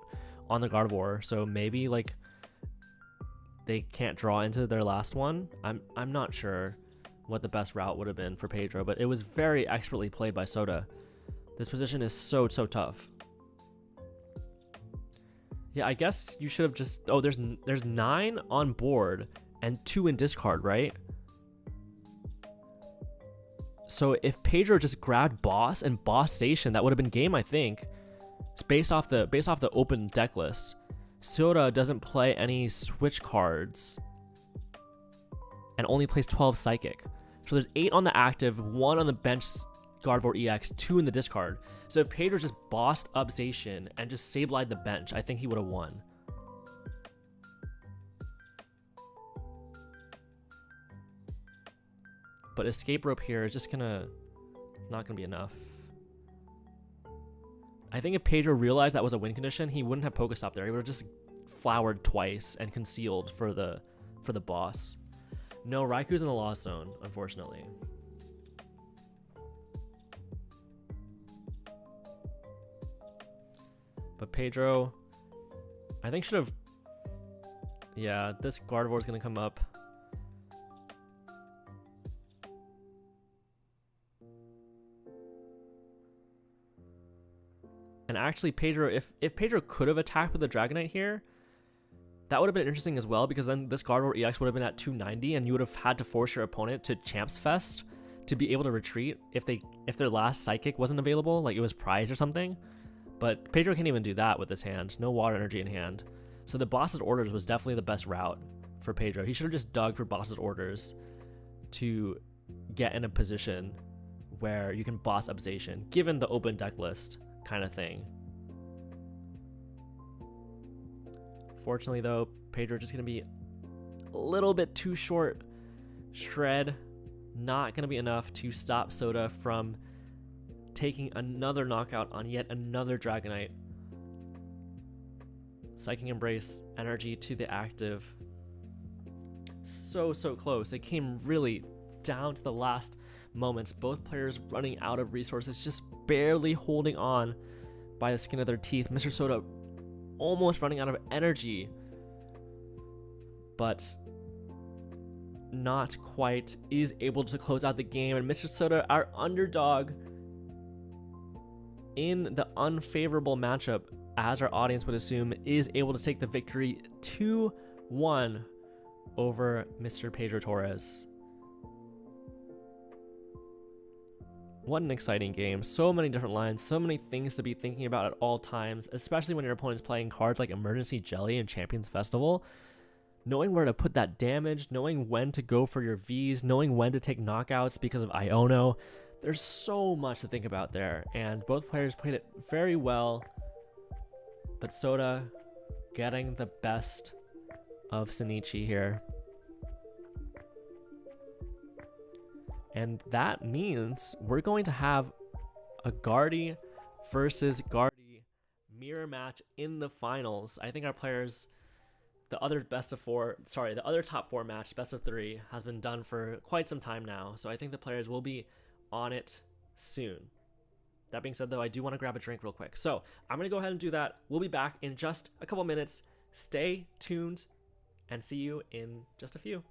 on the Gardevoir. So maybe like they can't draw into their last one. I'm not sure what the best route would have been for Pedro, but it was very expertly played by Soda. This position is so tough. Yeah, I guess you should have just... Oh, there's 9 on board and 2 in discard, right? So if Pedro just grabbed Boss and Boss Station, that would have been game, I think. It's based off the open deck list. Soda doesn't play any switch cards and only plays 12 Psychic. So there's 8 on the active, 1 on the bench Gardevoir EX, 2 in the discard. So if Pedro just bossed up Zacian and just Sableye the bench, I think he would have won. But Escape Rope here is just not gonna be enough. I think if Pedro realized that was a win condition, he wouldn't have Pokestop there. He would have just flowered twice and concealed for the boss. No, Raikou's in the Lost Zone, unfortunately. But Pedro, I think should have... Yeah, this Gardevoir is going to come up. And actually, Pedro, if Pedro could have attacked with the Dragonite here, that would have been interesting as well, because then this Gardevoir EX would have been at 290, and you would have had to force your opponent to Champs Fest to be able to retreat if their last Psychic wasn't available, like it was prized or something. But Pedro can't even do that with his hand. No water energy in hand. So the boss's orders was definitely the best route for Pedro. He should have just dug for boss's orders to get in a position where you can boss up Zacian, given the open deck list kind of thing. Fortunately though, Pedro just going to be a little bit too short. Shred, not going to be enough to stop Soda from taking another knockout on yet another Dragonite. Psychic Embrace, energy to the active. So close. It came really down to the last moments. Both players running out of resources, just barely holding on by the skin of their teeth. Mr. Soda almost running out of energy, but not quite, is able to close out the game. And Mr. Soda, our underdog in the unfavorable matchup, as our audience would assume, is able to take the victory 2-1 over Mr. Pedro Torres. What an exciting game. So many different lines, so many things to be thinking about at all times, especially when your opponent's playing cards like Emergency Jelly and Champions Festival. Knowing where to put that damage, knowing when to go for your Vs, knowing when to take knockouts because of Iono. There's so much to think about there, and both players played it very well, but Soda getting the best of Shinichi here. And that means we're going to have a Guardy versus Guardy mirror match in the finals. I think our players, the other top 4 match, best of 3, has been done for quite some time now, so I think the players will be on it soon. That being said, though, I do want to grab a drink real quick. So I'm going to go ahead and do that. We'll be back in just a couple minutes. Stay tuned and see you in just a few.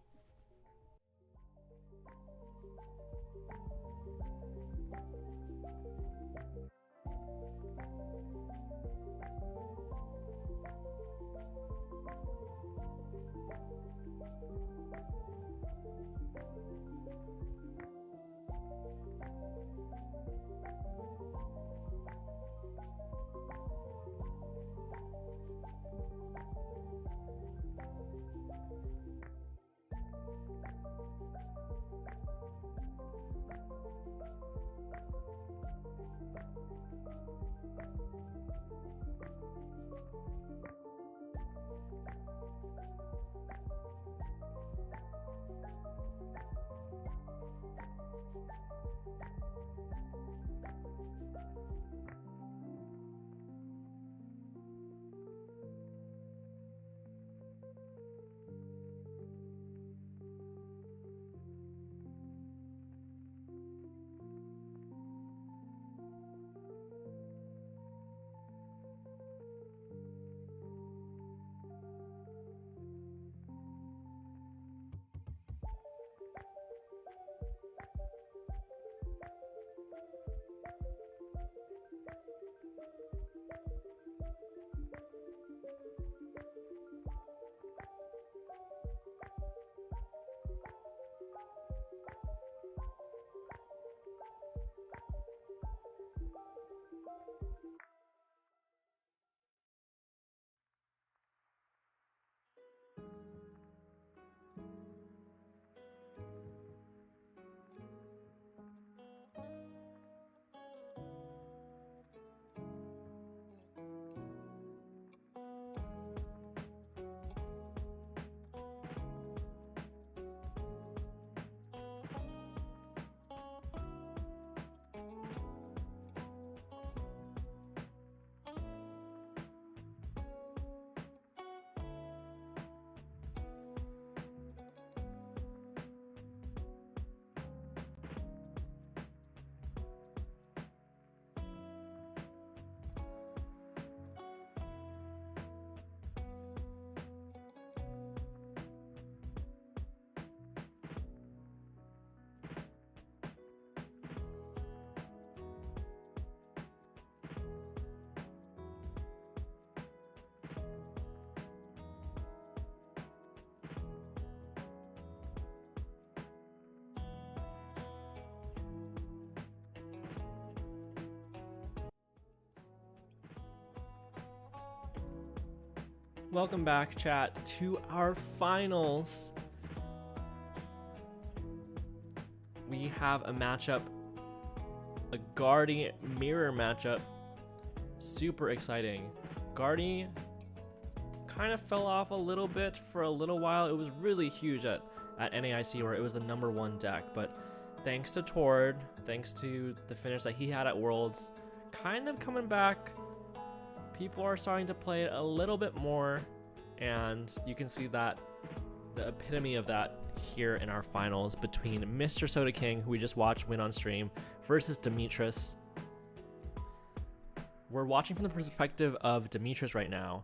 Welcome back, chat, to our finals. We have a matchup, a Guardy mirror matchup. Super exciting. Guardy kind of fell off a little bit for a little while. It was really huge at NAIC, where it was the #1 deck, but thanks to Tord, thanks to the finish that he had at Worlds, kind of coming back. People are starting to play it a little bit more, and you can see that the epitome of that here in our finals between Mr. Soda King, who we just watched win on stream, versus Demetris. We're watching from the perspective of Demetris right now,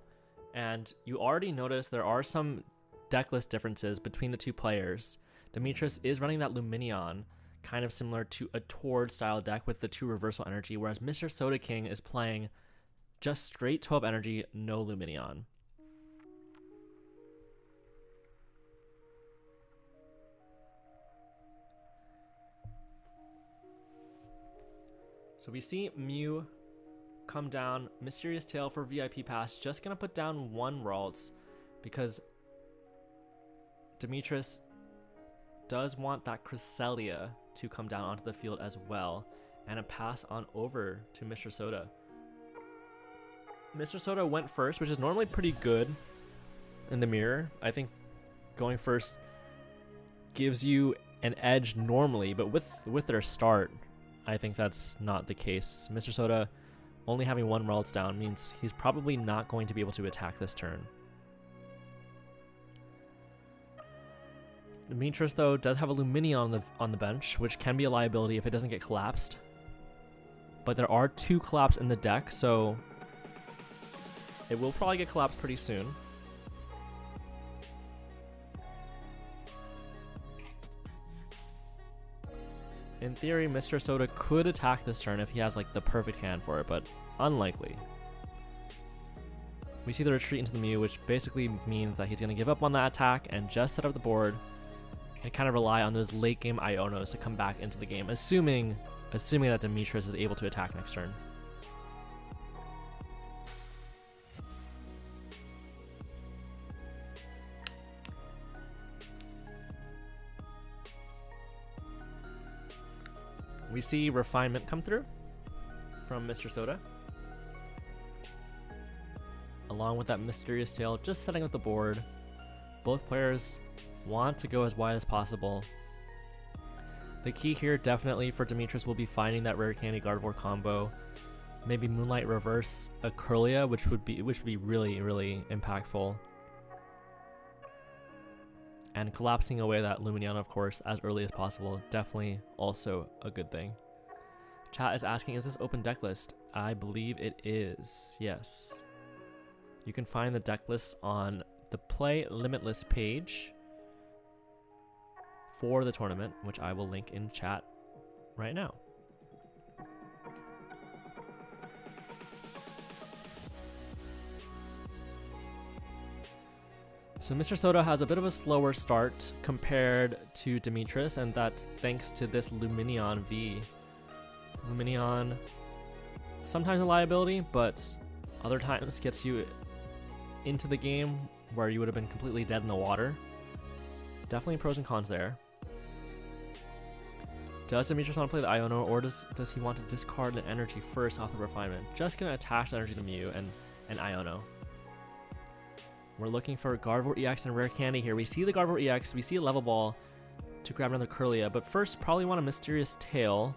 and you already notice there are some deck list differences between the two players. Demetris is running that Luminion, kind of similar to a Tord style deck with the 2 reversal energy, whereas Mr. Soda King is playing just straight 12 energy, no Luminion. So we see Mew come down, Mysterious Tail for VIP pass, just gonna put down 1 Ralts because Demetris does want that Cresselia to come down onto the field as well, and a pass on over to Mr. Soda. Mr. Soda went first, which is normally pretty good in the mirror. I think going first gives you an edge normally, but with their start, I think that's not the case. Mr. Soda only having 1 Ralts down means he's probably not going to be able to attack this turn. Demetris, though, does have a Luminion on the bench, which can be a liability if it doesn't get collapsed. but there are 2 collapse in the deck, so it will probably get collapsed pretty soon. In theory, Mr. Soda could attack this turn if he has like the perfect hand for it, but unlikely. We see the retreat into the Mew, which basically means that he's going to give up on that attack and just set up the board and kind of rely on those late game Ionos to come back into the game, assuming that Demetrius is able to attack next turn. We see Refinement come through from Mr. Soda, along with that Mysterious Tail, just setting up the board. Both players want to go as wide as possible. The key here definitely for Demetrius will be finding that Rare Candy Gardevoir combo. Maybe Moonlight reverse a Curlia, which would be really, really impactful. And collapsing away that Lumineon, of course, as early as possible, definitely also a good thing. Chat is asking, is this open deck list? I believe it is, yes. You can find the deck list on the Play Limitless page for the tournament, which I will link in chat right now. So Mr. Soda has a bit of a slower start compared to Demetrius, and that's thanks to this Lumineon V. Lumineon, sometimes a liability, but other times gets you into the game where you would have been completely dead in the water. Definitely pros and cons there. Does Demetrius want to play the Iono, or does he want to discard an energy first off the Refinement? Just going to attach the energy to Mew and Iono. We're looking for Gardevoir EX and Rare Candy here. We see the Gardevoir EX, we see a Level Ball to grab another Curlia, but first probably want a Mysterious Tail,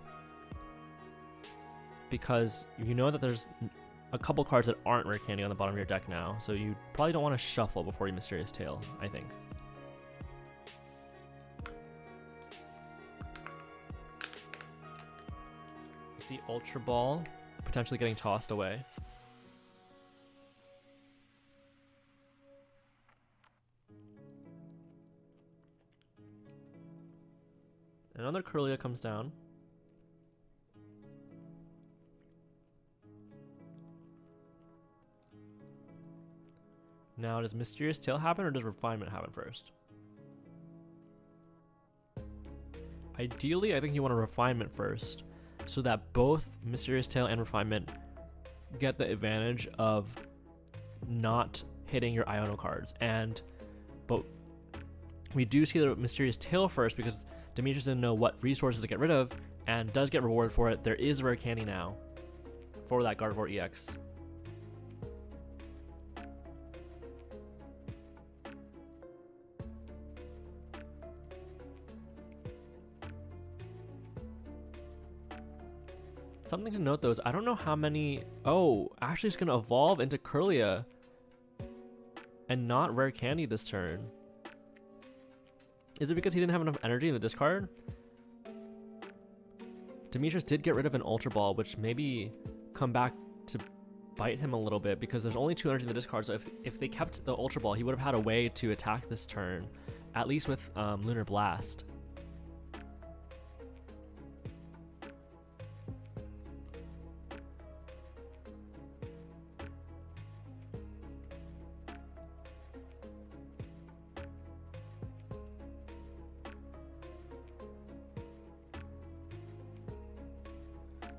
because you know that there's a couple cards that aren't Rare Candy on the bottom of your deck now, so you probably don't want to shuffle before you Mysterious Tail, I think. You see Ultra Ball potentially getting tossed away. Another Curlia comes down. Now, does Mysterious Tail happen, or does Refinement happen first? Ideally, I think you want a Refinement first, so that both Mysterious Tail and Refinement get the advantage of not hitting your Iono cards. But we do see the Mysterious Tail first because Demetrius didn't know what resources to get rid of, and does get rewarded for it. There is Rare Candy now for that Gardevoir EX. Something to note though is I don't know how many... Oh, actually it's going to evolve into Curlia and not Rare Candy this turn. Is it because he didn't have enough energy in the discard? Demetrius did get rid of an Ultra Ball, which maybe come back to bite him a little bit because there's only 2 energy in the discard, so if they kept the Ultra Ball, he would have had a way to attack this turn, at least with Lunar Blast.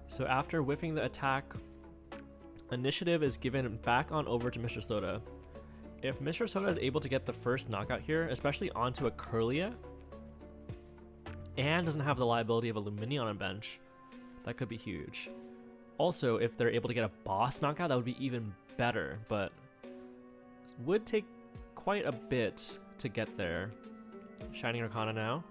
So after whiffing the attack, initiative is given back on over to Mr. Soda. If Mr. Soda is able to get the first knockout here, especially onto a Curlia, and doesn't have the liability of a Lumineon on bench, that could be huge. Also, if they're able to get a boss knockout, that would be even better, but would take quite a bit to get there. Shining Arcana now.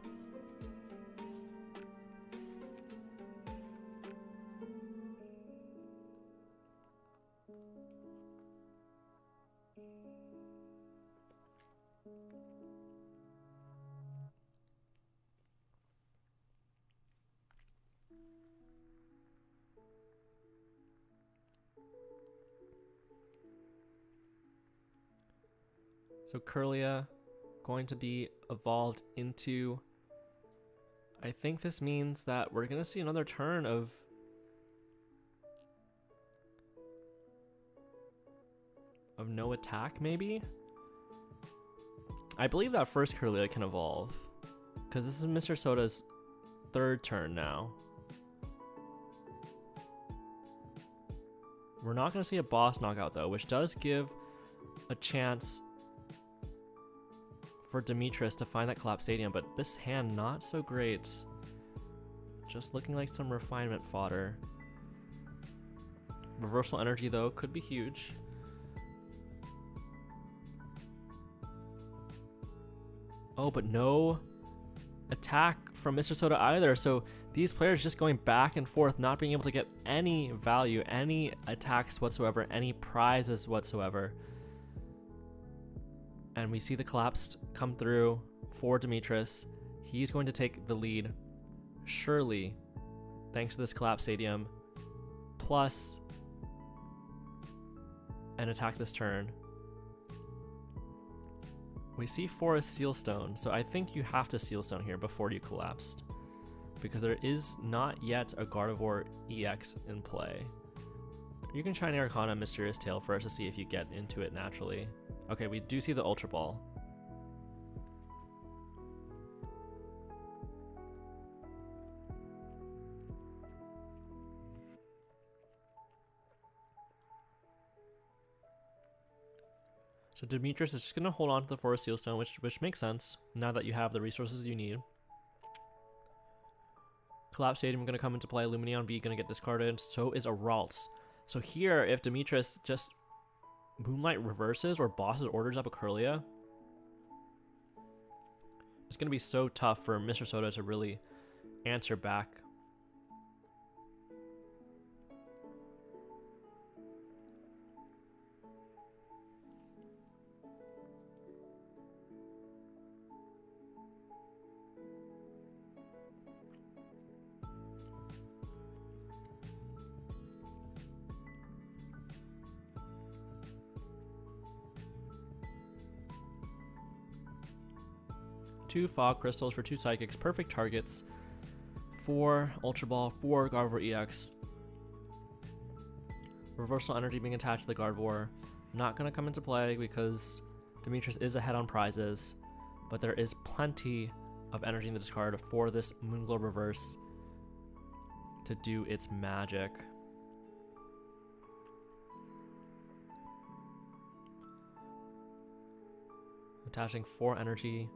So Kirlia going to be evolved into... I think this means that we're going to see another turn of... no attack, maybe? I believe that first Kirlia can evolve. Because this is Mr. Soda's third turn now. We're not going to see a boss knockout though, which does give a chance for Demetrius to find that collapsed stadium, but this hand not so great. Just looking like some refinement fodder. Reversal energy though could be huge. Oh, but no attack from Mr. Soda either, so these players just going back and forth, not being able to get any value, any attacks whatsoever, any prizes whatsoever. And we see the collapsed come through for Demetrius. He's going to take the lead, surely, thanks to this collapsed stadium, plus an attack this turn. We see Forest Sealstone, so I think you have to Sealstone here before you collapsed, because there is not yet a Gardevoir EX in play. You can Shiny Arcana Mysterious Tail first to see if you get into it naturally. Okay, we do see the Ultra Ball. So Demetrius is just going to hold on to the Forest Sealstone, which makes sense now that you have the resources you need. Collapse Stadium going to come into play. Lumineon B going to get discarded. So is a Ralts. So here, if Demetrius just Moonlight reverses or bosses orders up a Kirlia, it's going to be so tough for Mr. Soda to really answer back. Two Fog Crystals for two Psychics, perfect targets for Ultra Ball, for Gardevoir EX. Reversal Energy being attached to the Gardevoir. Not going to come into play because Demetrius is ahead on prizes, but there is plenty of energy in the discard for this Moonglow Reverse to do its magic. Attaching 4 energy,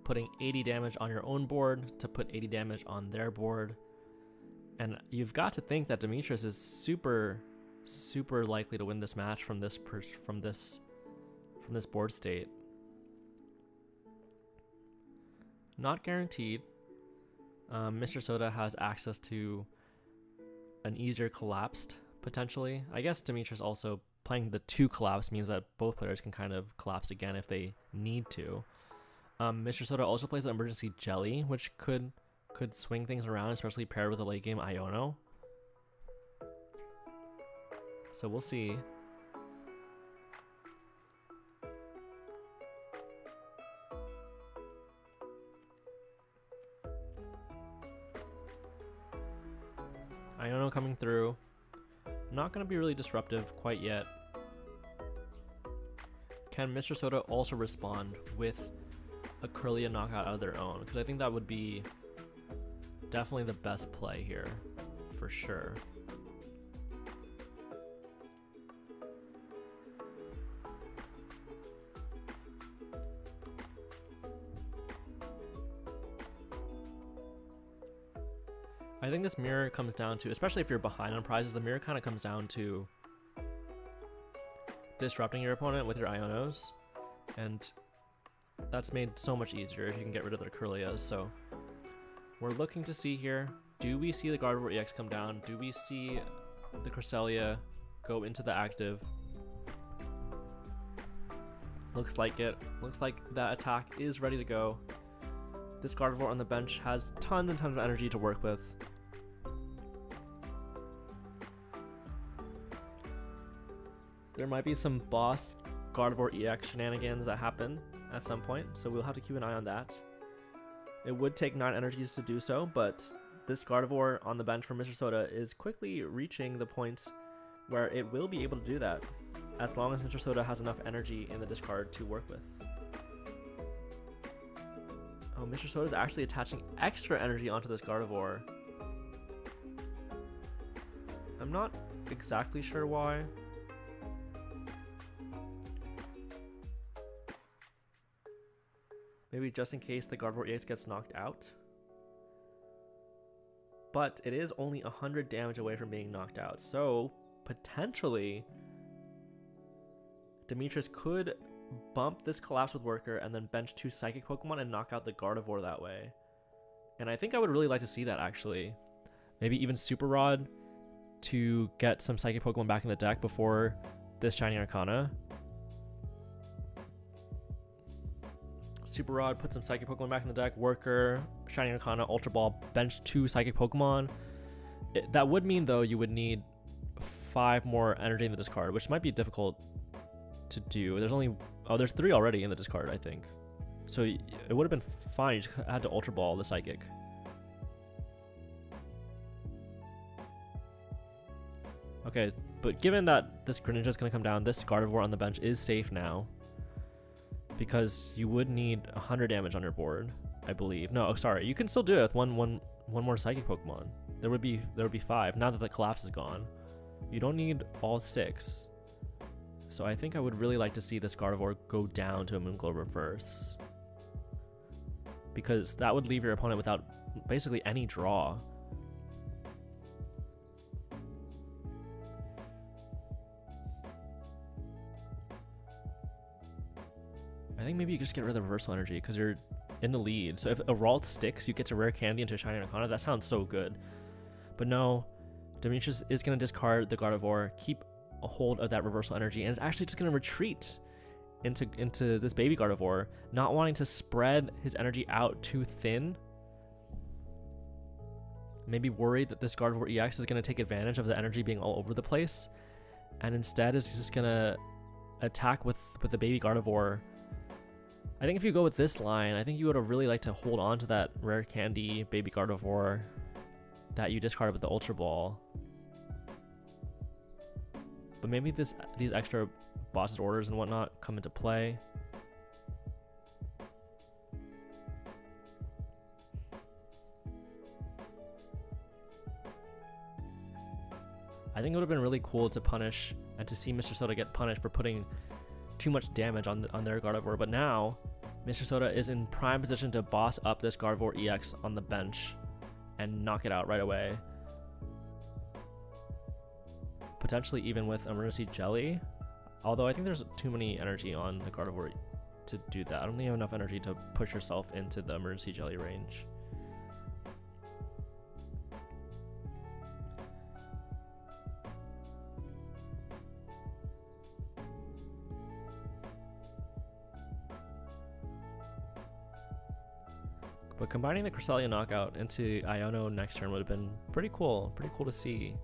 putting 80 damage on your own board to put 80 damage on their board. And you've got to think that Demetrius is super likely to win this match from this board state. Not guaranteed. Mr. Soda has access to an easier collapsed potentially. I guess Demetrius also playing the 2 collapse means that both players can kind of collapse again if they need to. Mr. Soda also plays the Emergency Jelly, which could swing things around, especially paired with a late game Iono. So we'll see. Iono coming through. Not going to be really disruptive quite yet. Can Mr. Soda also respond with a Kirlia knockout out of their own? Because I think that would be definitely the best play here, for sure. I think this mirror comes down to, especially if you're behind on prizes, the mirror kind of comes down to disrupting your opponent with your Ionos, and that's made so much easier if you can get rid of their Kirlias. So we're looking to see here, do we see the Gardevoir EX come down? Do we see the Cresselia go into the active? Looks like it. Looks like that attack is ready to go. This Gardevoir on the bench has tons and tons of energy to work with. There might be some boss Gardevoir EX shenanigans that happen at some point, so we'll have to keep an eye on that. It would take 9 energies to do so, but this Gardevoir on the bench for Mr. Soda is quickly reaching the point where it will be able to do that, as long as Mr. Soda has enough energy in the discard to work with. Oh, Mr. Soda is actually attaching extra energy onto this Gardevoir. I'm not exactly sure why. Maybe just in case the Gardevoir EX gets knocked out. But it is only 100 damage away from being knocked out, so potentially Demetrius could bump this Collapse with Worker and then bench 2 Psychic Pokemon and knock out the Gardevoir that way. And I think I would really like to see that, actually. Maybe even Super Rod to get some Psychic Pokemon back in the deck before this Shining Arcana. Super Rod, put some Psychic Pokemon back in the deck, Worker, Shining Arcana, Ultra Ball, bench 2 Psychic Pokemon. That would mean, though, you would need 5 more energy in the discard, which might be difficult to do. There's 3 already in the discard, I think. So it would have been fine. You just had to Ultra Ball the Psychic. Okay, but given that this Greninja is going to come down, this Gardevoir on the bench is safe now, because you would need 100 damage on your board, I believe. No, sorry, you can still do it with one more Psychic Pokemon. There would be 5 now that the Collapse is gone. You don't need all 6. So I think I would really like to see this Gardevoir go down to a Moonglow Reverse, because that would leave your opponent without basically any draw. I think maybe you just get rid of the Reversal Energy because you're in the lead. So if a Ralt sticks, you get to Rare Candy into a Shining Arcana. That sounds so good. But no, Demetrius is going to discard the Gardevoir, keep a hold of that Reversal Energy, and it's actually just going to retreat into this baby Gardevoir, not wanting to spread his energy out too thin. Maybe worried that this Gardevoir EX is going to take advantage of the energy being all over the place, and instead is just going to attack with the baby Gardevoir. I think if you go with this line, I think you would have really liked to hold on to that Rare Candy baby Gardevoir that you discarded with the Ultra Ball. But maybe these extra boss's orders and whatnot come into play. I think it would have been really cool to punish and to see Mr. Soda get punished for putting too much damage on their Gardevoir, but now Mr. Soda is in prime position to boss up this Gardevoir EX on the bench and knock it out right away. Potentially even with Emergency Jelly, although I think there's too many energy on the Gardevoir to do that. I don't think you have enough energy to push yourself into the Emergency Jelly range. But combining the Cresselia knockout into Iono next turn would have been pretty cool to see,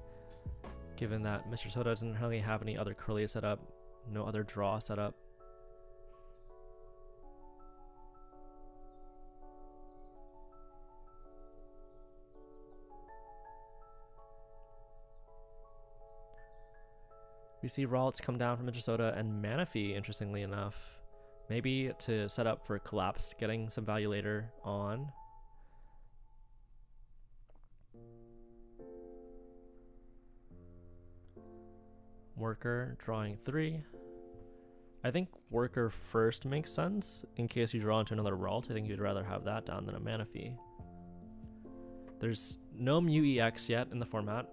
given that Mr. Soda doesn't really have any other Corellia set up, no other draw set up. We see Ralts come down from Mr. Soda and Manaphy, interestingly enough. Maybe to set up for Collapse, getting some value later on. Worker drawing 3. I think Worker first makes sense in case you draw into another Ralt. I think you'd rather have that down than a Manaphy. There's no Mew EX yet in the format.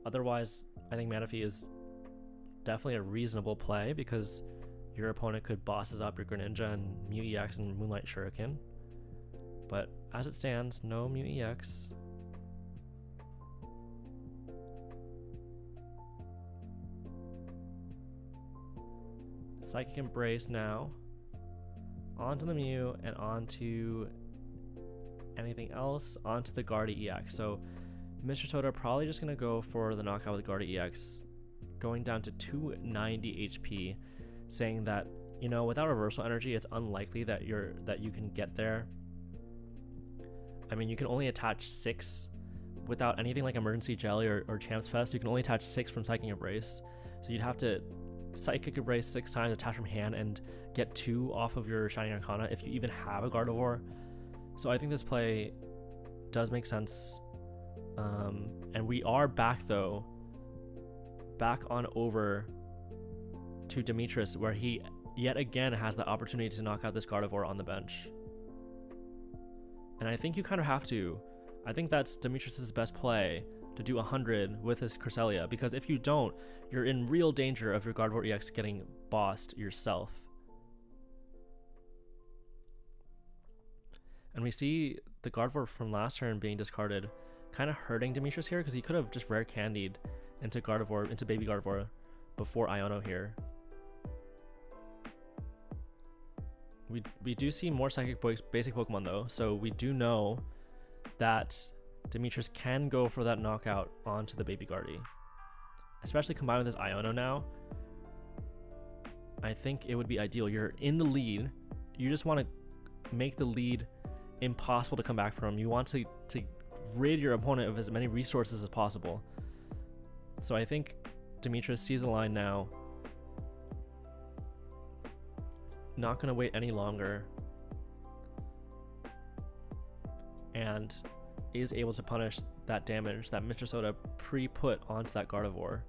Otherwise, I think Manaphy is definitely a reasonable play because your opponent could bosses up your Greninja and Mew EX and Moonlight Shuriken. But as it stands, no Mew EX. Psychic Embrace now. Onto the Mew and onto anything else, onto the Guardi EX. So Mr. Soda probably just going to go for the knockout with Guardi EX, going down to 290 HP. saying that, you know, without reversal energy, it's unlikely that you can get there. I mean, you can only attach 6 without anything like Emergency Jelly or Champ's Fest. You can only attach 6 from Psychic Embrace. So you'd have to Psychic Embrace 6 times, attach from hand, and get 2 off of your Shining Arcana if you even have a Gardevoir. So I think this play does make sense. And we are back on over to Demetrius, where he yet again has the opportunity to knock out this Gardevoir on the bench. And I think you kind of have to. I think that's Demetrius's best play, to do 100 with his Cresselia, because if you don't, you're in real danger of your Gardevoir EX getting bossed yourself. And we see the Gardevoir from last turn being discarded, kind of hurting Demetrius here, because he could have just rare candied into baby Gardevoir before Iono here. We do see more Psychic basic Pokemon though, so we do know that Demetrius can go for that knockout onto the baby Guardy. Especially combined with this Iono now, I think it would be ideal. You're in the lead, you just want to make the lead impossible to come back from. You want to rid your opponent of as many resources as possible. So I think Demetrius sees the line now, not going to wait any longer, and is able to punish that damage that Mr. Soda pre-put onto that Gardevoir.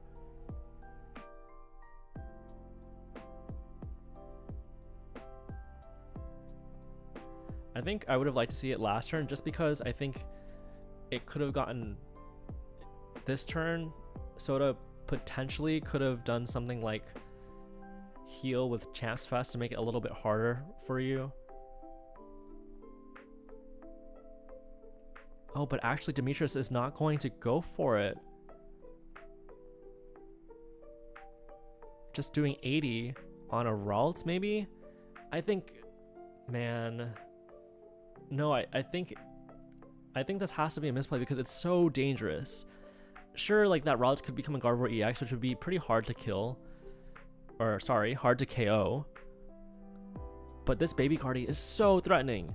I think I would have liked to see it last turn, just because I think it could have gotten this turn. Soda potentially could have done something like heal with Champ's Fest to make it a little bit harder for you. Oh, but actually Demetrius is not going to go for it. Just doing 80 on a Ralts maybe? I think, man, no, I think this has to be a misplay, because it's so dangerous. Sure, like that Ralts could become a Gardevoir EX, which would be pretty hard to kill. Or sorry, hard to KO. But this baby Guardy is so threatening.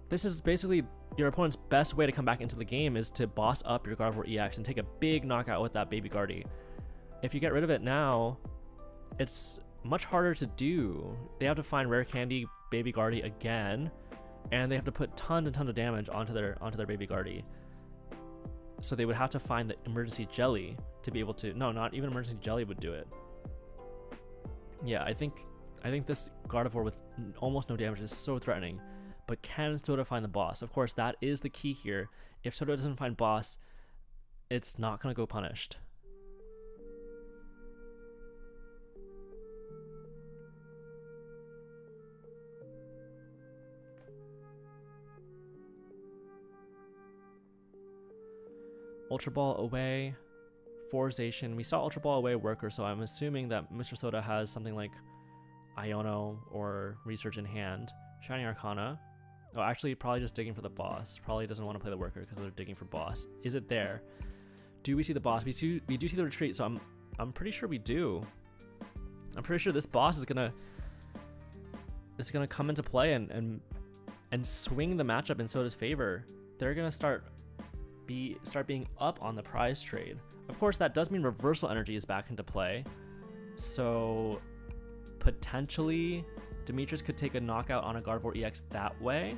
This is basically your opponent's best way to come back into the game, is to boss up your Gardevoir EX and take a big knockout with that baby Guardy. If you get rid of it now, it's much harder to do. They have to find rare candy baby Guardy again, and they have to put tons and tons of damage onto their baby Guardy. So they would have to find the emergency jelly to be able to. No, not even emergency jelly would do it. Yeah, I think this Gardevoir with almost no damage is so threatening. But can Soda find the boss? Of course, that is the key here. If Soda doesn't find boss, it's not going to go punished. Ultra Ball away, Forzation. We saw Ultra Ball away worker, so I'm assuming that Mr. Soda has something like Iono or Research in hand. Shining Arcana. Oh, actually, probably just digging for the boss. Probably doesn't want to play the worker because they're digging for boss. Is it there? Do we see the boss? We do see the retreat, so I'm pretty sure we do. I'm pretty sure this boss is gonna come into play and swing the matchup in Soda's favor. They're gonna start being up on the prize trade. Of course, that does mean reversal energy is back into play. So potentially Demetrius could take a knockout on a Gardevoir EX that way.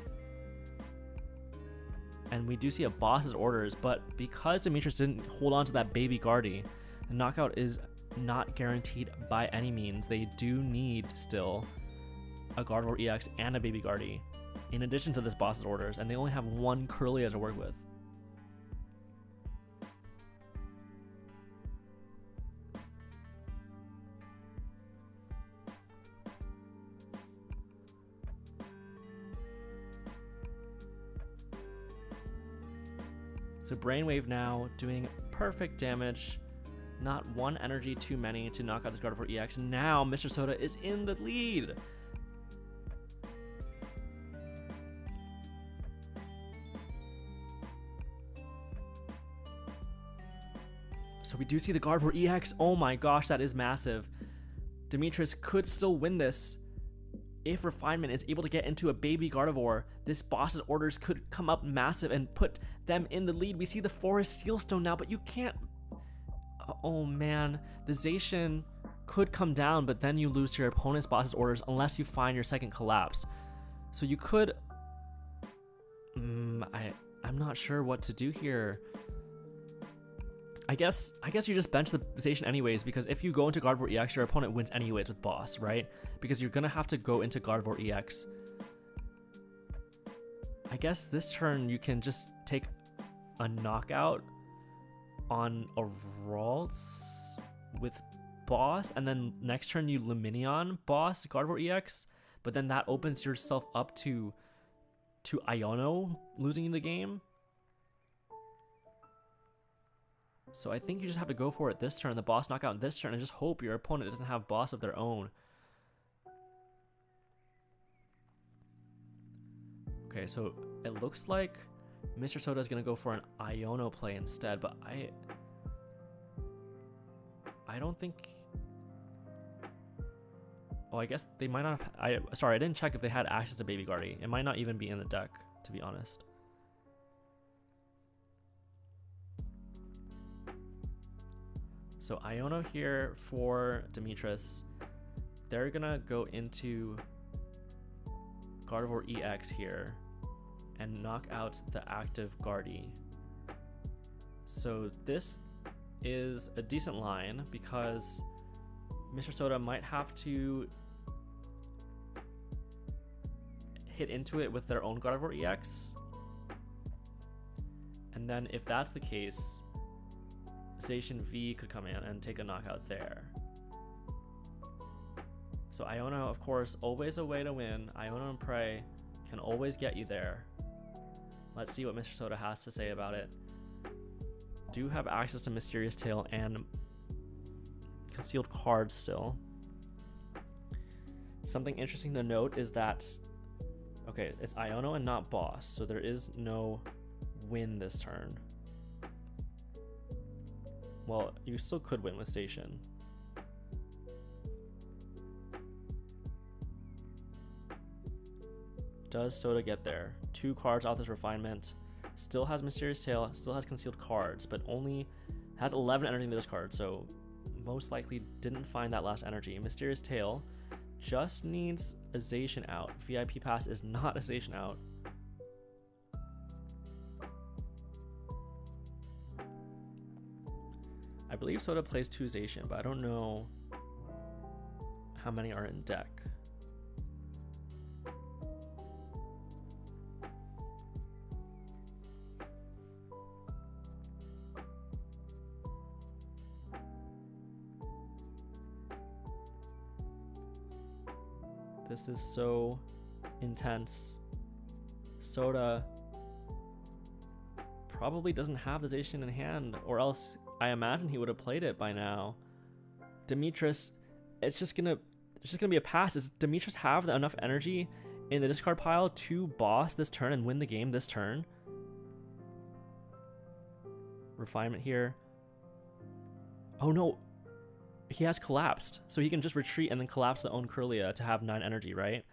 And we do see a boss's orders, but because Demetrius didn't hold on to that baby Guardy, the knockout is not guaranteed by any means. They do need still a Gardevoir EX and a baby Guardy in addition to this boss's orders, and they only have one Curlia to work with. So Brainwave now doing perfect damage. Not one energy too many to knock out this Gardevoir EX. Now Mr. Soda is in the lead. So we do see the Gardevoir EX. Oh my gosh, that is massive. Demetrius could still win this. If Refinement is able to get into a baby Gardevoir, this boss's orders could come up massive and put them in the lead. We see the Forest Sealstone now, but you can't... Oh man, the Zacian could come down, but then you lose to your opponent's boss's orders unless you find your second Collapse. So you could... I'm not sure what to do here. I guess you just bench the Zacian anyways, because if you go into Gardevoir EX, your opponent wins anyways with boss, right? Because you're gonna have to go into Gardevoir EX. I guess this turn you can just take a knockout on a Ralts with boss, and then next turn you Lumineon boss Gardevoir EX, but then that opens yourself up to Iono losing the game. So I think you just have to go for it this turn, the boss knockout this turn, and just hope your opponent doesn't have boss of their own. Okay, so it looks like Mr. Soda is going to go for an Iono play instead, but I don't think... Oh, I guess they might not have... Sorry, I didn't check if they had access to Baby Guardy. It might not even be in the deck, to be honest. So Iono here for Demetrius. They're gonna go into Gardevoir EX here and knock out the active Guardy. So this is a decent line because Mr. Soda might have to hit into it with their own Gardevoir EX. And then if that's the case, Zacian V could come in and take a knockout there. So Iono, of course, always a way to win. Iono and Prey can always get you there. Let's see what Mr. Soda has to say about it. Do have access to Mysterious Tail and concealed cards still. Something interesting to note is that, okay, it's Iono and not boss, so there is no win this turn. Well, you still could win with Station. Does Soda get there? 2 cards off this Refinement. Still has Mysterious Tail, still has concealed cards, but only has 11 energy in this card, so most likely didn't find that last energy. Mysterious Tail just needs a Zacian out. VIP Pass is not a Zacian out. I believe Soda plays 2 Zacian, but I don't know how many are in deck. This is so intense. Soda probably doesn't have the Zacian in hand, or else I imagine he would have played it by now. Demetrius, it's just gonna be a pass. Does Demetrius have enough energy in the discard pile to boss this turn and win the game this turn? Refinement here. Oh no, he has collapsed, so he can just retreat and then collapse the own Kirlia to have 9 energy, right?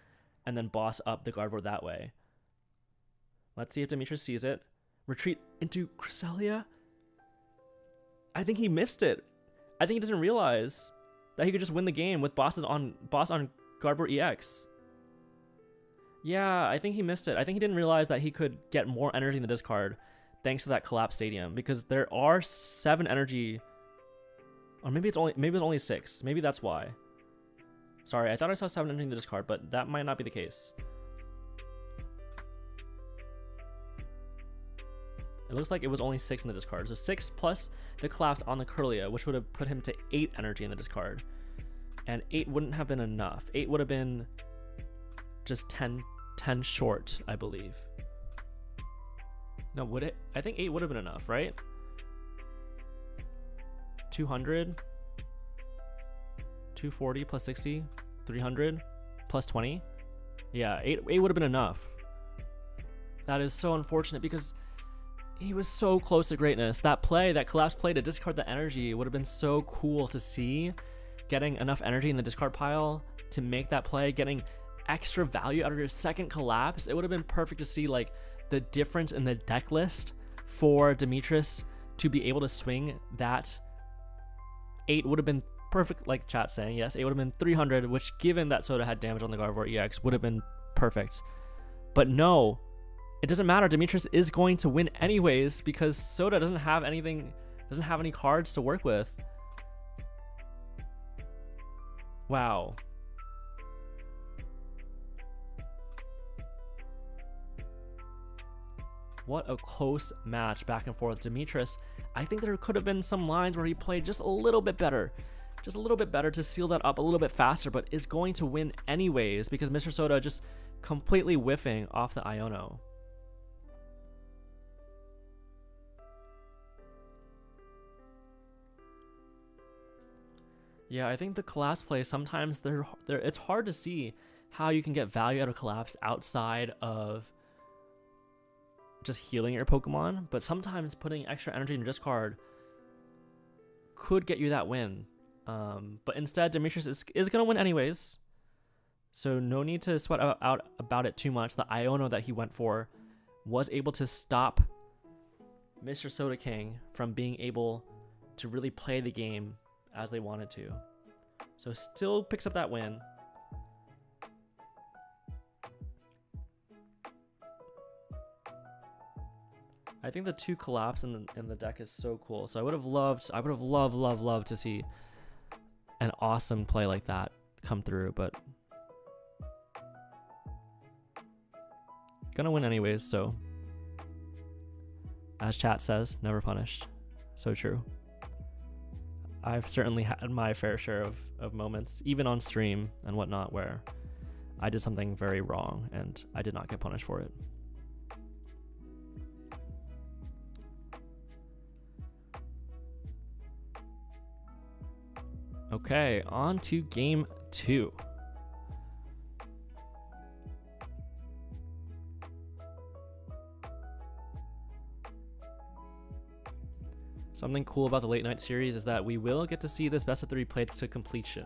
And then boss up the Gardevoir that way. Let's see if Demetrius sees it. Retreat into Cresselia? I think he missed it. I think he doesn't realize that he could just win the game with boss on Gardevoir EX. Yeah, I think he missed it. I think he didn't realize that he could get more energy in the discard thanks to that Collapse Stadium, because there are 7 energy, or maybe it's only 6. Maybe that's why. Sorry, I thought I saw 7 energy in the discard, but that might not be the case. It looks like it was only 6 in the discard. So 6 plus the collapse on the Kirlia, which would have put him to 8 energy in the discard. And 8 wouldn't have been enough. 8 would have been just 10 short, I believe. No, would it? I think 8 would have been enough, right? 200, 240 plus 60, 300 plus 20. Yeah, 8 would have been enough. That is so unfortunate because he was so close to greatness. That play, that collapse play to discard the energy would have been so cool to see. getting enough energy in the discard pile to make that play, getting extra value out of your second collapse. It would have been perfect to see like the difference in the deck list for Demetrius to be able to swing that. 8 would have been perfect, like chat saying, yes, 8 would have been 300, which given that Soda had damage on the Gardevoir EX would have been perfect. But no, it doesn't matter. Demetrius is going to win anyways because Soda doesn't have anything, doesn't have any cards to work with. Wow. What a close match back and forth. Demetrius, I think there could have been some lines where he played just a little bit better. Just a little bit better to seal that up a little bit faster, but is going to win anyways because Mr. Soda just completely whiffing off the Iono. Yeah, I think the collapse plays, sometimes it's hard to see how you can get value out of collapse outside of just healing your Pokemon, but sometimes putting extra energy in your discard could get you that win. But instead, Demetrius is going to win anyways, so no need to sweat out about it too much. The Iono that he went for was able to stop Mr. Soda King from being able to really play the game as they wanted to. So still picks up that win. I think the 2 collapse in the deck is so cool. So I would have loved to see an awesome play like that come through, but gonna win anyways. So as chat says, never punished. So true. I've certainly had my fair share of moments, even on stream and whatnot, where I did something very wrong and I did not get punished for it. Okay, on to game 2. Something cool about the late night series is that we will get to see this best of 3 played to completion.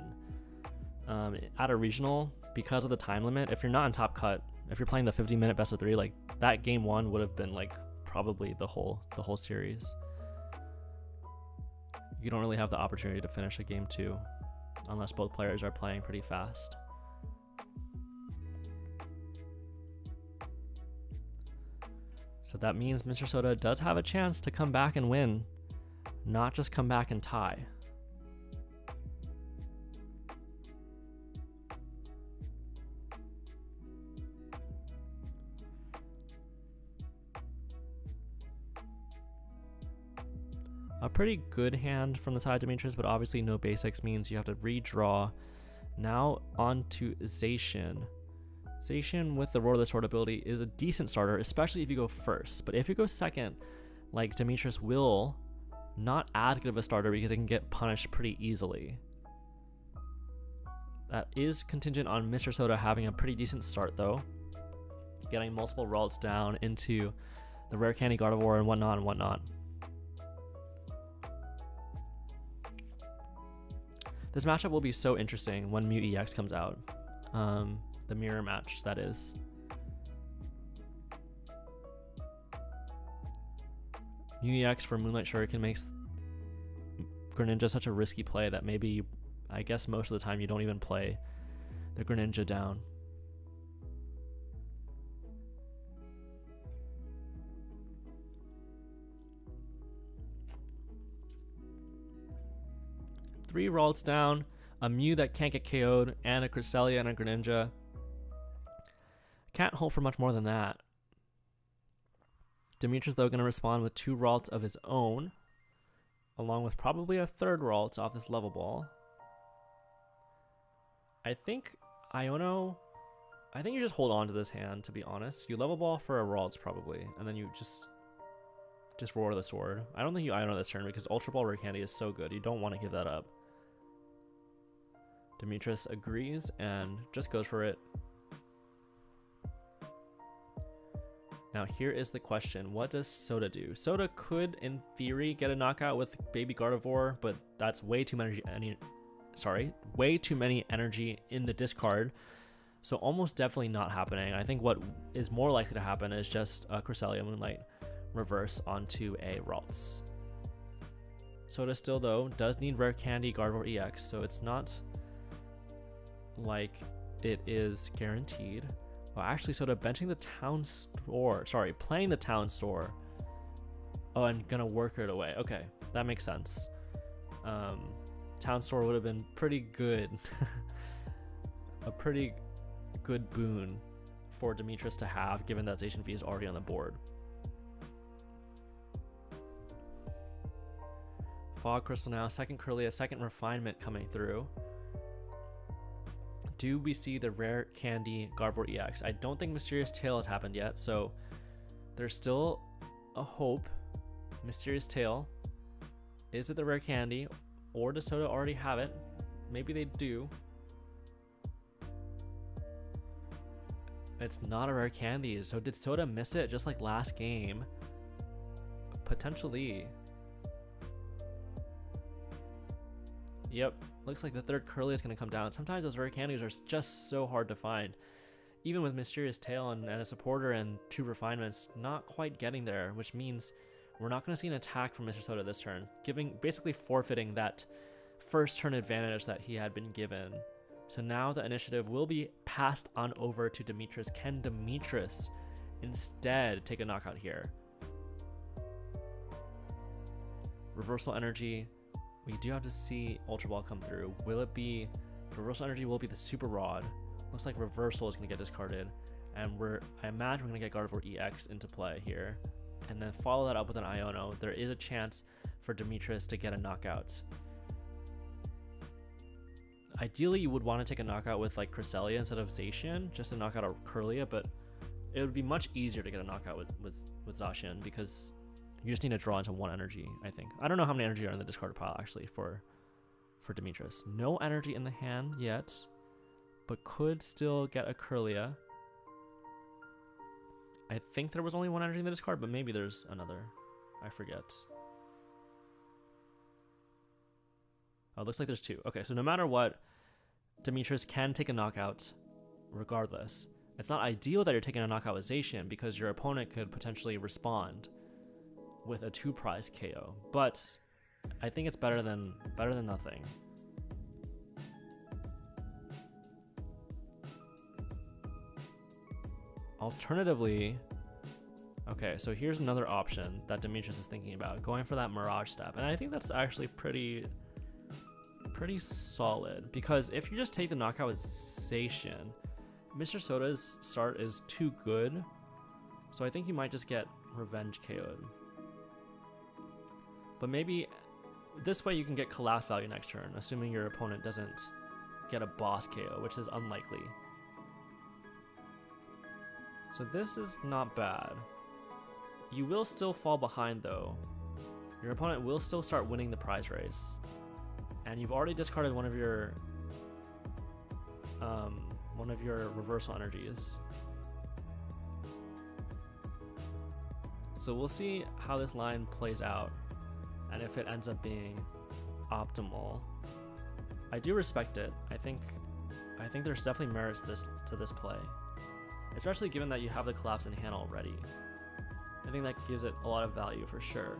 At a regional, because of the time limit, if you're not in top cut, if you're playing the 50-minute best of 3, like that game 1 would have been like probably the whole series. You don't really have the opportunity to finish a game 2 unless both players are playing pretty fast. So that means Mr. Soda does have a chance to come back and win, not just come back and tie. A pretty good hand from the side of Demetrius, but obviously no basics means you have to redraw. Now on to Zacian. Zacian with the Roar of the Sword ability is a decent starter, especially if you go first. But if you go second, like Demetrius will not as good of a starter because it can get punished pretty easily. That is contingent on Mr. Soda having a pretty decent start though. Getting multiple rolls down into the Rare Candy Gardevoir and whatnot. This matchup will be so interesting when Mew EX comes out. The mirror match, that is. Mew EX for Moonlight Shuriken makes Greninja such a risky play that maybe, I guess most of the time you don't even play the Greninja down. Three Ralts down, a Mew that can't get KO'd, and a Cresselia and a Greninja. Can't hope for much more than that. Demetrius, though, going to respond with 2 Ralts of his own, along with probably a 3rd Ralt off this level ball. I think Iono, I think you just hold on to this hand, to be honest. You level ball for a Ralts probably, and then you just Roar the Sword. I don't think you Iono this turn because Ultra Ball Rare Candy is so good. You don't want to give that up. Demetrius agrees and just goes for it. Now here is the question. What does Soda do? Soda could, in theory, get a knockout with Baby Gardevoir, but that's way too way too many energy in the discard. So almost definitely not happening. I think what is more likely to happen is just a Cresselia Moonlight reverse onto a Ralts. Soda still, though, does need Rare Candy Gardevoir EX, so it's not like it is guaranteed. Well, actually, Soda benching the town store. Sorry, playing the town store. Oh, and gonna work it away. Okay, that makes sense. Town store would have been pretty good. A pretty good boon for Demetrius to have, given that Zacian V is already on the board. Fog Crystal now, second Kirlia, second Refinement coming through. Do we see the Rare Candy Gardevoir EX? I don't think Mysterious Tail has happened yet, so there's still a hope. Mysterious Tail. Is it the Rare Candy, or does Soda already have it? Maybe they do. It's not a Rare Candy, so did Soda miss it just like last game? Potentially. Yep, looks like the third Curly is going to come down. Sometimes those Rare Candies are just so hard to find. Even with Mysterious Tail and a supporter and 2 refinements, not quite getting there, which means we're not going to see an attack from Mr. Soda this turn, basically forfeiting that first turn advantage that he had been given. So now the initiative will be passed on over to Demetrius. Can Demetrius instead take a knockout here? Reversal Energy. We do have to see Ultra Ball come through. Will it be... Reversal Energy will be the Super Rod. Looks like Reversal is going to get discarded. And I imagine we're going to get Gardevoir EX into play here. And then follow that up with an Iono. There is a chance for Demetrius to get a knockout. Ideally, you would want to take a knockout with like Cresselia instead of Zacian, just to knock out a Kirlia, but it would be much easier to get a knockout with Zacian because you just need to draw into 1 energy, I think. I don't know how many energy are in the discard pile actually for Demetrius. No energy in the hand yet, but could still get a Kirlia. I think there was only 1 energy in the discard, but maybe there's another. I forget. Oh, it looks like there's 2. Okay, so no matter what, Demetrius can take a knockout regardless. It's not ideal that you're taking a knockout with Zacian because your opponent could potentially respond with a 2-prize KO, but I think it's better than nothing. Alternatively, okay, so here's another option that Demetrius is thinking about, going for that Mirage Step, and I think that's actually pretty solid, because if you just take the knockout with Zacian, Mr. Soda's start is too good, so I think you might just get Revenge KO'd. But maybe this way you can get collapse value next turn, assuming your opponent doesn't get a boss KO, which is unlikely. So this is not bad. You will still fall behind though. Your opponent will still start winning the prize race. And you've already discarded one of your reversal energies. So we'll see how this line plays out and if it ends up being optimal. I do respect it. I think there's definitely merits to this play, especially given that you have the collapse in hand already. I think that gives it a lot of value for sure.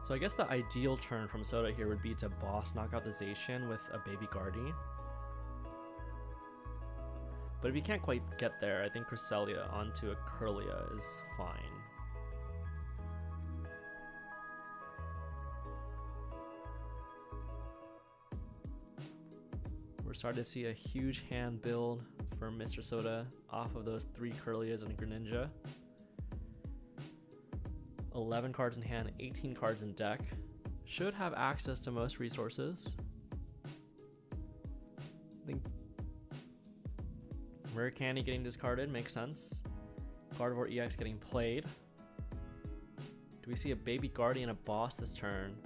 So I guess the ideal turn from Soda here would be to boss knock out the Zacian with a Baby Guardy. But if you can't quite get there, I think Cresselia onto a Kirlia is fine. We're starting to see a huge hand build for Mr. Soda off of those 3 Kirlias and a Greninja. 11 cards in hand, 18 cards in deck. Should have access to most resources. I think Rare Candy getting discarded makes sense. Gardevoir EX getting played. Do we see a Baby Guardian, a boss this turn?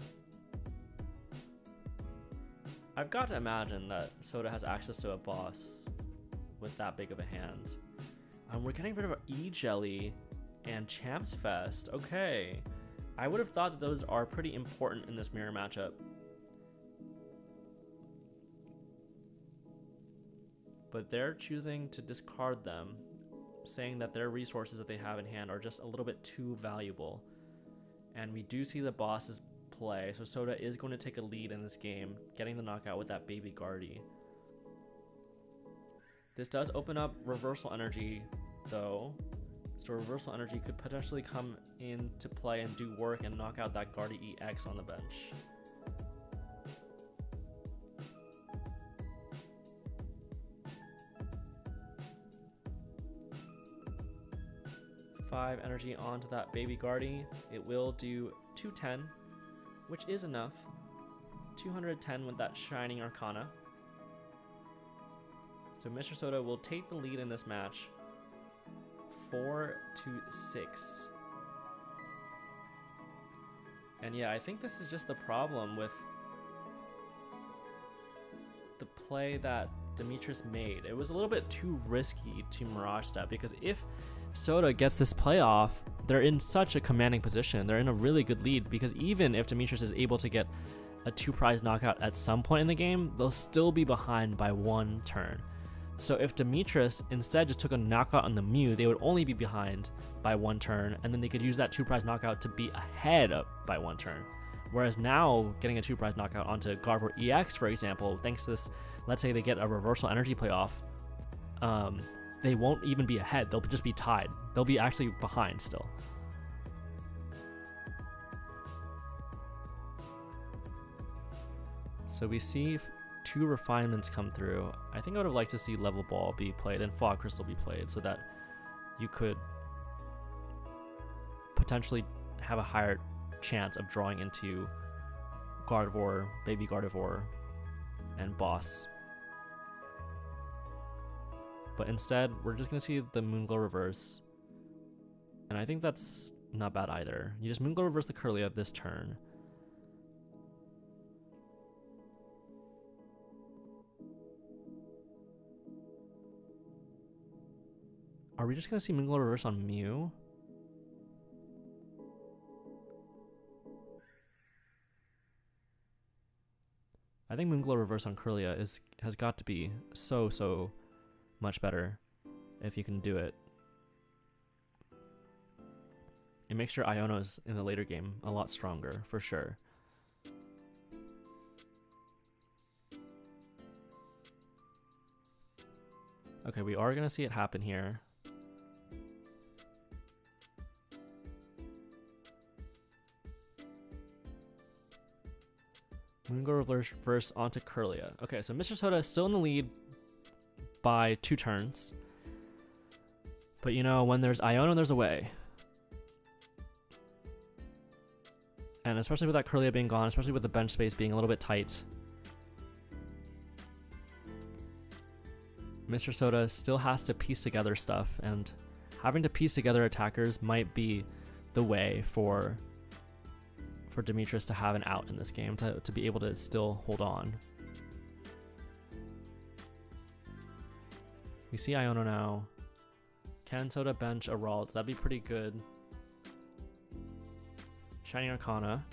I've got to imagine that Soda has access to a boss with that big of a hand. We're getting rid of E-Jelly and Champs Fest. Okay. I would have thought that those are pretty important in this mirror matchup. But they're choosing to discard them, saying that their resources that they have in hand are just a little bit too valuable. And we do see the bosses play, so Soda is going to take a lead in this game, getting the knockout with that baby Guardy. This does open up reversal energy though, so reversal energy could potentially come into play and do work and knock out that Guardy EX on the bench. Five energy onto that baby Guardy. It will do 210, which is enough. 210 with that Shining Arcana. So Mr. Soda will take the lead in this match, 4-6. And yeah, I think this is just the problem with the play that Demetrius made. It was a little bit too risky to Mirage Step, because if Soda gets this play off, they're in such a commanding position. They're in a really good lead, because even if Demetrius is able to get a 2-prize knockout at some point in the game, they'll still be behind by 1 turn. So if Demetrius instead just took a knockout on the Mew, they would only be behind by 1 turn, and then they could use that 2-prize knockout to be ahead by 1 turn. Whereas now, getting a 2-prize knockout onto Gardevoir EX, for example, thanks to this, let's say they get a reversal energy playoff, they won't even be ahead, they'll just be tied. They'll be actually behind still. So we see 2 refinements come through. I think I would have liked to see Level Ball be played and Fog Crystal be played, so that you could potentially have a higher chance of drawing into Gardevoir, Baby Gardevoir, and Boss. But instead, we're just going to see the Moonglow reverse. And I think that's not bad either. You just Moonglow reverse the Kirlia this turn. Are we just going to see Moonglow reverse on Mew? I think Moonglow reverse on Kirlia has got to be so much better if you can do it. It makes your Ionos in the later game a lot stronger, for sure. Okay, we are going to see it happen here. Moonglow reverse onto Kirlia. Okay, so Mr. Soda is still in the lead by 2 turns. But you know, when there's Iono, there's a way. And especially with that Kirlia being gone, especially with the bench space being a little bit tight, Mr. Soda still has to piece together stuff, and having to piece together attackers might be the way for Demetrius to have an out in this game, to be able to still hold on. We see Iono now. Can Soda bench a Ralts? That'd be pretty good. Shining Arcana.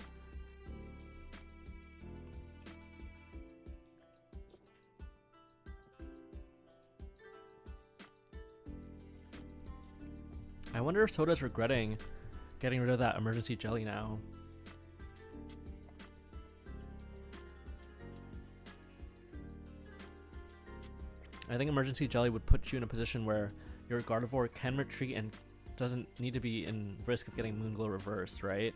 I wonder if Soda's regretting getting rid of that emergency jelly now. I think emergency jelly would put you in a position where your Gardevoir can retreat and doesn't need to be in risk of getting Moonglow reversed, right?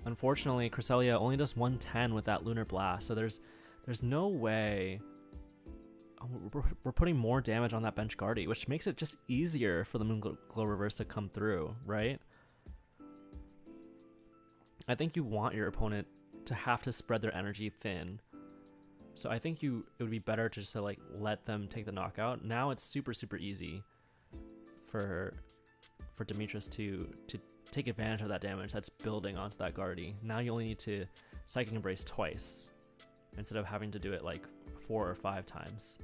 Unfortunately, Cresselia only does 110 with that Lunar Blast, so there's no way. We're putting more damage on that bench Guardy, which makes it just easier for the Moonglow reverse to come through, right? I think you want your opponent to have to spread their energy thin So I think it would be better to just like let them take the knockout. Now it's super easy for Demetrius to take advantage of that damage that's building onto that Guardy. Now you only need to Psychic Embrace twice instead of having to do it like 4 or 5 times.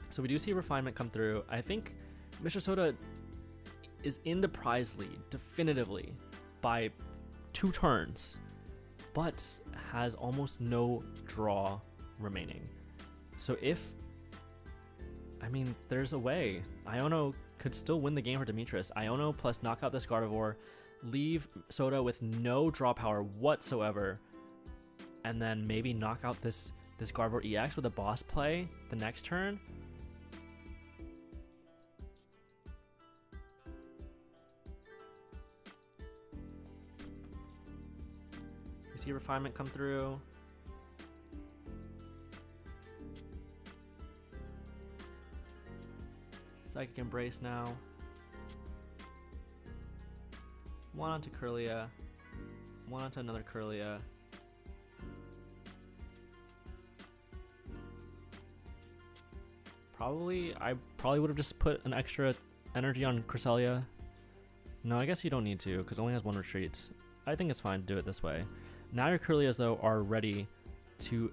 So we do see Refinement come through. I think Mr. Soda is in the prize lead definitively by 2 turns, but has almost no draw remaining. So I mean, there's a way. Iono could still win the game for Demetrius. Iono plus knock out this Gardevoir, leave Soda with no draw power whatsoever, and then maybe knock out this Gardevoir EX with a boss play the next turn. You see Refinement come through. Psychic Embrace now. One onto Kirlia. One onto another Kirlia. I probably would have just put an extra energy on Cresselia. No, I guess you don't need to because it only has 1 retreat. I think it's fine to do it this way. Now your Kirlias though are ready to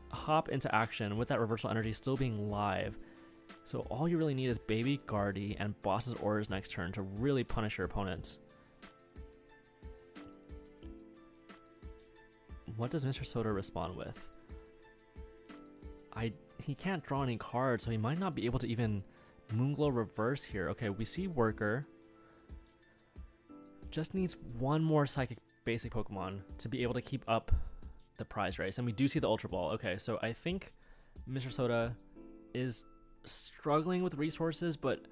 hop into action with that reversal energy still being live. So all you really need is Baby Guardy and Boss's Orders next turn to really punish your opponent. What does Mr. Soda respond with? He can't draw any cards, so he might not be able to even Moonglow reverse here. Okay, we see Worker. Just needs 1 more Psychic basic Pokemon to be able to keep up the prize race. And we do see the Ultra Ball. Okay, so I think Mr. Soda is struggling with resources, but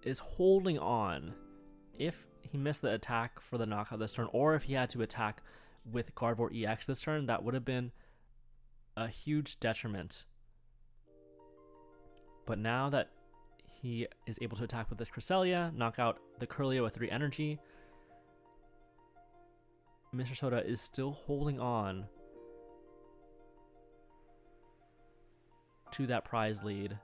is holding on. If he missed the attack for the knockout this turn, or if he had to attack with Gardevoir EX this turn, that would have been a huge detriment. But now that he is able to attack with this Cresselia, knock out the Kirlia with 3 energy, Mr. Soda is still holding on to that prize lead.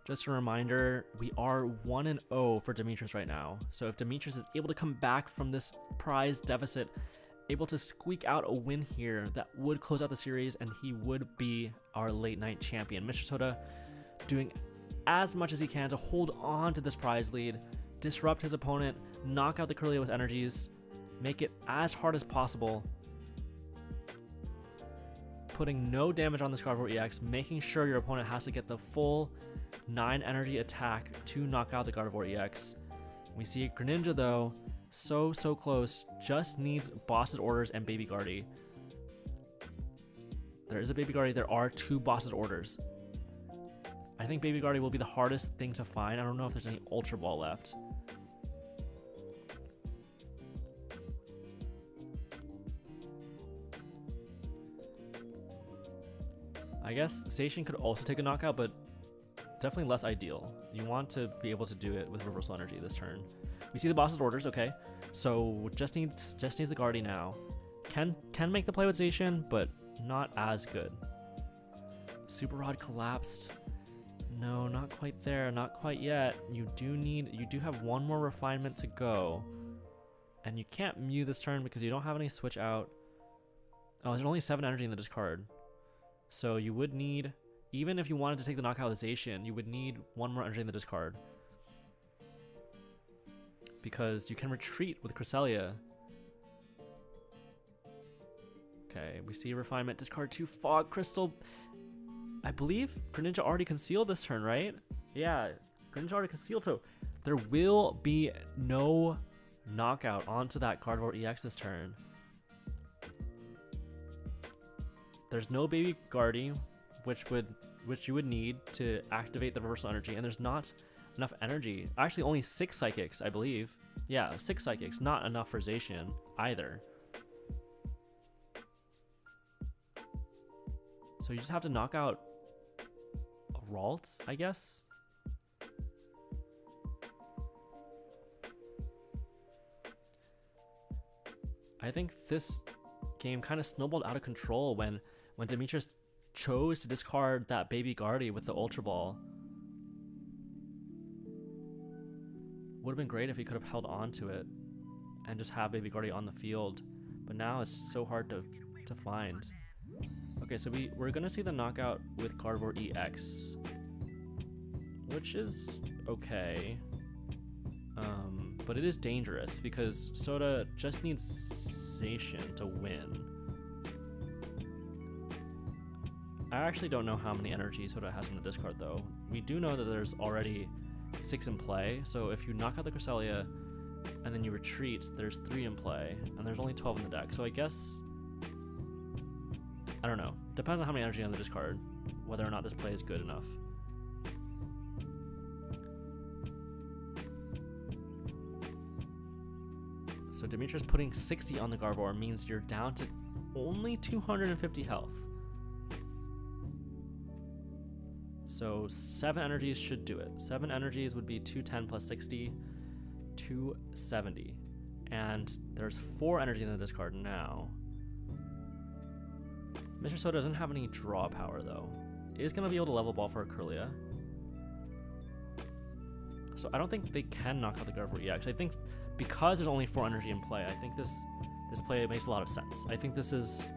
Just a reminder, we are 1-0 for Demetrius right now. So if Demetrius is able to come back from this prize deficit, able to squeak out a win here, that would close out the series and he would be our late night champion. Mr. Soda doing as much as he can to hold on to this prize lead, disrupt his opponent, knock out the Kirlia with energies, make it as hard as possible, putting no damage on this Gardevoir EX, making sure your opponent has to get the full 9 energy attack to knock out the Gardevoir EX. We see Greninja though, so close, just needs Boss's Orders and Baby Guardy. There is a Baby Guardy, there are 2 Boss's Orders. I think Baby Guardy will be the hardest thing to find. I don't know if there's any Ultra Ball left. I guess Station could also take a knockout, but definitely less ideal. You want to be able to do it with Reversal Energy this turn. We see the Boss's Orders, okay. So just needs the Guardy now. Can make the play with Station, but not as good. Super Rod collapsed. No, not quite there, not quite yet. You do have 1 more refinement to go. And you can't Mew this turn because you don't have any switch out. Oh, there's only 7 energy in the discard. So you would need, even if you wanted to take the knockoutization, you would need 1 more energy in the discard. Because you can retreat with Cresselia. Okay, we see Refinement, discard 2 Fog Crystal. I believe Greninja already concealed this turn, right? Yeah, Greninja already concealed, so there will be no knockout onto that Gardevoir EX this turn. There's no Baby Guardy, which you would need to activate the Reversal Energy, and there's not enough energy. Actually, only 6 Psychics, I believe. Yeah, 6 Psychics, not enough for Zacian either. So you just have to knock out Ralts, I guess? I think this game kind of snowballed out of control when Demetrius chose to discard that Baby Guardy with the Ultra Ball. Would have been great if he could have held on to it and just have Baby Guardy on the field, but now it's so hard to find. Okay, so we're gonna see the knockout with Gardevoir EX, which is okay, but it is dangerous because Soda just needs Station to win. I actually don't know how many energy Soda has in the discard though. We do know that there's already 6 in play, so if you knock out the Cresselia and then you retreat, there's 3 in play, and there's only 12 in the deck, so I guess, I don't know. Depends on how many energy on the discard, whether or not this play is good enough. So Demetrius putting 60 on the Gardevoir means you're down to only 250 health. So 7 energies should do it. 7 energies would be 210 plus 60, 270. And there's 4 energy in the discard now. Mr. Soda doesn't have any draw power though. Is going to be able to level ball for a Kirlia. So I don't think they can knock out the Gardevoir EX. I think because there's only 4 energy in play, I think this play makes a lot of sense. I think this is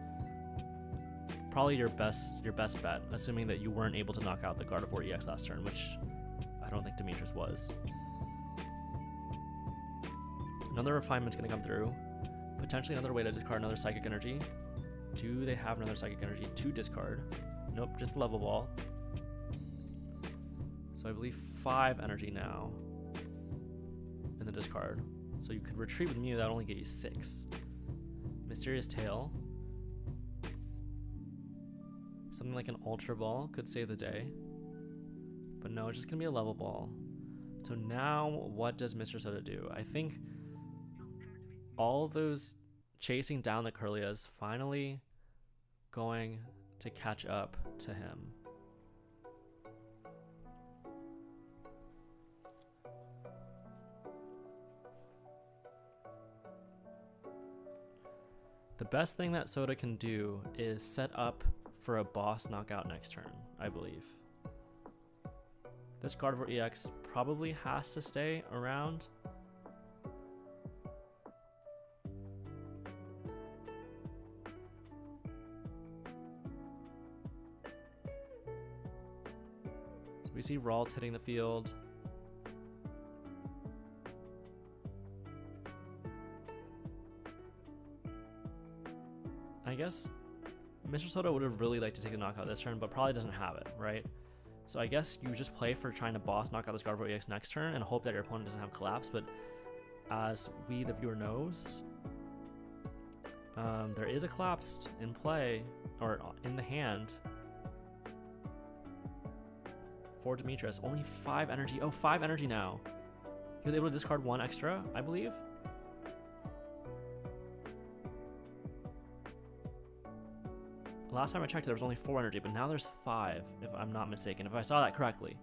probably your best bet, assuming that you weren't able to knock out the Gardevoir EX last turn, which I don't think Demetrius was. Another refinement's going to come through. Potentially another way to discard another Psychic Energy. Do they have another Psychic Energy to discard? Nope, just level ball. So I believe 5 energy now in the discard. So you could retreat with Mew, that would only get you 6. Mysterious Tail. Something like an Ultra Ball could save the day. But no, it's just going to be a level ball. So now what does Mr. Soda do? I think all those chasing down the Kirlia is finally going to catch up to him. The best thing that Soda can do is set up for a boss knockout next turn, I believe. This Gardevoir EX probably has to stay around. So we see Ralts hitting the field. I guess Mr. Soda would have really liked to take the knockout this turn, but probably doesn't have it, right? So I guess you just play for trying to boss knock out this Gardevoir EX next turn and hope that your opponent doesn't have collapse, but as we, the viewer, knows, there is a collapsed in play, or in the hand, for Demetrius. Only 5 energy. Oh, 5 energy now. He was able to discard 1 extra, I believe. Last time I checked, there was only 4 energy, but now there's 5, if I'm not mistaken, if I saw that correctly.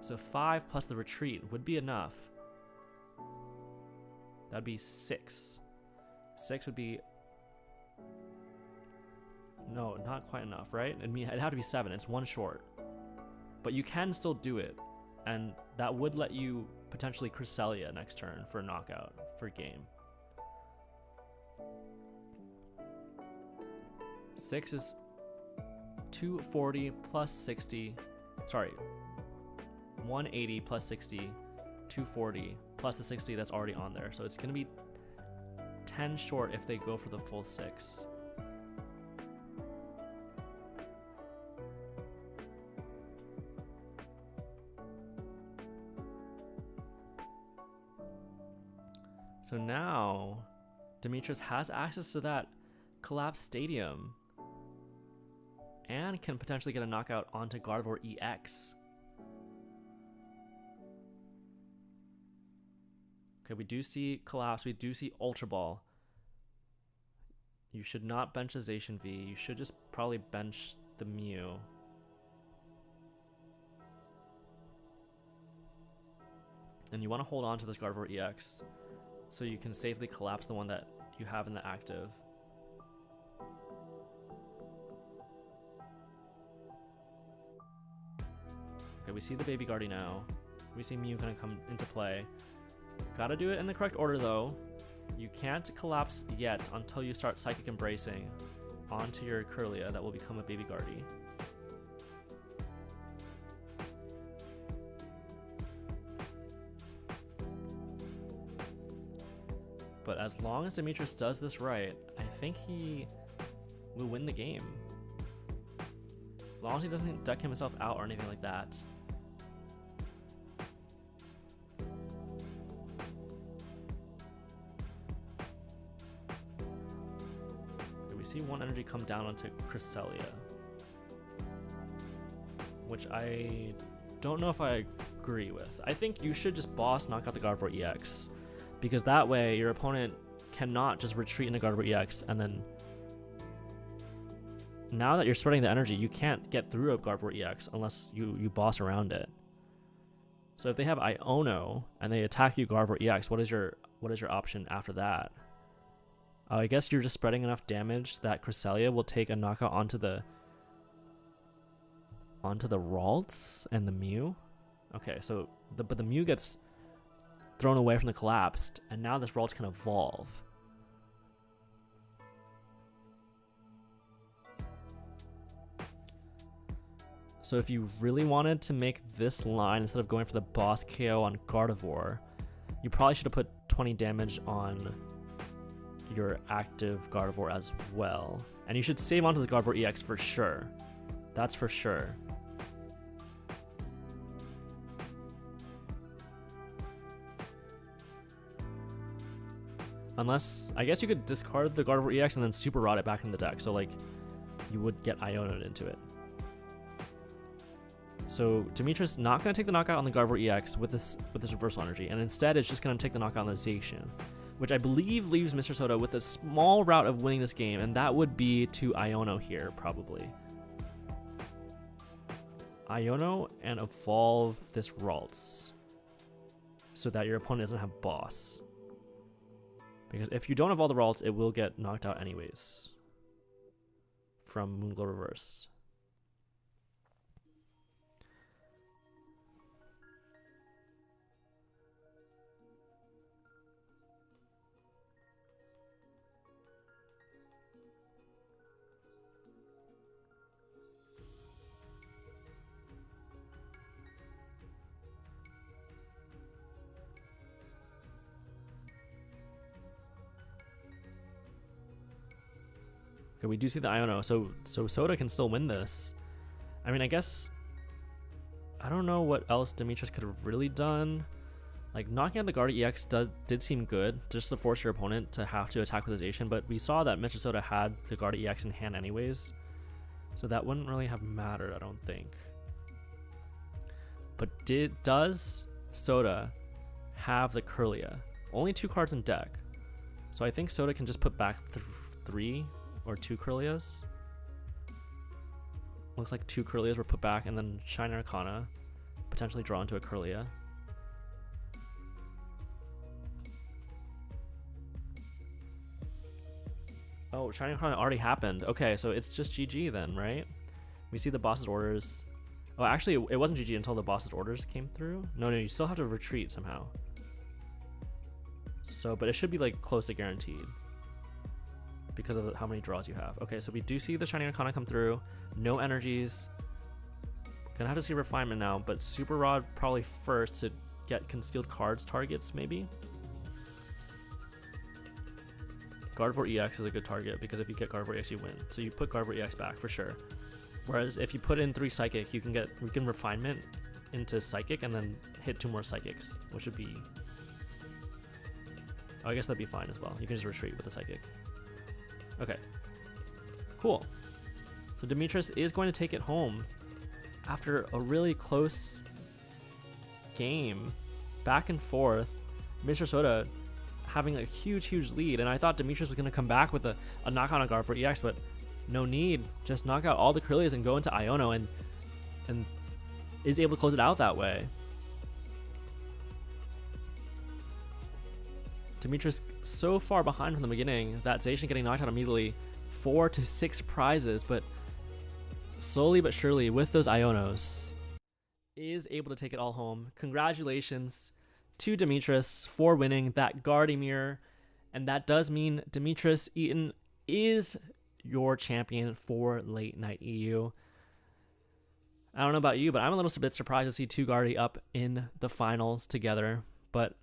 So 5 plus the retreat would be enough. That'd be 6. 6 would be... No, not quite enough, right? I mean, it'd have to be 7. It's 1 short. But you can still do it, and that would let you potentially Cresselia next turn for a knockout, for game. 6 is 240 plus 60, sorry, 180 plus 60, 240 plus the 60 that's already on there. So it's going to be 10 short if they go for the full 6. So now Demetrius has access to that collapsed stadium and can potentially get a knockout onto Gardevoir EX. Okay, we do see collapse, we do see Ultra Ball. You should not bench a Zacian V, you should just probably bench the Mew. And you want to hold on to this Gardevoir EX so you can safely collapse the one that you have in the active. Okay, we see the baby Guardy now. We see Mew gonna come into play. Gotta do it in the correct order though. You can't collapse yet until you start Psychic Embracing onto your Kirlia that will become a baby Guardy. But as long as Demetrius does this right, I think he will win the game. As long as he doesn't deck himself out or anything like that. Okay, we see one energy come down onto Cresselia, which I don't know if I agree with. I think you should just boss knock out the Gardevoir EX. Because that way, your opponent cannot just retreat into Gardevoir EX, and then now that you're spreading the energy, you can't get through a Gardevoir EX unless you boss around it. So if they have Iono and they attack you Gardevoir EX, what is your option after that? I guess you're just spreading enough damage that Cresselia will take a knockout onto the Ralts and the Mew. Okay, so but the Mew gets thrown away from the collapsed, and now this Ralts can evolve. So if you really wanted to make this line instead of going for the boss KO on Gardevoir, you probably should have put 20 damage on your active Gardevoir as well. And you should save onto the Gardevoir EX for sure. That's for sure. Unless, I guess you could discard the Gardevoir EX and then super rot it back in the deck, so like you would get Iono'd into it. So Demetrius not going to take the knockout on the Gardevoir EX with this reversal energy, and instead it's just going to take the knockout on the Zacian, which I believe leaves Mr. Soda with a small route of winning this game, and that would be to Iono here, probably. Iono and evolve this Ralts so that your opponent doesn't have boss. Because if you don't have all the Ralts, it will get knocked out anyways from Moonglow Reverse. Okay, we do see the Iono, so Soda can still win this. I mean, I guess I don't know what else Demetrius could have really done. Like, knocking out the Guardy EX did seem good, just to force your opponent to have to attack with his Zacian, but we saw that Mr. Soda had the Guardy EX in hand anyways, so that wouldn't really have mattered, I don't think. But does Soda have the Kirlia? Only 2 cards in deck, so I think Soda can just put back 3 or 2 Kirlias. Looks like 2 Kirlias were put back, and then Shine Arcana, potentially draw into a Kirlia. Oh, Shine Arcana already happened. Okay, so it's just GG then, right? We see the boss's orders. Oh, actually, it wasn't GG until the boss's orders came through. No, you still have to retreat somehow. So, but it should be like close to guaranteed because of how many draws you have. Okay, so we do see the Shining Arcana come through. No energies. Gonna have to see Refinement now, but Super Rod probably first to get concealed cards targets, maybe. Gardevoir EX is a good target because if you get Gardevoir EX, you win. So you put Gardevoir EX back for sure. Whereas if you put in 3 Psychic, we can Refinement into Psychic and then hit 2 more Psychics, which would be... Oh, I guess that'd be fine as well. You can just retreat with the Psychic. Okay, cool. So Demetrius is going to take it home after a really close game, back and forth. Mr. Soda having a huge lead, and I thought Demetrius was going to come back with a knockout on Gardevoir EX, but No need. Just knock out all the Kirlias and go into Iono and is able to close it out that way. Demetrius so far behind from the beginning that Zacian getting knocked out immediately. 4 to 6 prizes, but slowly but surely with those Ionos is able to take it all home. Congratulations to Demetrius for winning that Gardevoir, and that does mean Demetrius Eaton is your champion for Late Night EU. I don't know about you, but I'm a little bit surprised to see 2 Gardy up in the finals together, but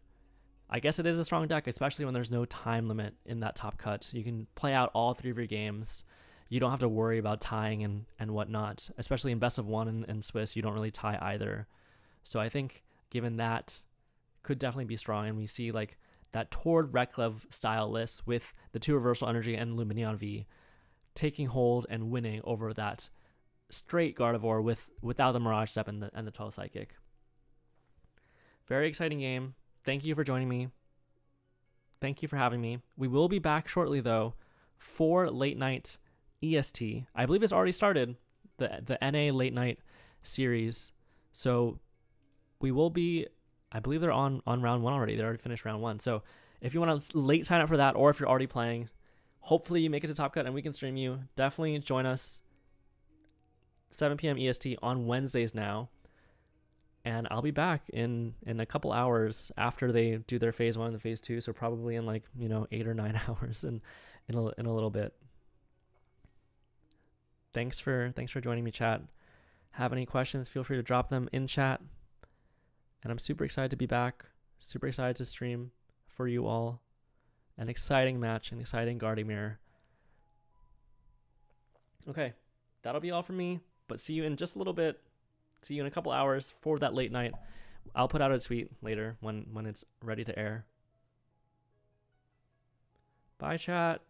I guess it is a strong deck, especially when there's no time limit in that top cut. You can play out all 3 of your games. You don't have to worry about tying and whatnot, especially in best of 1 in Swiss. You don't really tie either. So I think given that could definitely be strong, and we see like that Tord Reklev style list with the 2 Reversal Energy and Lumineon V taking hold and winning over that straight Gardevoir without the Mirage Step and the 12 Psychic. Very exciting game. Thank you for joining me. Thank you for having me. We will be back shortly, though, for Late Night EST. I believe it's already started, the NA Late Night series. So we will be, I believe they're on round 1 already. They already finished round 1. So if you want to late sign up for that, or if you're already playing, hopefully you make it to Top Cut and we can stream you. Definitely join us 7 p.m. EST on Wednesdays now. And I'll be back in a couple hours after they do their phase 1 and phase 2. So probably in 8 or 9 hours in a little bit. Thanks for joining me, chat. Have any questions, feel free to drop them in chat. And I'm super excited to be back. Super excited to stream for you all. An exciting match, an exciting Gardevoir. Okay, that'll be all from me. But see you in just a little bit. See you in a couple hours for that late night. I'll put out a tweet later when it's ready to air. Bye, chat.